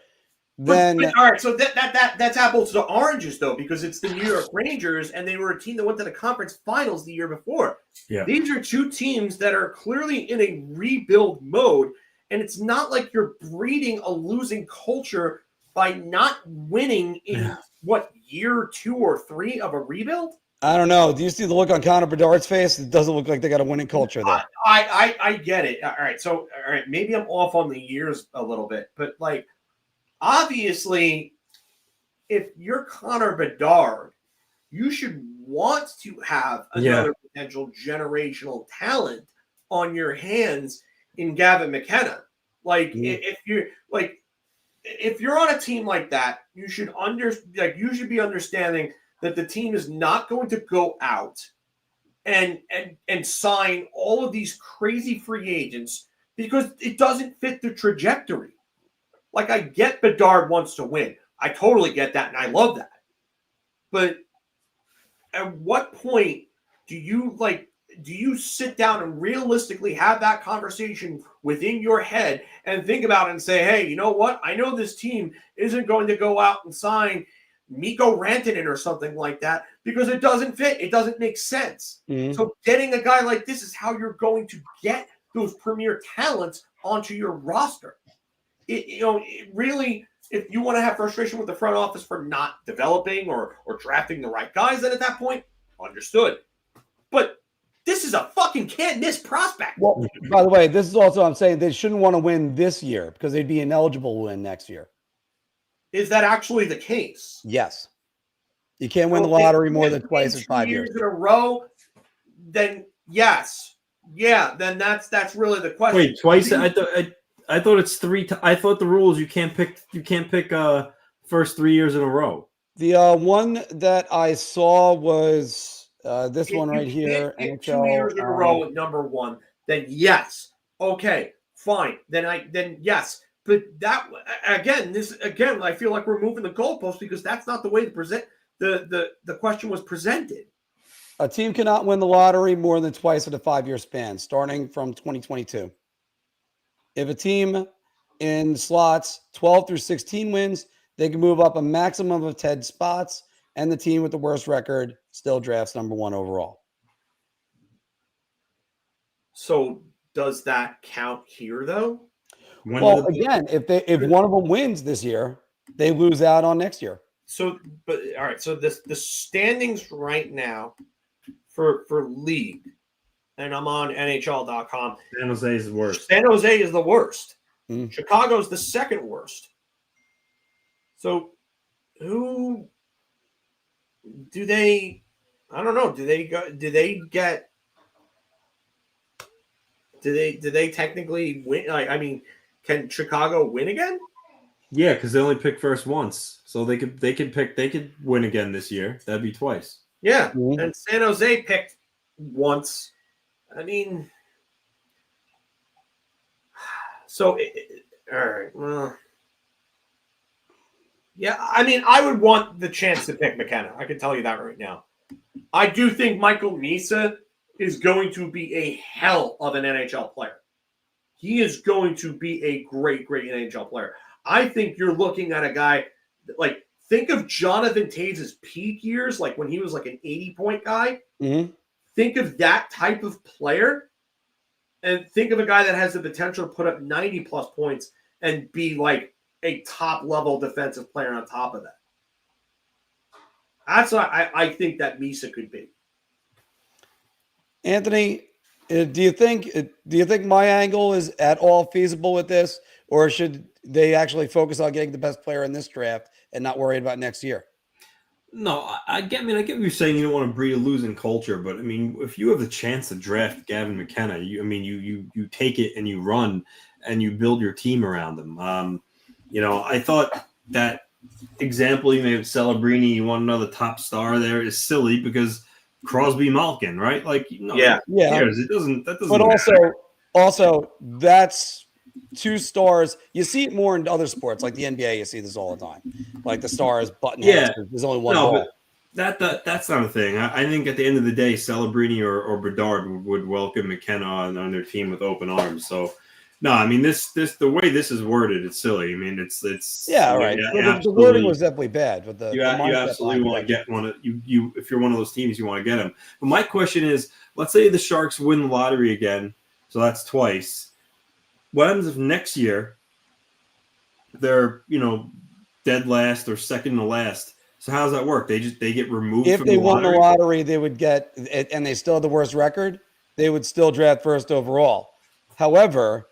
F: then
I: all right. So that's apples to oranges, though, because it's the New York Rangers, and they were a team that went to the conference finals the year before.
H: Yeah.
I: These are two teams that are clearly in a rebuild mode, and it's not like you're breeding a losing culture by not winning in year 2 or 3 of a rebuild?
F: I don't know. Do you see the look on Connor Bedard's face? It doesn't look like they got a winning culture there.
I: I get it. All right. So, all right, maybe I'm off on the years a little bit, but like, obviously, if you're Connor Bedard, you should want to have another potential generational talent on your hands in Gavin McKenna. Like, if you're on a team like that, you should be understanding that the team is not going to go out and sign all of these crazy free agents because it doesn't fit the trajectory. Like, I get Bedard wants to win. I totally get that, and I love that. But at what point do you sit down and realistically have that conversation within your head and think about it and say, hey, you know what? I know this team isn't going to go out and sign Mikko Rantanen or something like that because it doesn't fit. It doesn't make sense. Mm-hmm. So getting a guy like this is how you're going to get those premier talents onto your roster. It really, if you want to have frustration with the front office for not developing or drafting the right guys, then at that point, understood. But this is a fucking can't miss prospect.
F: Well, by the way, this is also, I'm saying they shouldn't want to win this year because they'd be ineligible to win next year.
I: Is that actually the case?
F: Yes. You can't win the lottery more than twice in 5 years.
I: In a row, then yes. Yeah, then that's really the question.
H: Wait, twice? I thought it's 3 I thought the rule is you can't pick first 3 years in a row.
F: The one that I saw was this one right here.
I: Get
F: NHL,
I: 2 years in a row at number one. Then yes, okay, fine. Then yes. But that again, I feel like we're moving the goalpost because that's not the way the question was presented.
F: A team cannot win the lottery more than twice in a 5-year span, starting from 2022. If a team in slots 12 through 16 wins, they can move up a maximum of 10 spots, and the team with the worst record still drafts number one overall.
I: So does that count here, though?
F: Well, again, if one of them wins this year, they lose out on next year.
I: So, but all right. So the standings right now for league, and I'm on NHL.com.
H: San Jose is the worst.
I: San Jose is the worst.
F: Mm.
I: Chicago's the second worst. So, who do they? I don't know. Do they technically win? I mean, can Chicago win again?
H: Yeah, because they only pick first once, so they could win again this year. That'd be twice.
I: Yeah, and San Jose picked once. I mean, so all right. Well, yeah. I mean, I would want the chance to pick McKenna. I can tell you that right now. I do think Michael Misa is going to be a hell of an NHL player. He is going to be a great NHL player. I think you're looking at a guy like, think of Jonathan Taves' peak years, like when he was like an 80-point guy.
F: Mm-hmm.
I: Think of that type of player, and think of a guy that has the potential to put up 90-plus points and be like a top-level defensive player on top of that. That's what I think that Misa could be.
F: Anthony, do you think my angle is at all feasible with this, or should they actually focus on getting the best player in this draft and not worry about next year?
H: No, I get what you're saying. You don't want to breed a losing culture, but I mean, if you have the chance to draft Gavin McKenna, you take it and you run and you build your team around him. I thought that example you made of Celebrini, you want another top star there, is silly because Crosby Malkin, right? Like,
F: yeah.
H: It doesn't. That doesn't.
F: But
H: matter.
F: also, that's two stars. You see it more in other sports, like the NBA. You see this all the time, like the stars button heads. There's only one ball.
H: But that's not a thing. I think at the end of the day, Celebrini or Bedard would welcome McKenna on their team with open arms. So, no, I mean this the way this is worded, it's silly. I mean, it's
F: right. The wording was definitely bad, but
H: you absolutely want to get one of you if you're one of those teams, you want to get them. But my question is, let's say the Sharks win the lottery again, so that's twice. What happens if next year they're dead last or second to last? So how does that work? They get removed.
F: If
H: from
F: they
H: the
F: won
H: lottery?
F: the lottery, they would get, and they still have the worst record, they would still draft first overall. However,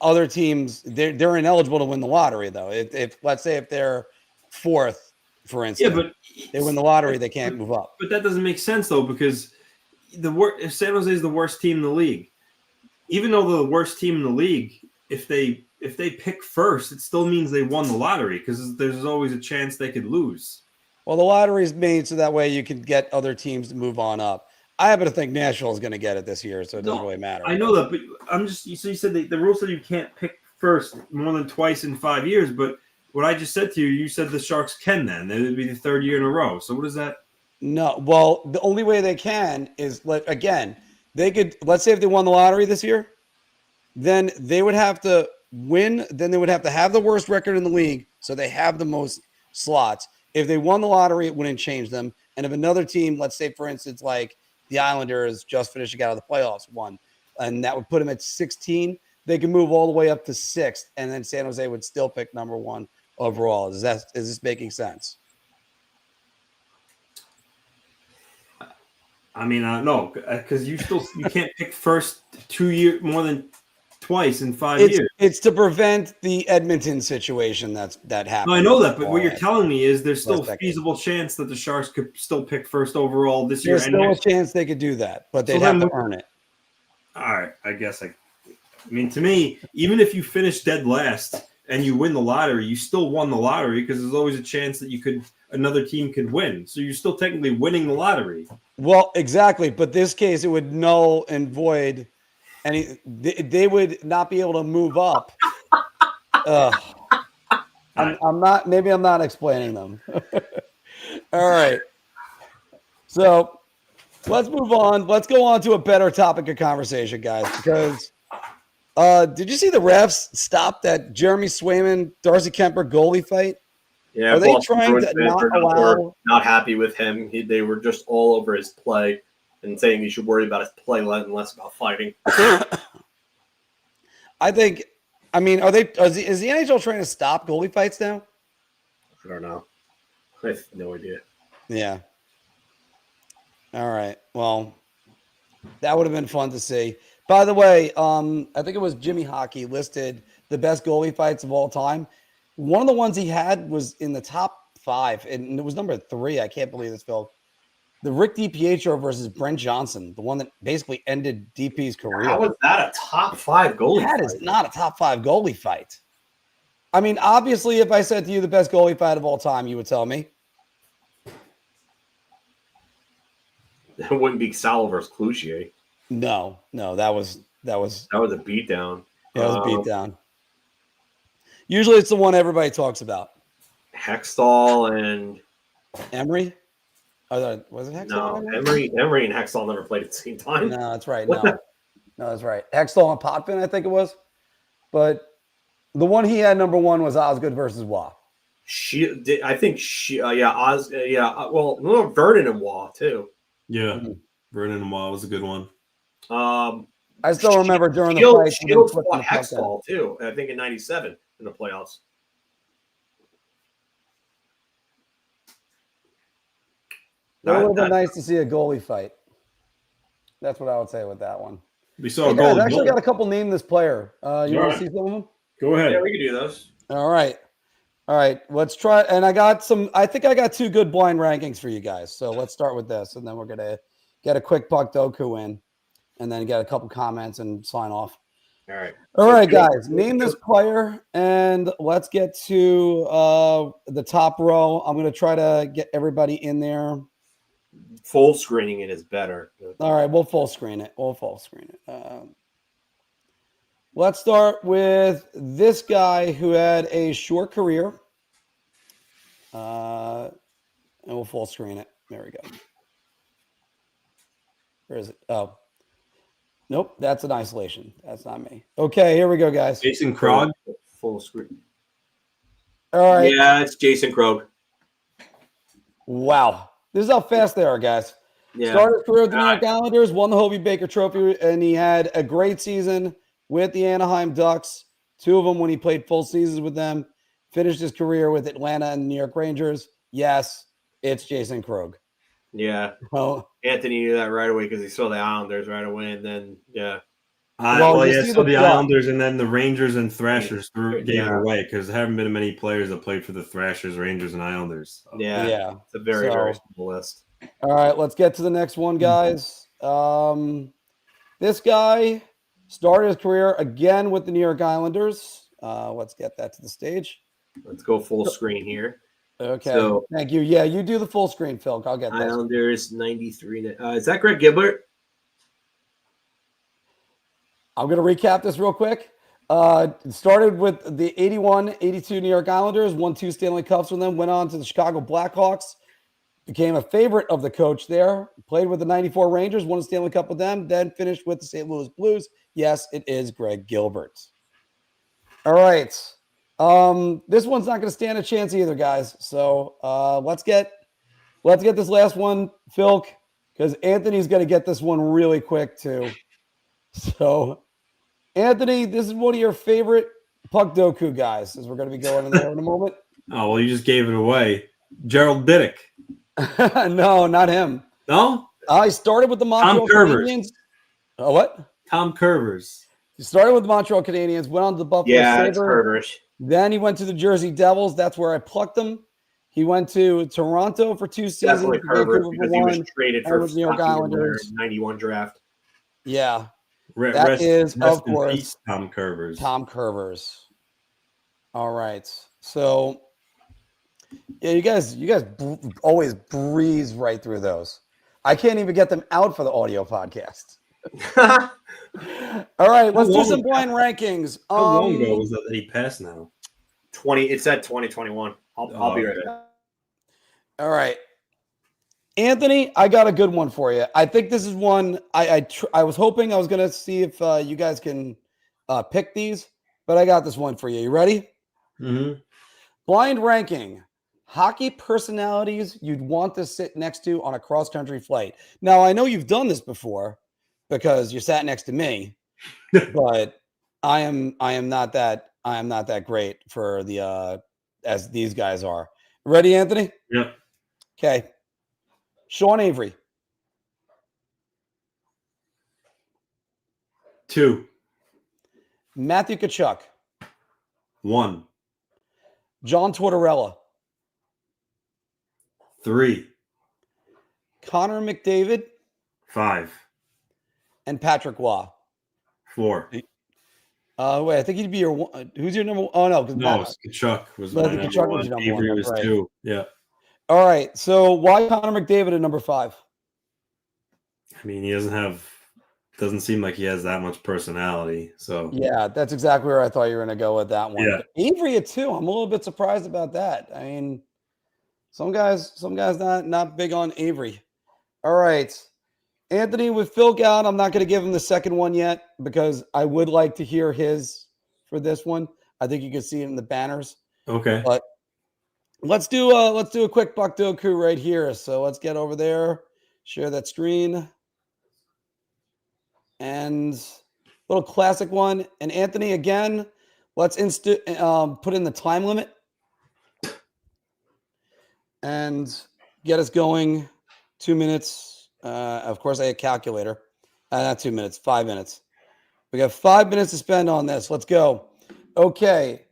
F: other teams they're ineligible to win the lottery though. If let's say if they're fourth, for instance,
H: but
F: they win the lottery, they can't move up.
H: But that doesn't make sense though, because if San Jose is the worst team in the league, even though they're the worst team in the league, if they pick first, it still means they won the lottery because there's always a chance they could lose.
F: Well, the lottery is made so that way you can get other teams to move on up. I happen to think Nashville is going to get it this year, so it doesn't really matter.
H: I know that, but I'm just – so you said the rule said you can't pick first more than twice in 5 years, but what I just said to you, you said the Sharks can then. It would be the third year in a row. So what is that?
F: No. Well, the only way they can is, again, they could – let's say if they won the lottery this year, then they would have to win. Then they would have to have the worst record in the league, so they have the most slots. If they won the lottery, it wouldn't change them. And if another team, let's say, for instance, like the Islanders just finishing out of the playoffs, won, and that would put them at 16, they can move all the way up to 6th, and then San Jose would still pick number one overall. Is this making sense?
H: I mean, no, because you can't pick first 2 years more than twice in 5 years.
F: It's to prevent the Edmonton situation that happened.
H: No, I know that, but what you're telling me is there's still a feasible chance that the Sharks could still pick first overall this year.
F: There's still a chance they could do that, but they'd have to earn it.
H: All right, I guess I mean, to me, even if you finish dead last, and you win the lottery, you still won the lottery because there's always a chance that another team could win. So you're still technically winning the lottery.
F: Well, exactly. But this case, it would null and void, and they would not be able to move up. I'm not. Maybe I'm not explaining them. All right. So let's move on. Let's go on to a better topic of conversation, guys. Because did you see the refs stop that Jeremy Swayman, Darcy Kemper goalie fight?
I: Yeah,
F: are they trying to not allow?
I: Not happy with him. They were just all over his play and saying he should worry about his play and less about fighting.
F: I think. I mean, is the NHL trying to stop goalie fights now?
I: I don't know. I have no idea.
F: Yeah. All right. Well, that would have been fun to see. By the way, I think it was Jimmy Hockey listed the best goalie fights of all time. One of the ones he had was in the top 5, and it was number 3. I can't believe this, Phil. The Rick DiPietro versus Brent Johnson, the one that basically ended DP's career.
I: How was that a top 5 goalie fight?
F: That is not a top 5 goalie fight. I mean, obviously, if I said to you the best goalie fight of all time, you would tell me.
I: It wouldn't be Sal versus Cloutier.
F: No, that was
I: a beatdown.
F: Yeah, it was a beatdown. Usually it's the one everybody talks about.
I: Hextall and
F: Emery? Was it Hextall?
I: No, Emery and Hextall never played at the same time.
F: No, that's right. No, that's right. Hextall and Potvin, I think it was. But the one he had number 1 was Osgood versus Waugh.
I: Well, Vernon and Waugh too.
H: Yeah, Vernon and Waugh was a good one.
F: I still remember during the fight.
I: Shields fought Hextall too. I think in '97 in the playoffs.
F: It would have been nice to see a goalie fight. That's what I would say with that one.
H: We saw a goal.
F: I actually got a couple name this player. You want to see some of them?
H: Go ahead.
I: Yeah, we can do those.
F: All right. Let's try. And I think I got 2 good blind rankings for you guys. So let's start with this, and then we're gonna get a quick Puck Doku in, and then get a couple comments and sign off. All right, guys. Name this player, and let's get to the top row. I'm gonna try to get everybody in there.
I: Full screening it is better.
F: All right, we'll full screen it. Let's start with this guy who had a short career. And we'll full screen it. There we go. Where is it? Oh. Nope, that's an isolation. That's not me. Okay, here we go, guys.
H: Jason Krog.
I: Full screen.
F: All right.
I: Yeah, it's Jason Krog.
F: Wow. This is how fast they are, guys.
I: Yeah.
F: Started his career with the New York Islanders, won the Hobie Baker Trophy, and he had a great season with the Anaheim Ducks. 2 of them when he played full seasons with them. Finished his career with Atlanta and the New York Rangers. Yes, it's Jason Krog.
I: Yeah.
F: Oh,
I: Anthony knew that right away because he saw the Islanders right away, and then
H: So the Islanders and then the Rangers and Thrashers gave it away because there haven't been many players that played for the Thrashers, Rangers, and Islanders. So.
I: Yeah. It's a very small list.
F: All right, let's get to the next one, guys. This guy started his career again with the New York Islanders. Let's get that to the stage.
I: Let's go full screen here.
F: Okay, so, thank you. Yeah, you do the full screen, Phil. I'll get this.
I: Islanders 93. Is that Greg Gilbert?
F: I'm going to recap this real quick. Started with the 81-82 New York Islanders, won 2 Stanley Cups with them, went on to the Chicago Blackhawks, became a favorite of the coach there, played with the 94 Rangers, won a Stanley Cup with them, then finished with the St. Louis Blues. Yes, it is Greg Gilbert. All right. This one's not going to stand a chance either, guys. So let's get this last one, Phil, because Anthony's going to get this one really quick too. So, Anthony, this is one of your favorite Puck Doku guys, as we're going to be going in there in a moment.
H: Oh, well, you just gave it away. Gerald Diddick.
F: No, not him.
H: No?
F: I started with the Montreal Canadiens. Oh, what?
H: Tom Curvers.
F: He started with the Montreal Canadiens, went on to the Buffalo Sabres. Then he went to the Jersey Devils. That's where I plucked him. He went to Toronto for 2 seasons.
I: Definitely Curvers because he was traded for
F: New York Islanders.
I: 91 draft.
F: Yeah. That is, of course,
H: Tom Curvers.
F: Tom Curvers. All right. So, yeah, you guys always breeze right through those. I can't even get them out for the audio podcast. All right, let's do some blind rankings.
H: How long ago was that he passed now?
I: It's at 2021. I'll be right back.
F: All right. Anthony, I got a good one for you. I think this is one I was hoping I was going to see if you guys can pick these, but I got this one for you. You ready?
H: Mm-hmm.
F: Blind ranking. Hockey personalities you'd want to sit next to on a cross-country flight. Now, I know you've done this before because you sat next to me, but I am not that great for the as these guys are. Ready, Anthony?
H: Yep.
F: Okay. Sean Avery.
H: 2.
F: Matthew Tkachuk.
H: 1.
F: John Tortorella.
H: 3.
F: Connor McDavid.
H: 5.
F: And Patrick Waugh.
H: 4.
F: Wait, I think he'd be your one. Who's your number one? Oh, no.
H: No, Tkachuk was my
F: Matthew
H: number
F: Tkachuk
H: one.
F: was your number
H: Avery
F: one.
H: was
F: Right.
H: 2. Yeah.
F: All right. So why Connor McDavid at number 5?
H: I mean, he doesn't seem like he has that much personality. So
F: Yeah, that's exactly where I thought you were going to go with that one.
H: Yeah.
F: But Avery at 2. I'm a little bit surprised about that. I mean, some guys not big on Avery. All right. Anthony with Phil Gown. I'm not going to give him the second one yet because I would like to hear his for this one. I think you can see it in the banners.
H: Okay.
F: But let's do a quick Buck Doku right here. So let's get over there, share that screen, and little classic one. And Anthony, again, let's put in the time limit and get us going. 2 minutes. Of course, I had a calculator. Not 2 minutes, 5 minutes. We got 5 minutes to spend on this. Let's go. Okay.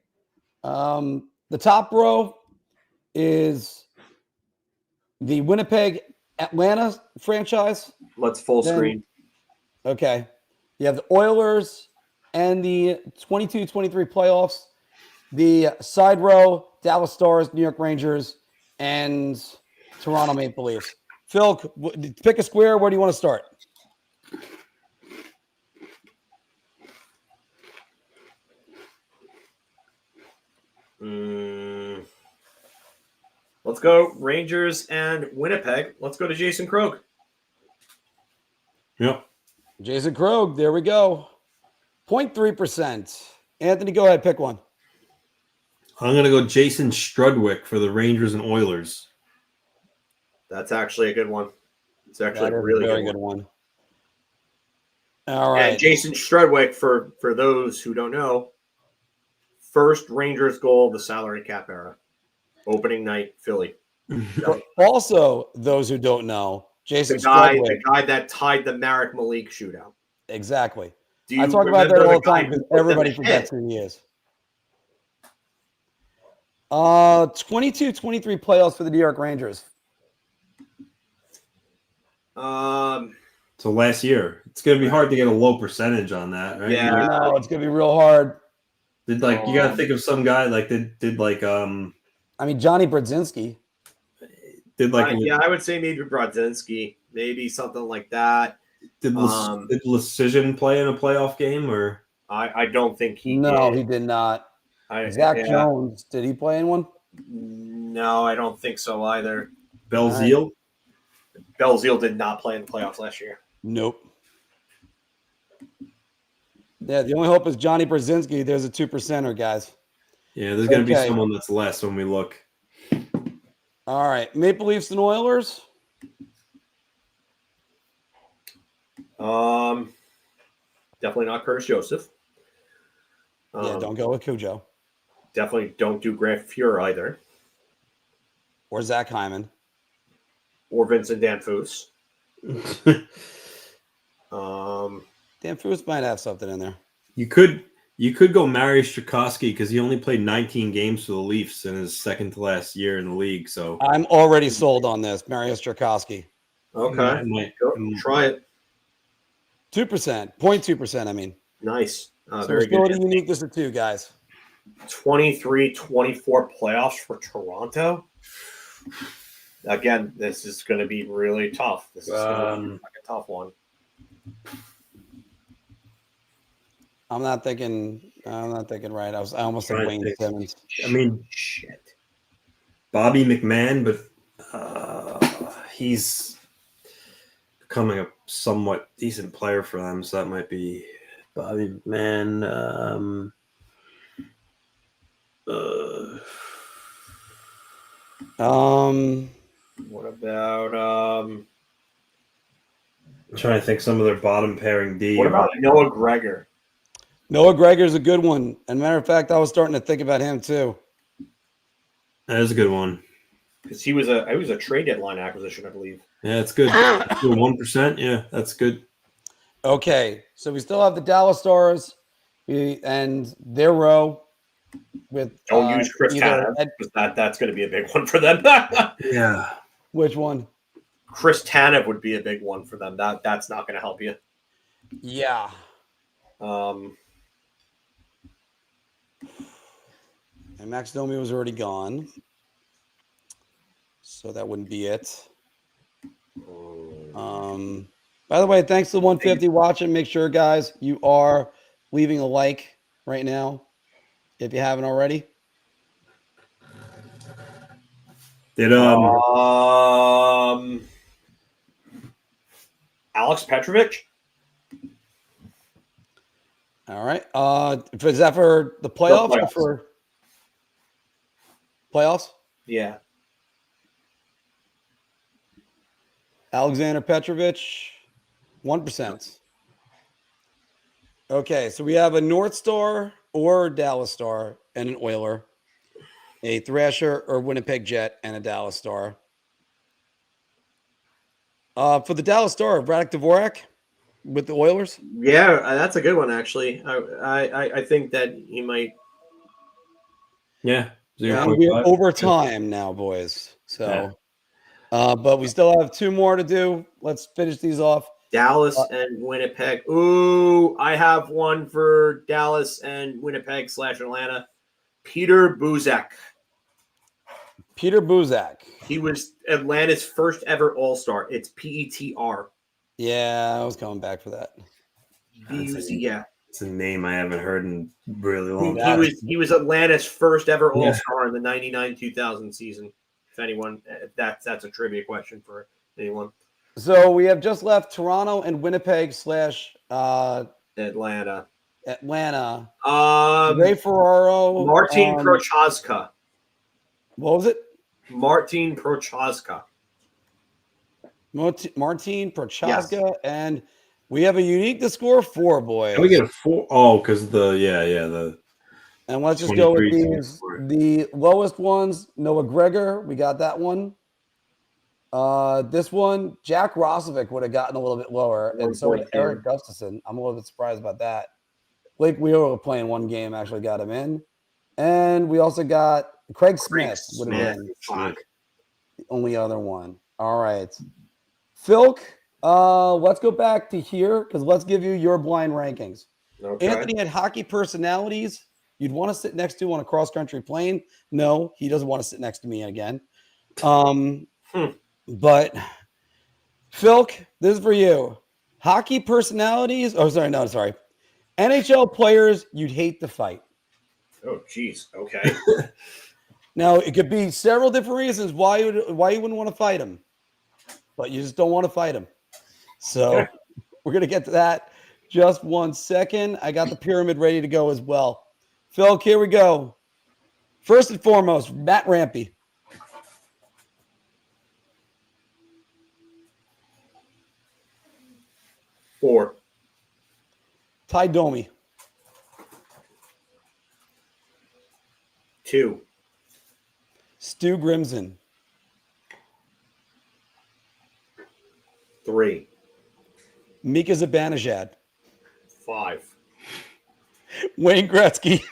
F: The top row is the Winnipeg Atlanta franchise.
I: Let's full screen.
F: Okay. You have the Oilers and the 22-23 playoffs. The side row, Dallas Stars, New York Rangers, and Toronto Maple Leafs. Phil, pick a square. Where do you want to start?
I: Let's go Rangers and Winnipeg. Let's go to Jason Krog.
H: Yep.
F: Jason Krog. There we go. 0.3%. Anthony, go ahead. Pick one.
H: I'm going to go Jason Strudwick for the Rangers and Oilers.
I: That's actually a good one. It's actually
F: That
I: a
F: is
I: really
F: very
I: good
F: good one. All right.
I: And Jason Strudwick, for those who don't know, first Rangers goal of the salary cap era. Opening night, Philly.
F: Also, those who don't know, Jason
I: the
F: Strudwick.
I: guy that tied the Marek Malik shootout.
F: Exactly.
I: Do you
F: I talk about that
I: remember
F: all
I: the
F: the time
I: guy who
F: because
I: put them
F: everybody
I: ahead?
F: forgets who he is. 22-23 playoffs for the New York Rangers.
H: So last year, it's going to be hard to get a low percentage on that, right?
I: Yeah.
F: No, it's gonna be real hard.
H: You got to think of some guy like
F: I mean, Johnny Brodzinski.
I: I would say maybe Brodzinski, maybe something like that.
H: Did Lecision play in a playoff game or?
I: I don't think he did.
F: No, he did not. Zach Jones, did he play in one?
I: No, I don't think so either.
H: Belzile?
I: Belzile did not play in the playoffs last year.
F: Nope. Yeah, the only hope is Johnny Brodzinski. There's a 2%er, guys.
H: Yeah, there's going to be someone that's less when we look.
F: All right, Maple Leafs and Oilers.
I: Definitely not Curtis Joseph.
F: Yeah, don't go with Cujo.
I: Definitely don't do Grant Fuhr either.
F: Or Zach Hyman.
I: Or Vincent Danfus.
F: Danfus might have something in there.
H: You could go Mariusz Czerkawski because he only played 19 games for the Leafs in his second to last year in the league. So
F: I'm already sold on this, Mariusz Czerkawski.
I: Okay, try it.
F: 2%, 0.2%. I mean,
I: nice.
F: so
I: Very
F: still
I: good.
F: a uniqueness of 2 guys.
I: 23-24 playoffs for Toronto. Again, this is going to be really tough. This is going to be a tough one.
F: I'm not thinking right. I almost said Wayne Simmons.
H: I mean, shit. Bobby McMahon, but he's becoming a somewhat decent player for them, so that might be Bobby McMahon.
I: What about
H: I'm trying to think some of their bottom pairing D.
I: What about Noah Gregor?
F: Noah Gregor's a good one. And matter of fact, I was starting to think about him too.
H: That is a good one.
I: Because he was a trade deadline acquisition, I believe.
H: Yeah, it's good. 1%. Yeah, that's good.
F: Okay, so we still have the Dallas Stars and their row with.
I: Don't use Chris Tanev, because that's going to be a big one for them.
H: Yeah.
F: Which one?
I: Chris Tanev would be a big one for them. That's not going to help you.
F: Yeah.
I: And
F: Max Domi was already gone, so that wouldn't be it. By the way, thanks to 150 watching. Make sure, guys, you are leaving a like right now if you haven't already.
H: Did
I: Alex Petrovich?
F: All right. Is that for the playoffs or for playoffs?
I: Yeah.
F: Alexander Petrovich, 1%. Okay, so we have a North Star or Dallas Star and an Oiler, a Thrasher or Winnipeg Jet and a Dallas Star. For the Dallas Star, Radek Dvorak with the Oilers.
I: Yeah, that's a good one, actually. I think that he might.
H: Yeah.
F: And we're over time now, boys. So. Yeah. But we still have two more to do. Let's finish these off.
I: Dallas and Winnipeg. Ooh, I have one for Dallas and Winnipeg / Atlanta. Peter Buzak.
F: Peter Buzak.
I: He was Atlanta's first ever All-Star. It's PETR.
F: Yeah, I was coming back for that.
I: Yeah.
H: It's a name I haven't heard in really long time.
I: He was Atlanta's first ever All-Star in the 99-2000 season. If that's a trivia question for anyone.
F: So we have just left Toronto and Winnipeg /
I: Atlanta.
F: Ray Ferraro.
I: Martin Prochaska.
F: What was it?
I: Martin Prochaska.
F: Martin Prochaska. Yes. And we have a unique to score 4, boys.
H: Can we get a 4? Oh, because the
F: And let's just go with these. The lowest ones, Noah Gregor. We got that one. This one, Jack Roslovic would have gotten a little bit lower. And so would Eric Gustafson. I'm a little bit surprised about that. Blake Wheeler playing one game actually got him in. And we also got Craig Smith would have been the only other one. All right. Philk, let's go back to here because let's give you your blind rankings. Okay. Anthony had hockey personalities you'd want to sit next to on a cross-country plane. No, he doesn't want to sit next to me again. But, Philk, this is for you. Hockey personalities. Oh, sorry. NHL players you'd hate to fight.
I: Oh, geez. Okay.
F: Now, it could be several different reasons why you wouldn't want to fight them. But you just don't want to fight them. So, we're going to get to that. Just 1 second. I got the pyramid ready to go as well. Phil, here we go. First and foremost, Matt Rampy.
I: Four.
F: Ty Domi.
I: 2.
F: Stu Grimson.
I: 3.
F: Mika Zibanejad.
I: 5.
F: Wayne Gretzky.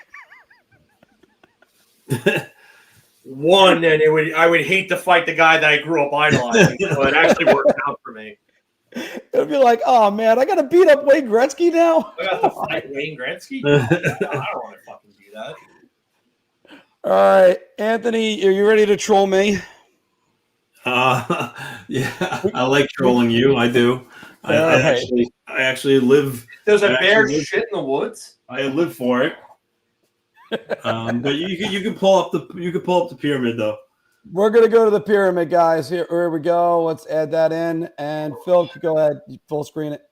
I: 1, and I would hate to fight the guy that I grew up idolizing, so it actually worked out for me.
F: It'd be like, oh man, I got to beat up Wayne Gretzky now.
I: I got to fight Wayne Gretzky? No, I don't want to fucking do that.
F: All right, Anthony, are you ready to troll me?
H: Yeah, I like trolling you. I do. I actually live.
I: There's a bear shit in the woods.
H: I live for it. But you can pull up the pyramid though.
F: We're gonna go to the pyramid, guys. Here we go. Let's add that in, and Phil, go ahead, full screen it.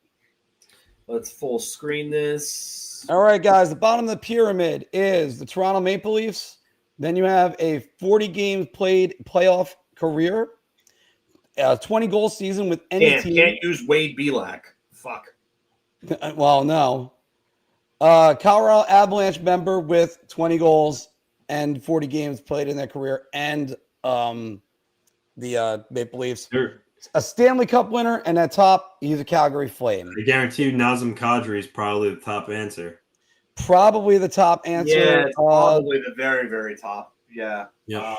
I: Let's full screen this.
F: All right, guys. The bottom of the pyramid is the Toronto Maple Leafs. Then you have a 40 games played playoff career, a 20 goal season with any team.
I: Can't use Wade Belak. Fuck.
F: Well, no. Colorado Avalanche member with 20 goals and 40 games played in their career, and the Maple Leafs.
H: Sure.
F: A Stanley Cup winner, and at top, he's a Calgary Flame.
H: I guarantee you Nazem Kadri is probably the top answer.
F: Probably the top answer.
I: Yeah, it's probably the very, very top. Yeah.
H: Yeah.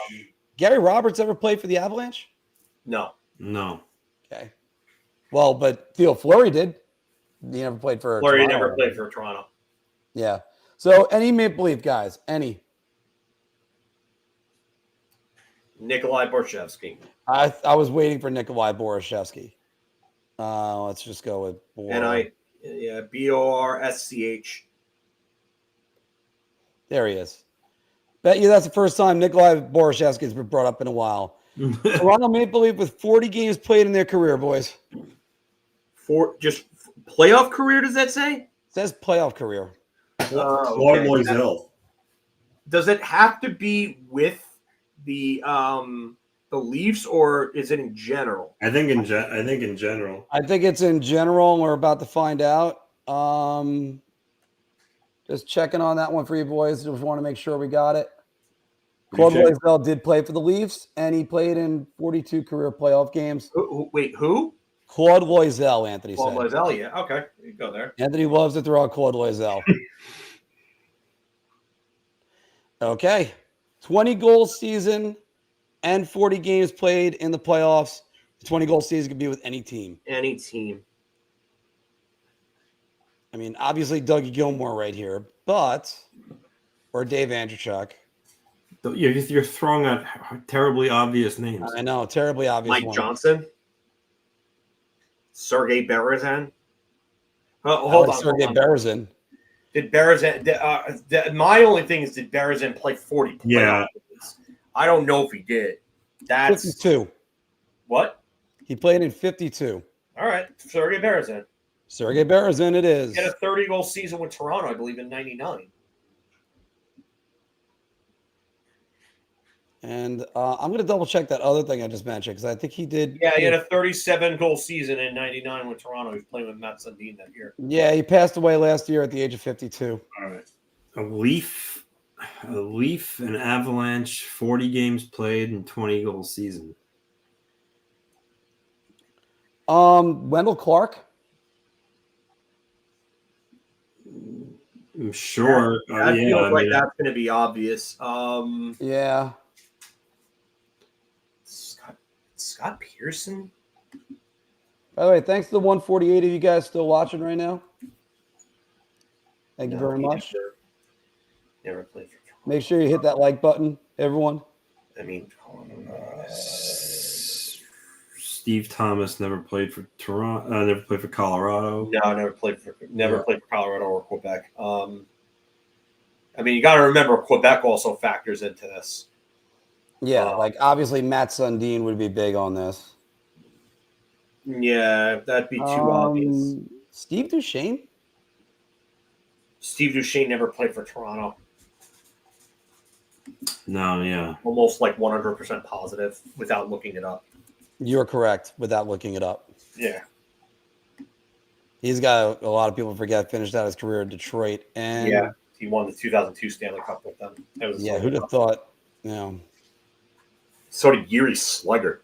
F: Gary Roberts ever played for the Avalanche?
I: No.
F: Okay. Well, but Theo Fleury did. He never played for
I: Fleury
F: Toronto.
I: never played for Toronto.
F: Yeah. So any Maple Leaf guys, any.
I: Nikolai Borshevsky.
F: I was waiting for Nikolai Borshevsky. Let's just go with
I: Borschch.
F: There he is. Bet you that's the first time Nikolai Borshevsky has been brought up in a while. Toronto Maple Leaf with 40 games played in their career, boys.
I: Just playoff career, does that say?
F: It says playoff career.
H: Claude Loisel.
I: Does it have to be with the Leafs, or is it in general?
H: I think in general.
F: I think it's in general, and we're about to find out. Just checking on that one for you boys. Just want to make sure we got it. Claude Loisel did play for the Leafs, and he played in 42 career playoff games.
I: Wait, who?
F: Claude Loisel, Anthony said.
I: Claude Loisel, yeah. Okay, you go there.
F: Anthony loves to throw out Claude Loisel. Okay. 20 goal season and 40 games played in the playoffs. The 20 goal season could be with any team.
I: Any team.
F: I mean, obviously Dougie Gilmour right here, or Dave Andreychuk.
H: You're throwing out terribly obvious names.
F: I know, terribly obvious.
I: Mike Johnson. Sergei Berezin. Hold on.
F: Sergei Berezin.
I: Did Berezin? My only thing is, did Berezin play 40?
H: Yeah.
I: I don't know if he did. That's
F: 52.
I: What?
F: He played in 52.
I: All right, Sergei Berezin.
F: Sergei Berezin, it is.
I: He had a 30-goal season with Toronto, I believe, in '99.
F: And I'm going to double check that other thing I just mentioned because I think he did.
I: Yeah, he had a 37-goal season in '99 with Toronto. He was playing with Matt Sundin that year.
F: Yeah, he passed away last year at the age of 52.
H: All right. A Leaf, and Avalanche, 40 games played and 20 goal season.
F: Wendell Clark.
H: I'm sure.
I: I feel like that's going to be obvious.
F: Yeah.
I: Scott Pearson.
F: By the way, thanks to the 148 of you guys still watching right now. Thank you very much.
I: Never played for Toronto.
F: Make sure you hit that like button, everyone.
I: I mean,
H: Steve Thomas never played for Toronto. Never played for Colorado.
I: No, never played for Colorado or Quebec. I mean, you got to remember Quebec also factors into this.
F: Yeah, like obviously Matt Sundin would be big on this.
I: Yeah, that'd be too obvious.
F: Steve Duchesne?
I: Steve Duchesne never played for Toronto.
H: No, yeah.
I: Almost like 100% positive without looking it up.
F: You're correct without looking it up.
I: Yeah.
F: He's got a lot of people forget finished out his career in Detroit. And
I: yeah, he won the 2002 Stanley Cup with them.
F: Who'd have thought,
I: So did Yuri Slugger.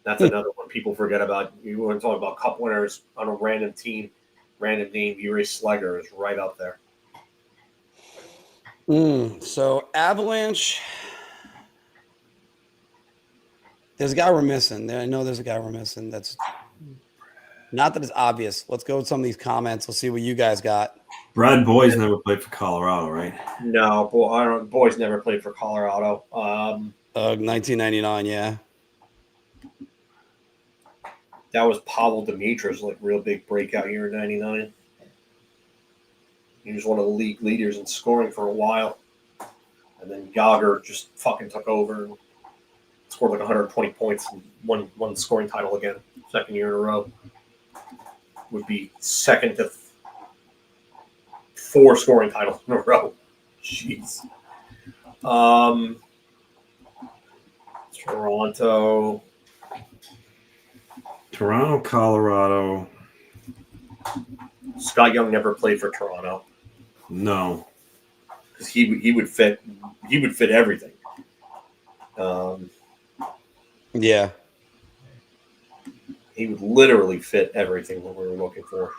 I: That's another one people forget about. You want to talk about cup winners on a random team, random name. Yuri Slugger is right up there.
F: So Avalanche. There's a guy we're missing. I know there's a guy we're missing. That's not that it's obvious. Let's go with some of these comments. Let's see what you guys got.
H: Brad Boyes never played for Colorado, right?
I: No, Boyes never played for Colorado.
F: 1999, yeah.
I: That was Pavel Dimitra's real big breakout year in '99. He was one of the league leaders in scoring for a while, and then Yager just fucking took over and scored 120 points and won the scoring title again, second year in a row. Would be second to 4 scoring titles in a row. Jeez.
H: Toronto, Colorado.
I: Scott Young never played for Toronto.
H: No,
I: because he would fit everything.
F: Yeah,
I: he would literally fit everything that we were looking for.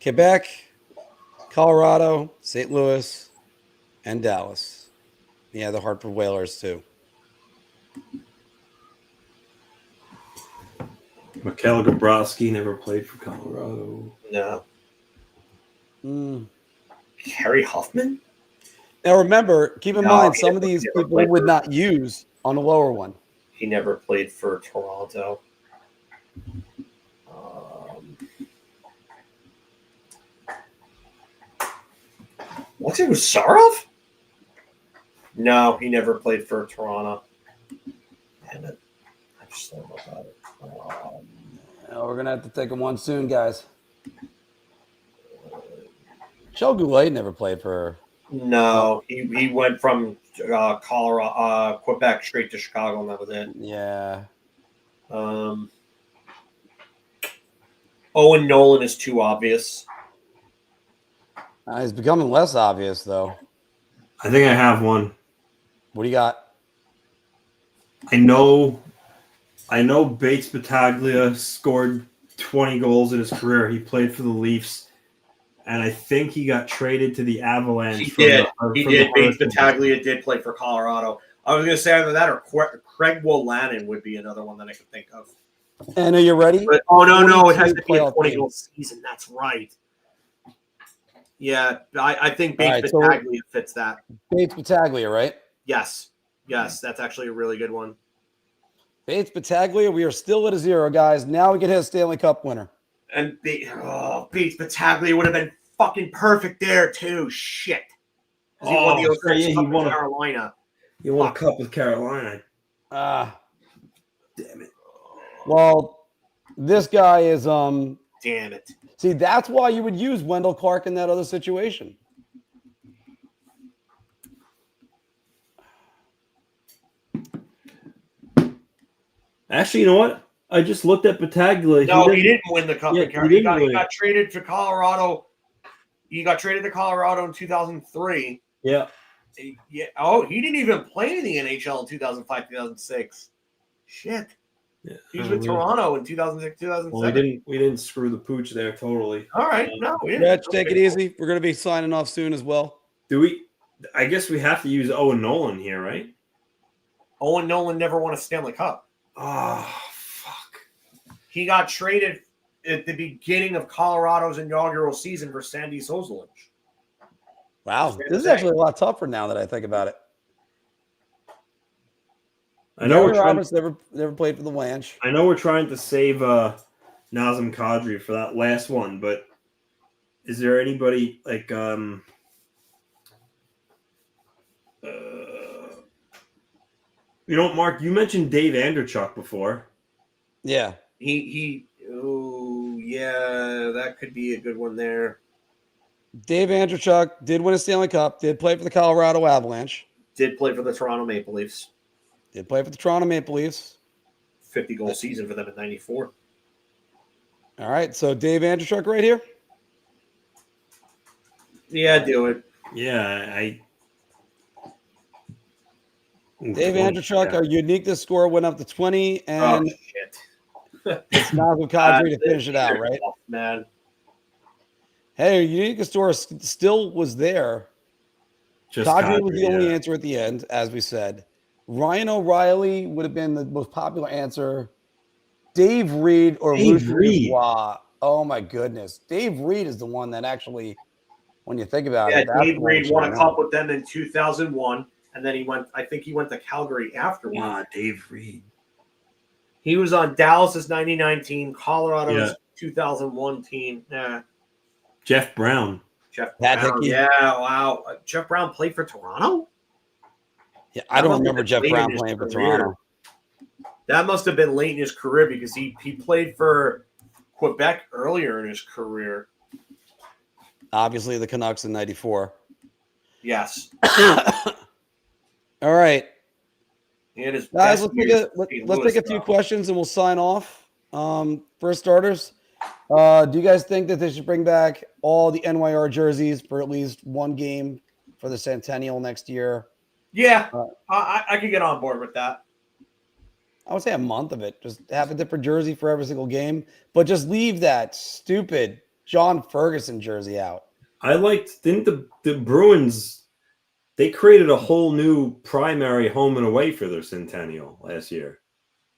F: Quebec, Colorado, St. Louis, and Dallas. Yeah, the Hartford Whalers too.
H: Mikhail Gabrowski never played for Colorado.
I: No. Harry Huffman?
F: Now remember, keep in mind, some of these people would not use on the lower one.
I: He never played for Toronto. What's it with Sarov? No, he never played for Toronto. Damn it. I just thought about it.
F: We're going to have to take him one soon, guys. Joe Goulet never played for.
I: No, he went from Colorado, Quebec straight to Chicago, and that was it.
F: Yeah.
I: Owen Nolan is too obvious.
F: He's becoming less obvious, though.
H: I think I have one.
F: What do you got?
H: I know Bates Battaglia scored 20 goals in his career. He played for the Leafs, and I think he got traded to the Avalanche.
I: He did. Bates Battaglia did play for Colorado. I was going to say either that or Craig Wolanin would be another one that I could think of.
F: And are you ready?
I: But, no, it has to be a 20-goal season. That's right. Yeah, I think Bates Battaglia fits that.
F: Bates Battaglia, right?
I: Yes, that's actually a really good one.
F: Bates Battaglia, we are still at a 0, guys. Now we can hit a Stanley Cup winner.
I: And Bates Battaglia would have been fucking perfect there too. Shit. He won the
H: he won
I: Carolina.
H: He won a cup with Carolina.
F: Damn
H: it.
F: Well, this guy is
I: Damn it.
F: See, that's why you would use Wendell Clark in that other situation.
H: Actually, you know what? I just looked at Battaglia.
I: No, he didn't win the cup.
H: Yeah,
I: He got traded to Colorado. He got traded to Colorado in 2003.
H: Yeah.
I: Yeah. Oh, he didn't even play in the NHL in 2005, 2006. Shit.
H: Yeah,
I: he was with Toronto in 2006, 2007.
H: Well, we didn't screw the pooch there totally.
I: All right, no, we didn't.
F: Reg, take it easy. We're going to be signing off soon as well.
H: Do we? I guess we have to use Owen Nolan here, right?
I: Owen Nolan never won a Stanley Cup.
H: Oh, fuck.
I: He got traded at the beginning of Colorado's inaugural season for Sandy Sozolich.
F: Wow, this is actually a lot tougher now that I think about it.
H: I know
F: Roberts never played for the Lanch.
H: I know we're trying to save Nazem Kadri for that last one, but is there anybody like you know, Mark, you mentioned Dave Andrechuk before.
F: Yeah.
I: Yeah, that could be a good one there.
F: Dave Andrechuk did win a Stanley Cup, did play for the Colorado Avalanche.
I: Did play for the Toronto Maple Leafs.
F: Did play for the Toronto Maple Leafs.
I: 50-goal season for them in '94.
F: All right, so Dave Andrechuk right here?
I: Yeah, do it.
H: Yeah,
F: Dave Andrechuk, our uniqueness score went up to 20, and
I: shit.
F: It's Nazem Kadri to finish it out, right?
I: Man.
F: Hey, uniqueness score still was there. Kadri was the only answer at the end, as we said. Ryan O'Reilly would have been the most popular answer. Dave Reed or Lucian Dubois Oh my goodness. Dave Reed is the one that actually, when you think about it.
I: Yeah, Dave Reed won a cup with them in 2001, and then I think he went to Calgary afterwards.
H: Ah, Dave Reed.
I: He was on Dallas's 99 team, Colorado's 2001 team.
H: Jeff Brown.
F: Pat Hickey.
I: Yeah, wow. Jeff Brown played for Toronto?
F: Yeah, I don't remember Jeff Brown playing for Toronto.
I: That must have been late in his career because he played for Quebec earlier in his career.
F: Obviously, the Canucks in '94.
I: Yes.
F: All right.
I: Guys,
F: let's take a few questions and we'll sign off. For starters, do you guys think that they should bring back all the NYR jerseys for at least one game for the Centennial next year?
I: Yeah, I could get on board with that.
F: I would say a month of it. Just have a different jersey for every single game, but just leave that stupid John Ferguson jersey out.
H: Didn't the Bruins, they created a whole new primary home and away for their Centennial last year.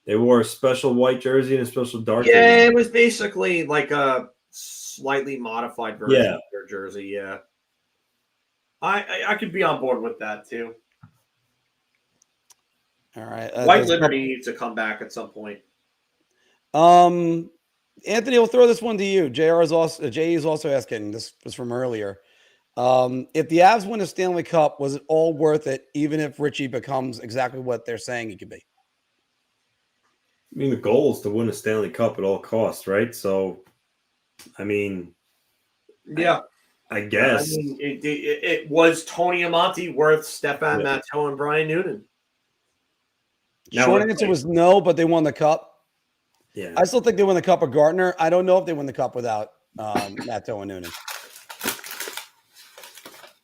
H: They wore a special white jersey and a special dark jersey.
I: Yeah, it was basically like a slightly modified version of their jersey, yeah. I could be on board with that too.
F: All right.
I: White Liberty needs to come back at some point.
F: Anthony, we'll throw this one to you. Jay is also asking, this was from earlier. If the Avs win a Stanley Cup, was it all worth it, even if Ritchie becomes exactly what they're saying he could be?
H: I mean, the goal is to win a Stanley Cup at all costs, right? So, I mean,
I: yeah,
H: I guess.
I: I mean, it was Tony Amonte worth Stefan Matteau and Brian Noonan.
F: Short answer was no, but they won the cup.
H: Yeah,
F: I still think they won the cup with Gardner. I don't know if they win the cup without Matteau and Noonan,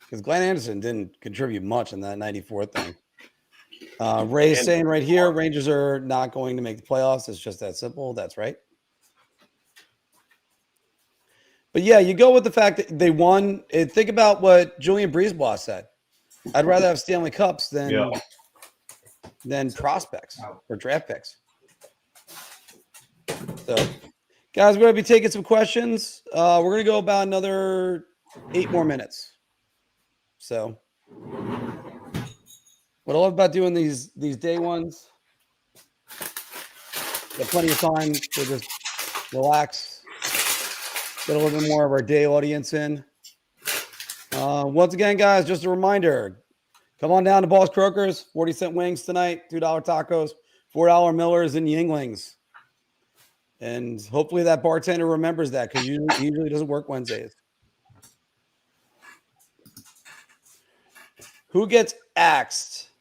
F: because Glenn Anderson didn't contribute much in that '94 thing. Ray's saying right here, Rangers are not going to make the playoffs. It's just that simple. That's right. But yeah, you go with the fact that they won. Think about what Julian Brisebois said. I'd rather have Stanley Cups than prospects or draft picks. So, guys, we're going to be taking some questions. We're going to go about another 8 more minutes. So, what I love about doing these day ones, got plenty of time to just relax, get a little bit more of our day audience in. Once again, guys, just a reminder, come on down to Boss Croakers, 40-cent wings tonight, $2 tacos, $4 Millers and Yinglings. And hopefully that bartender remembers that, because he usually doesn't work Wednesdays. Who gets axed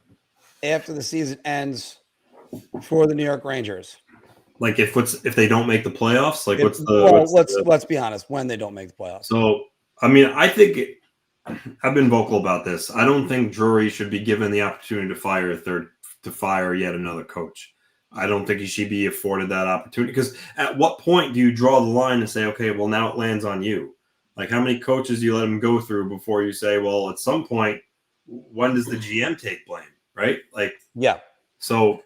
F: after the season ends for the New York Rangers?
H: Like if they don't make the playoffs? Like
F: let's be honest, when they don't make the playoffs.
H: So I mean, I think I've been vocal about this. I don't think Drury should be given the opportunity to fire yet another coach. I don't think he should be afforded that opportunity, because at what point do you draw the line and say, okay, well, now it lands on you? Like, how many coaches do you let him go through before you say, well, at some point, when does the GM take blame, right? Like,
F: yeah.
H: So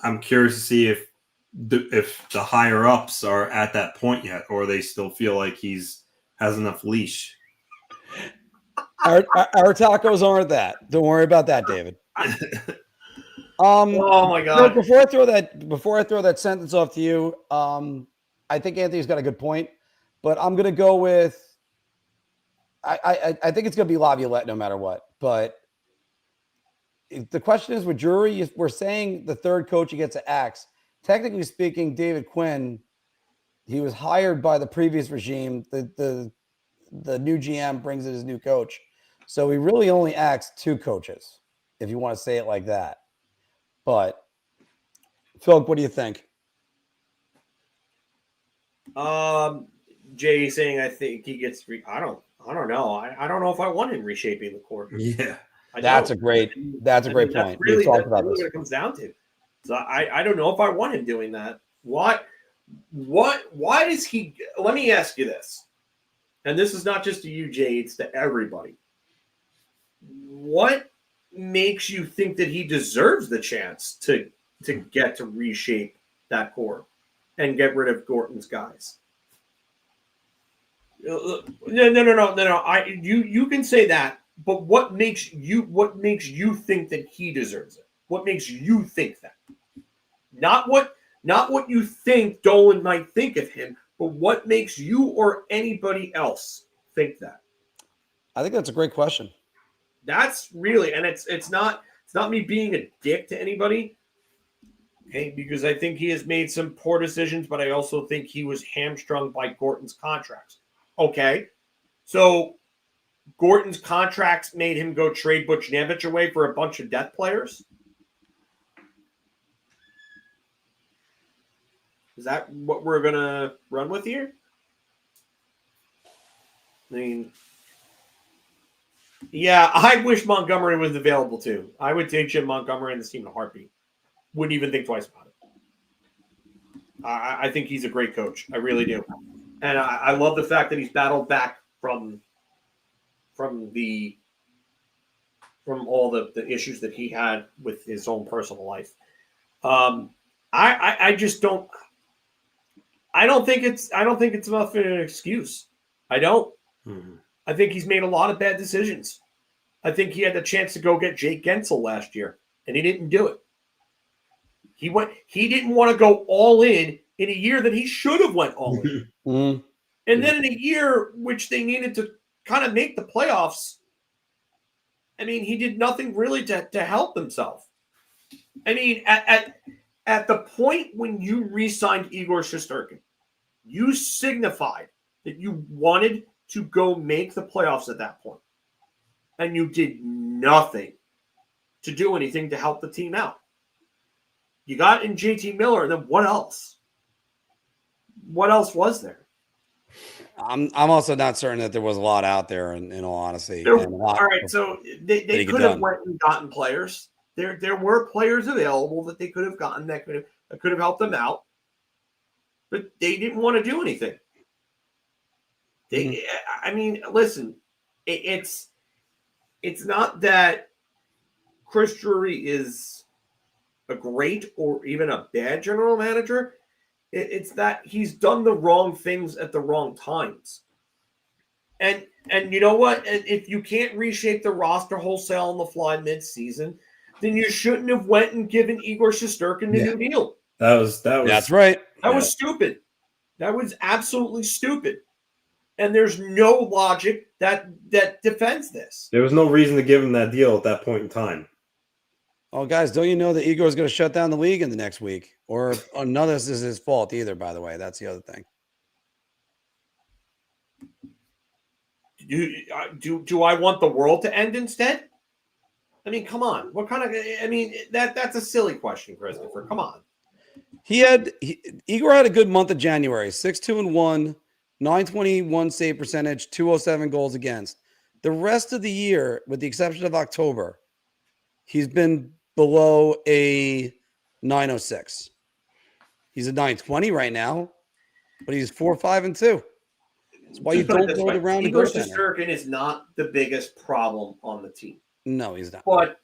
H: I'm curious to see if the higher ups are at that point yet, or they still feel like has enough leash.
F: Our tacos aren't that. Don't worry about that, David.
I: Oh my God!
F: No, before I throw that sentence off to you, I think Anthony's got a good point, but I'm gonna go with. I think it's gonna be Laviolette no matter what. But the question is, with Drury, we're saying the third coach he gets an axe. Technically speaking, David Quinn, he was hired by the previous regime. The new GM brings in his new coach, so he really only axed 2 coaches, if you want to say it like that. But Philip, what do you think?
I: Jay saying I think he gets. I don't know. I don't know if I want him reshaping the core.
H: Yeah,
F: that's a great point.
I: That's really
F: talked about
I: what it comes down to. So I don't know if I want him doing that. Why does he? Let me ask you this, and this is not just to you, Jay. It's to everybody. What makes you think that he deserves the chance to get to reshape that core and get rid of Gorton's guys? No. You can say that, but what makes you think that he deserves it? What makes you think that? Not what you think Dolan might think of him, but what makes you or anybody else think that?
F: I think that's a great question.
I: That's really, and it's not me being a dick to anybody, okay, because I think he has made some poor decisions, but I also think he was hamstrung by Gorton's contracts. Okay, so Gorton's contracts made him go trade Buchnevich away for a bunch of death players. Is that what we're going to run with here? I mean, yeah, I wish Montgomery was available too. I would take Jim Montgomery in this team in a heartbeat. Wouldn't even think twice about it. I think he's a great coach. I really do. And I love the fact that he's battled back from all the issues that he had with his own personal life. I just don't. I don't think it's enough of an excuse. I don't. Mm-hmm. I think he's made a lot of bad decisions. I think he had the chance to go get Jake Gensel last year, and he didn't do it. He didn't want to go all in a year that he should have went all in.
F: Mm-hmm.
I: And then in a year which they needed to kind of make the playoffs, I mean, he did nothing really to help himself. I mean, at the point when you re-signed Igor Shesterkin, you signified that you wanted to go make the playoffs at that point. And you did nothing to do anything to help the team out. You got in JT Miller, and then what else? What else was there?
F: I'm also not certain that there was a lot out there, in all honesty.
I: All right, so they could have went and gotten players. There were players available that they could have gotten that could have helped them out, but they didn't want to do anything. I mean, listen, it's not that Chris Drury is a great or even a bad general manager. It's that he's done the wrong things at the wrong times. And you know what? If you can't reshape the roster wholesale on the fly mid-season, then you shouldn't have went and given Igor Shesterkin the new deal.
F: That's right.
I: That was stupid. That was absolutely stupid. And there's no logic that defends this.
H: There was no reason to give him that deal at that point in time.
F: Oh, guys, don't you know that Igor is going to shut down the league in the next week? Or none of this is his fault either, by the way. That's the other thing.
I: Do I want the world to end instead? I mean, come on. What kind of? I mean, that's a silly question, Christopher. Come on.
F: Igor had a good month of January. 6-2-1, 921 save percentage, 207 goals against. The rest of the year, with the exception of October, he's been below a 906. He's a 920 right now, but he's 4-5-2. That's why you don't go around.
I: Igor Shesterkin is not the biggest problem on the team.
F: No, he's not.
I: But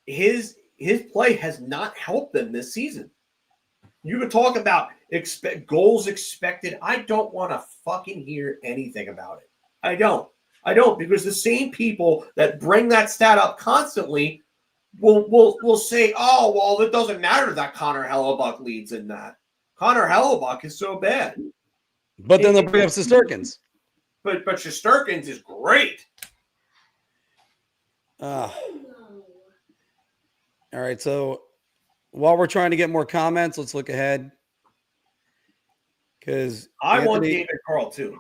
I: his play has not helped them this season. You could talk about goals expected. I don't want to fucking hear anything about it. I don't, because the same people that bring that stat up constantly will say, oh, well, it doesn't matter that Connor Hellebuck leads in that. Connor Hellebuck is so bad.
F: But then they'll bring up Shesterkin's.
I: But Shesterkin's is great.
F: All right, so while we're trying to get more comments, let's look ahead. Because
I: I want David Carl too.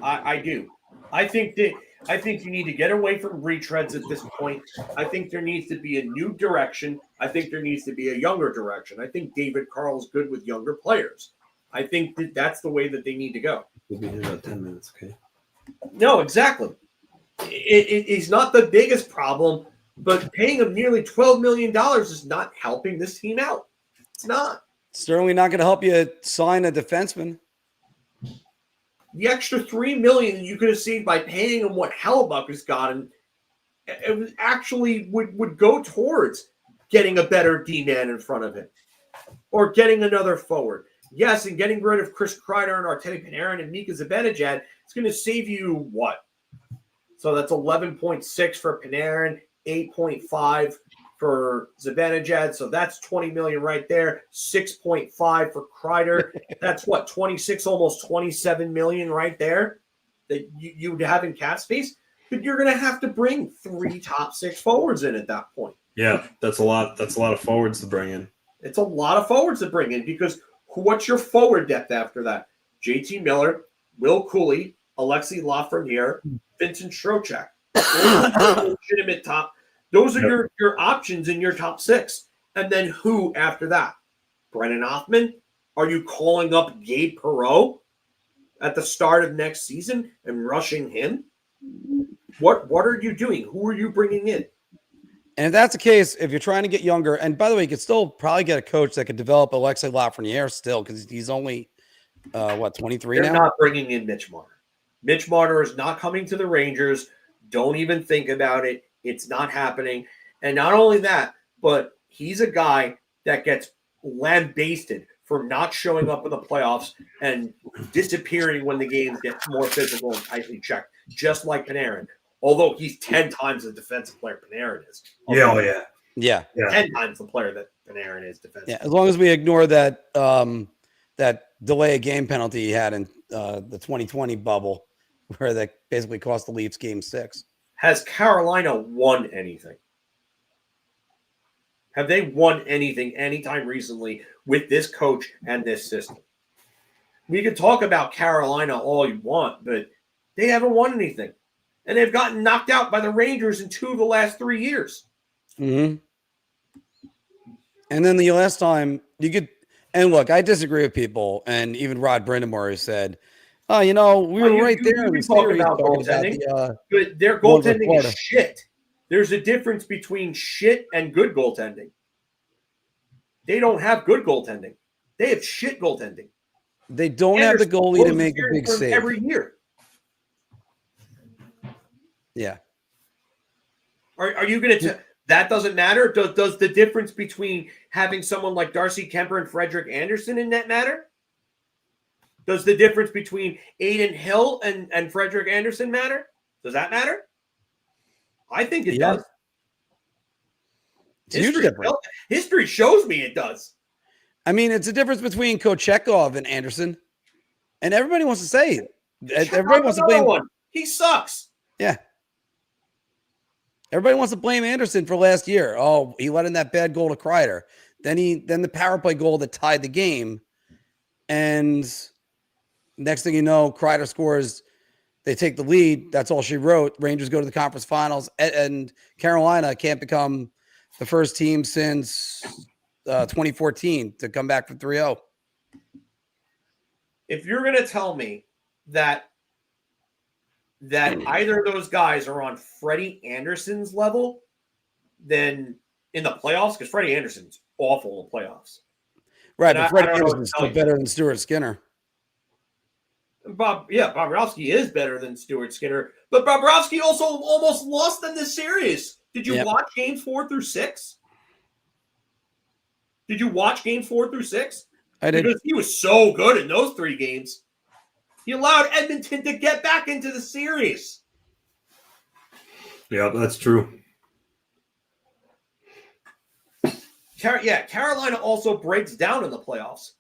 I: I do. I think you need to get away from retreads at this point. I think there needs to be a new direction. I think there needs to be a younger direction. I think David Carl is good with younger players. I think that's the way that they need to go.
H: We'll be here about 10 minutes, okay?
I: No, exactly. It's not the biggest problem, but paying him nearly $12 million is not helping this team out. It's not.
F: Certainly not going to help you sign a defenseman.
I: The extra $3 million you could have saved by paying him what Hellebuck has gotten, it was actually would go towards getting a better D-man in front of him or getting another forward, Yes, and getting rid of Chris Kreider and Artemi Panarin and Mika Zibanejad, it's going to save you what? So that's 11.6 for Panarin, 8.5 for Zibanejad. So that's 20 million right there. 6.5 for Kreider. That's what, 26, almost 27 million right there that you would have in cap space. But you're going to have to bring 3 top 6 forwards in at that point.
H: Yeah, that's a lot. That's a lot of forwards to bring in.
I: It's a lot of forwards to bring in because what's your forward depth after that? JT Miller, Will Cooley, Alexei Lafreniere, Vincent Trocheck. Legitimate top. Those are your options in your top 6. And then who after that? Brennan Hoffman? Are you calling up Gabe Perreault at the start of next season and rushing him? What are you doing? Who are you bringing in?
F: And if that's the case, if you're trying to get younger, and by the way, you could still probably get a coach that could develop Alexei Lafreniere still because he's only, 23 now?
I: They're not bringing in Mitch Marner. Mitch Marner is not coming to the Rangers. Don't even think about it. It's not happening. And not only that, but he's a guy that gets lambasted for not showing up in the playoffs and disappearing when the games get more physical and tightly checked, just like Panarin. Although he's 10 times the defensive player Panarin is.
F: Yeah.
I: 10 times the player that Panarin is defensive.
F: Yeah, as long as we ignore that that delay of game penalty he had in the 2020 bubble, where that basically cost the Leafs Game 6.
I: Has Carolina won anything? Have they won anything anytime recently with this coach and this system? We can talk about Carolina all you want, but they haven't won anything. And they've gotten knocked out by the Rangers in 2 of the last 3 years.
F: Mm-hmm. And then the last time you could, and look, I disagree with people, and even Rod Brindamore said, "Oh, we were right there in the series
I: about
F: talking
I: about but their goaltending is shit. There's a difference between shit and good goaltending. They don't have good goaltending. They have shit goaltending.
F: They don't have the goalie to make a big save
I: every year.
F: Yeah.
I: Are you going to that doesn't matter? Does the difference between having someone like Darcy Kemper and Frederick Anderson in net matter? Does the difference between Aiden Hill and Frederick Anderson matter? Does that matter? I think it does.
F: It's huge difference.
I: History shows me it does.
F: I mean, it's a difference between Kochetkov and Anderson. And everybody wants to say it. Everybody wants to blame
I: one. He sucks.
F: Yeah. Everybody wants to blame Anderson for last year. Oh, he let in that bad goal to Kreider. Then the power play goal that tied the game. And next thing you know, Kreider scores. They take the lead. That's all she wrote. Rangers go to the conference finals. And Carolina can't become the first team since 2014 to come back from 3-0.
I: If you're going to tell me that either of those guys are on Freddie Anderson's level, then in the playoffs, because Freddie Anderson's awful in the playoffs.
F: Right, but Freddie Anderson's still better than Stuart Skinner.
I: Bobrovsky is better than Stuart Skinner, but Bobrovsky also almost lost in this series. Did you watch games 4 through 6? Did you watch games 4 through 6?
F: I did.
I: Because he was so good in those 3 games. He allowed Edmonton to get back into the series.
H: Yeah, that's true.
I: Carolina also breaks down in the playoffs.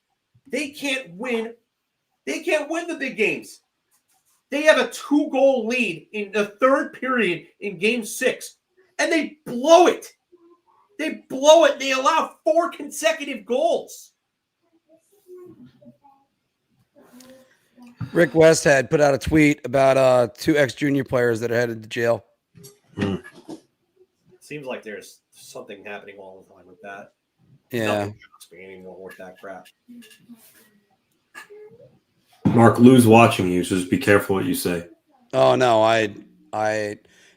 I: They can't win. They can't win the big games. They have a 2-goal lead in the 3rd period in Game 6, and they blow it. They blow it. They allow 4 consecutive goals.
F: Rick West had put out a tweet about 2 ex-junior players that are headed to jail.
I: It seems like there's something happening all the time with that.
F: Yeah.
I: Nothing shocks me anymore with that crap.
H: Mark, Lou's watching you, so just be careful what you say.
F: Oh, no.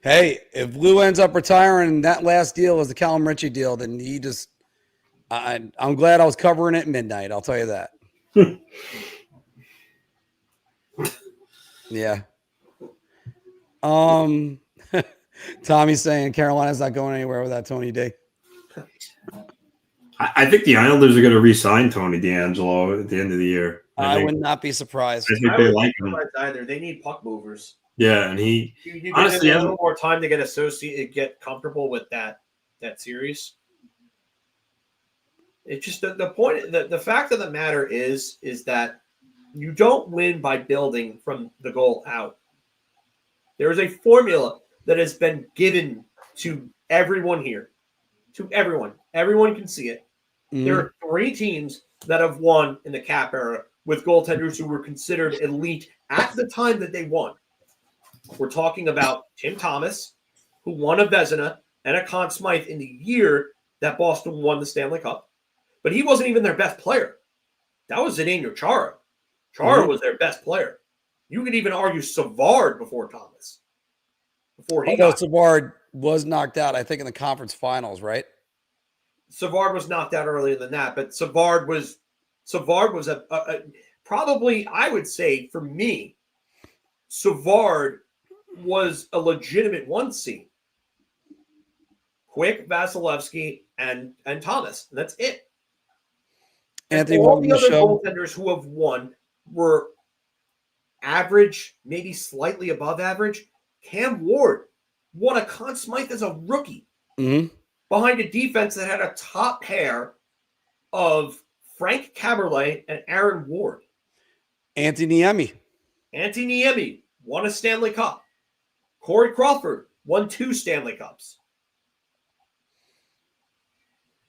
F: Hey, if Lou ends up retiring, that last deal was the Calum Ritchie deal, then he just – I'm glad I was covering it at midnight. I'll tell you that. Yeah. Tommy's saying Carolina's not going anywhere without Tony D.
H: I think the Islanders are going to re-sign Tony DeAngelo at the end of the year.
F: I would not be surprised.
H: I think they like him.
I: Either. They need puck movers.
H: Yeah, and he
I: you
H: honestly
I: give him a little more time to get comfortable with that series. It's just the point. The fact of the matter is that you don't win by building from the goal out. There is a formula that has been given to everyone here, to everyone. Everyone can see it. Mm-hmm. There are 3 teams that have won in the Cap era with goaltenders who were considered elite at the time that they won. We're talking about Tim Thomas, who won a Vezina and a Conn Smythe in the year that Boston won the Stanley Cup. But he wasn't even their best player. That was Zdeno Chara. Chara was their best player. You could even argue Savard before Thomas.
F: Savard was knocked out, I think, in the conference finals, right?
I: Savard was knocked out earlier than that, but Savard was a probably, I would say, for me, Savard was a legitimate 1 seed. Quick, Vasilevsky, and Thomas. And that's it.
F: Anthony,
I: all the other goaltenders who have won were average, maybe slightly above average. Cam Ward won a Conn Smythe as a rookie behind a defense that had a top pair of Frank Caberlet and Aaron Ward.
F: Antti Niemi
I: won a Stanley Cup. Corey Crawford won 2 Stanley Cups.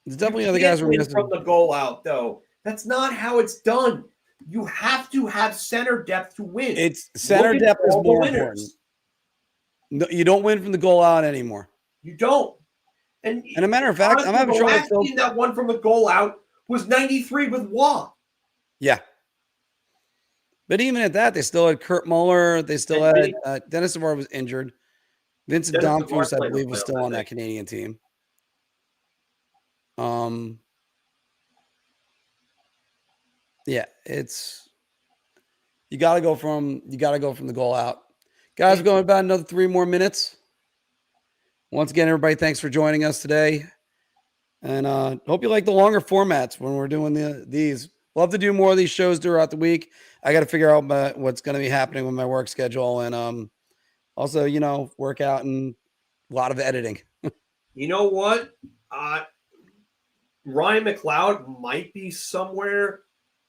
F: There's definitely other guys who are
I: from the goal out, though. That's not how it's done. You have to have center depth to win.
F: It's center depth is more important. No, you don't win from the goal out anymore.
I: You don't. And
F: a matter of fact, I'm having trouble.
I: The last team that won from the goal out was 93 with Waugh.
F: Yeah. But even at that, they still had Kurt Muller. They still had Dennis Savard was injured. Vincent Domfus, I believe, was still on that Canadian team. Yeah, it's you got to go from the goal out. Guys, we're going about another 3 more minutes. Once again, everybody, thanks for joining us today. And hope you like the longer formats when we're doing these. Love to do more of these shows throughout the week. I got to figure out what's going to be happening with my work schedule and also, work out and a lot of editing.
I: You know what? Ryan McLeod might be somewhere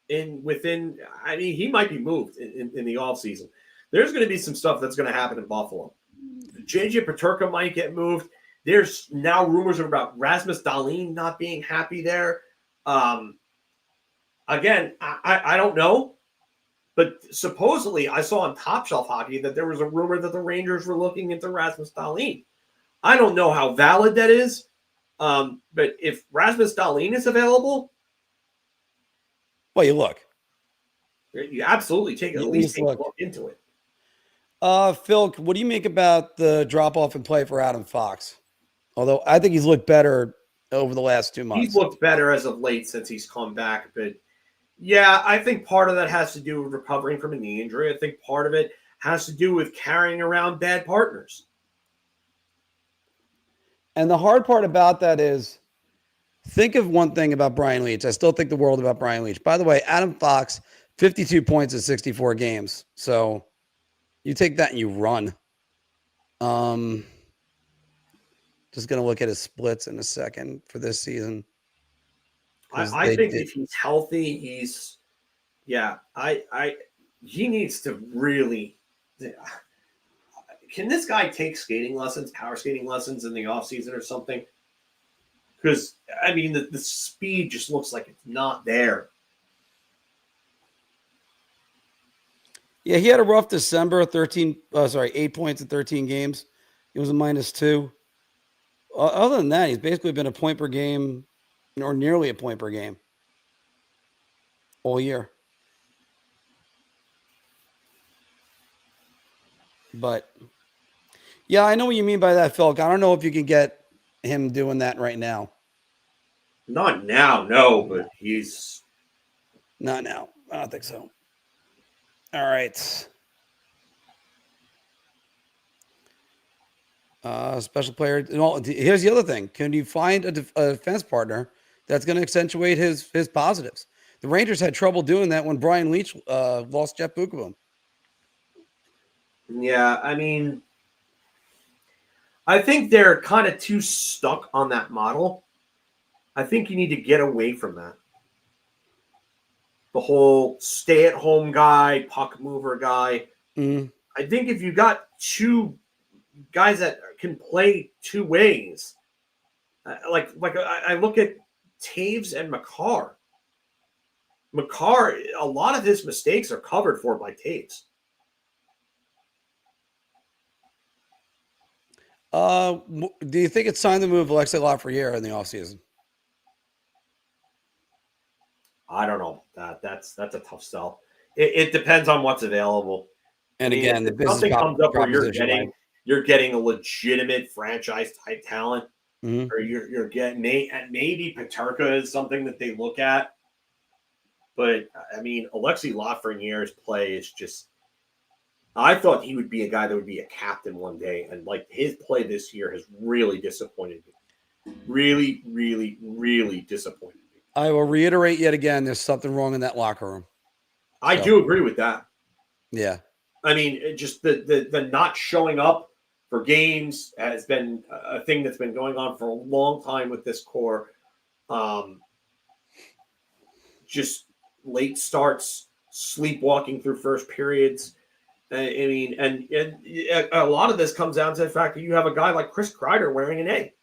I: he might be moved in the offseason. There's going to be some stuff that's going to happen in Buffalo. JJ Peterka might get moved. There's now rumors about Rasmus Dahlin not being happy there. Again, I don't know, but supposedly I saw on Top Shelf Hockey that there was a rumor that the Rangers were looking into Rasmus Dahlin. I don't know how valid that is, but if Rasmus Dahlin is available,
F: well, you look.
I: You absolutely take a look into it.
F: Phil, what do you make about the drop-off in play for Adam Fox? Although I think he's looked better over the last 2 months.
I: He's looked better as of late since he's come back. But, yeah, I think part of that has to do with recovering from a knee injury. I think part of it has to do with carrying around bad partners.
F: And the hard part about that is, think of one thing about Brian Leetch. I still think the world about Brian Leetch. By the way, Adam Fox, 52 points in 64 games. So you take that and you run. Just going to look at his splits in a second for this season.
I: I think if he's healthy, he needs to really. Can this guy take skating lessons, power skating lessons in the offseason or something? Because, I mean, the speed just looks like it's not there.
F: Yeah, he had a rough December, 8 points in 13 games. He was a -2. Other than that, he's basically been a point per game or nearly a point per game all year. But, yeah, I know what you mean by that, Phil. I don't know if you can get him doing that right now.
I: Not now, no, but he's...
F: Not now. I don't think so. All right. Special player. Here's the other thing. Can you find a defense partner that's going to accentuate his positives. The Rangers had trouble doing that when Brian Leetch lost Jeff Bukovom.
I: Yeah, I mean, I think they're kind of too stuck on that model. I think you need to get away from that. The whole stay-at-home guy, puck mover guy.
F: Mm.
I: I think if you got two guys that can play two ways, like I look at Taves and Makar. Makar, a lot of his mistakes are covered for by Taves.
F: Do you think it's time to move Alexei Lafreniere in the offseason?
I: I don't know. That's a tough sell. It depends on what's available.
F: And
I: I mean,
F: again, the business
I: something comes up where
F: proposition,
I: you're getting a legitimate franchise type talent,
F: mm-hmm.
I: or you're getting maybe Peterka is something that they look at. But I mean, Alexei Lafreniere's play is just. I thought he would be a guy that would be a captain one day, and like his play this year has really disappointed me. Really, really, really disappointed me.
F: I will reiterate yet again, there's something wrong in that locker room.
I: I do agree with that.
F: Yeah.
I: I mean, just the not showing up for games has been a thing that's been going on for a long time with this core. Just late starts, sleepwalking through first periods. I mean, and a lot of this comes down to the fact that you have a guy like Chris Kreider wearing an A.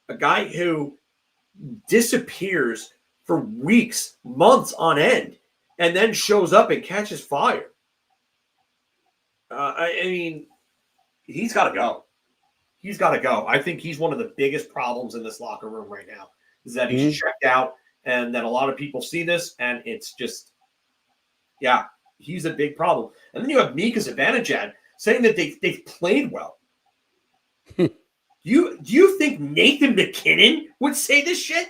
I: A guy who disappears for weeks, months on end, and then shows up and catches fire. I mean, he's got to go. He's got to go. I think he's one of the biggest problems in this locker room right now is that he's checked out and that a lot of people see this, and it's just, yeah, he's a big problem. And then you have Mika Zibanejad saying that they've played well. Do you think Nathan McKinnon would say this shit?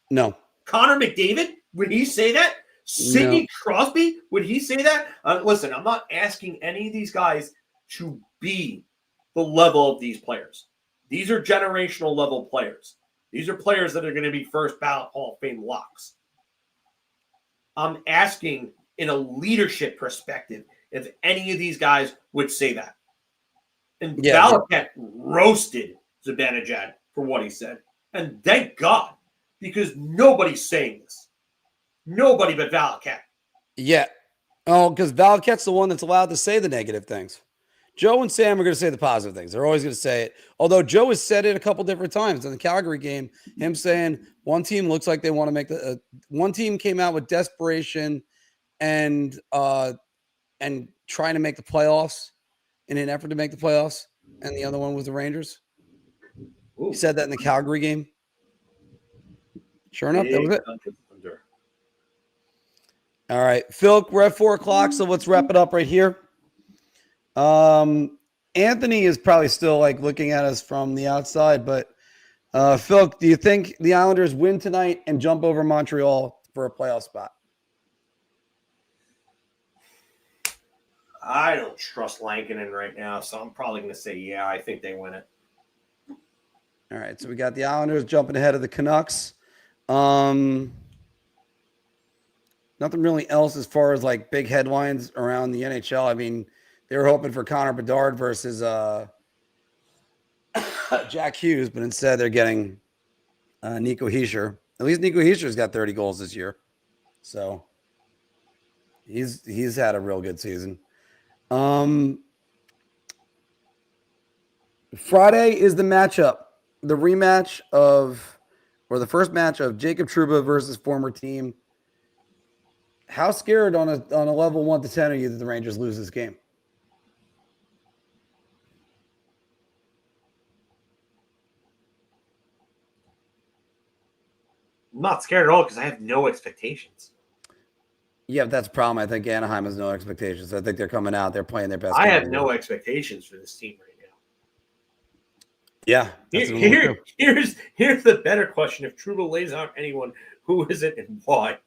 F: No.
I: Connor McDavid, would he say that? Sidney Crosby, would he say that? Listen, I'm not asking any of these guys to be the level of these players. These are generational level players. These are players that are going to be first ballot Hall of Fame locks. I'm asking in a leadership perspective if any of these guys would say that. And Valaket roasted Zibanejad for what he said. And thank God, because nobody's saying this. Nobody but Valaket.
F: Yeah. Oh, because Valaket's the one that's allowed to say the negative things. Joe and Sam are going to say the positive things. They're always going to say it. Although Joe has said it a couple different times in the Calgary game, him saying one team looks like they want to make one team came out with desperation and trying to make the playoffs in an effort to make the playoffs, and the other one was the Rangers. Ooh. He said that in the Calgary game. Sure enough, that was it. All right, Phil, we're at 4:00, so let's wrap it up right here. Anthony is probably still like looking at us from the outside, but Phil, do you think the Islanders win tonight and jump over Montreal for a playoff spot?
I: I don't trust Lankinen right now, so I'm probably going to say, yeah, I think they win it.
F: All right, so we got the Islanders jumping ahead of the Canucks. Nothing really else as far as like big headlines around the NHL. I mean, they were hoping for Connor Bedard versus Jack Hughes, but instead they're getting Nico Hischier. At least Nico Hischier's got 30 goals this year. So he's had a real good season. Friday is the matchup, the rematch of, or the first match of Jacob Trouba versus former team. How scared on a level 1 to 10 are you that the Rangers lose this game?
I: I'm not scared at all because I have no expectations.
F: Yeah, that's a problem. I think Anaheim has no expectations. I think they're coming out. They're playing their best.
I: I have no expectations for this team right now.
F: Yeah.
I: Here's the better question. If Trouba lays out anyone, who is it and why?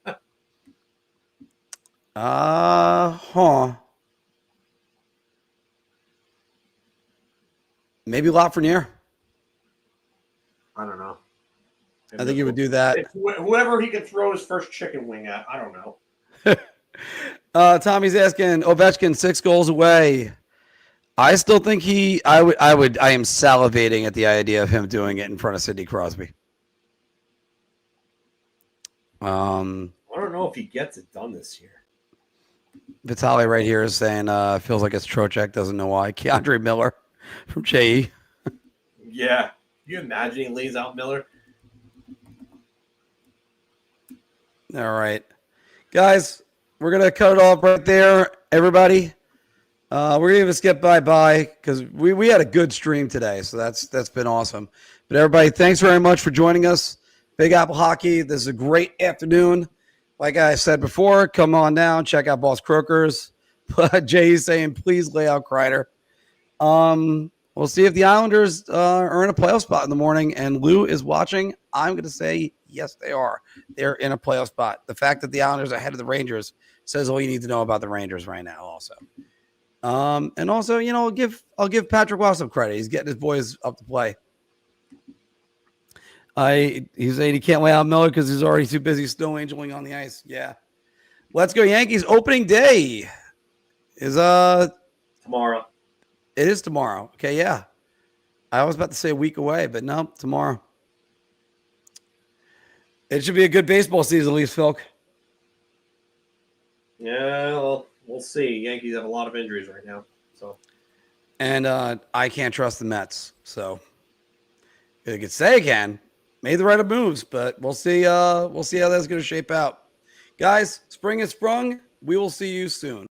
F: Maybe Lafreniere.
I: I don't know.
F: I think he would do that.
L: Whoever he could throw his first chicken wing at, I don't know.
F: Tommy's asking Ovechkin 6 goals away. I still think I am salivating at the idea of him doing it in front of Sidney Crosby.
L: I don't know if he gets it done this year.
F: Vitaly right here is saying feels like it's Trocheck, doesn't know why. Keandre Miller from JE.
L: Yeah. Can you imagine he lays out Miller?
F: All right. Guys, we're going to cut it off right there. Everybody, we're going to skip bye-bye because we had a good stream today, so that's been awesome. But everybody, thanks very much for joining us. Big Apple Hockey, this is a great afternoon. Like I said before, come on down, check out Boss Croakers. Jay's saying, please lay out Kreider. We'll see if the Islanders are in a playoff spot in the morning, and Lou is watching. I'm going to say, yes, they are. They're in a playoff spot. The fact that the Islanders are ahead of the Rangers says all you need to know about the Rangers right now also. And also, I'll give Patrick Ross some credit. He's getting his boys up to play. He's saying he can't lay out Miller because he's already too busy snow angeling on the ice. Yeah. Let's go Yankees. Opening day is
L: tomorrow.
F: It is tomorrow. Okay, yeah. I was about to say a week away, but no, tomorrow. It should be a good baseball season, at least, Phil.
L: Yeah, well, we'll see. Yankees have a lot of injuries right now.
F: And I can't trust the Mets. So I could say again, made the right moves, but we'll see. We'll see how that's going to shape out. Guys, spring has sprung. We will see you soon.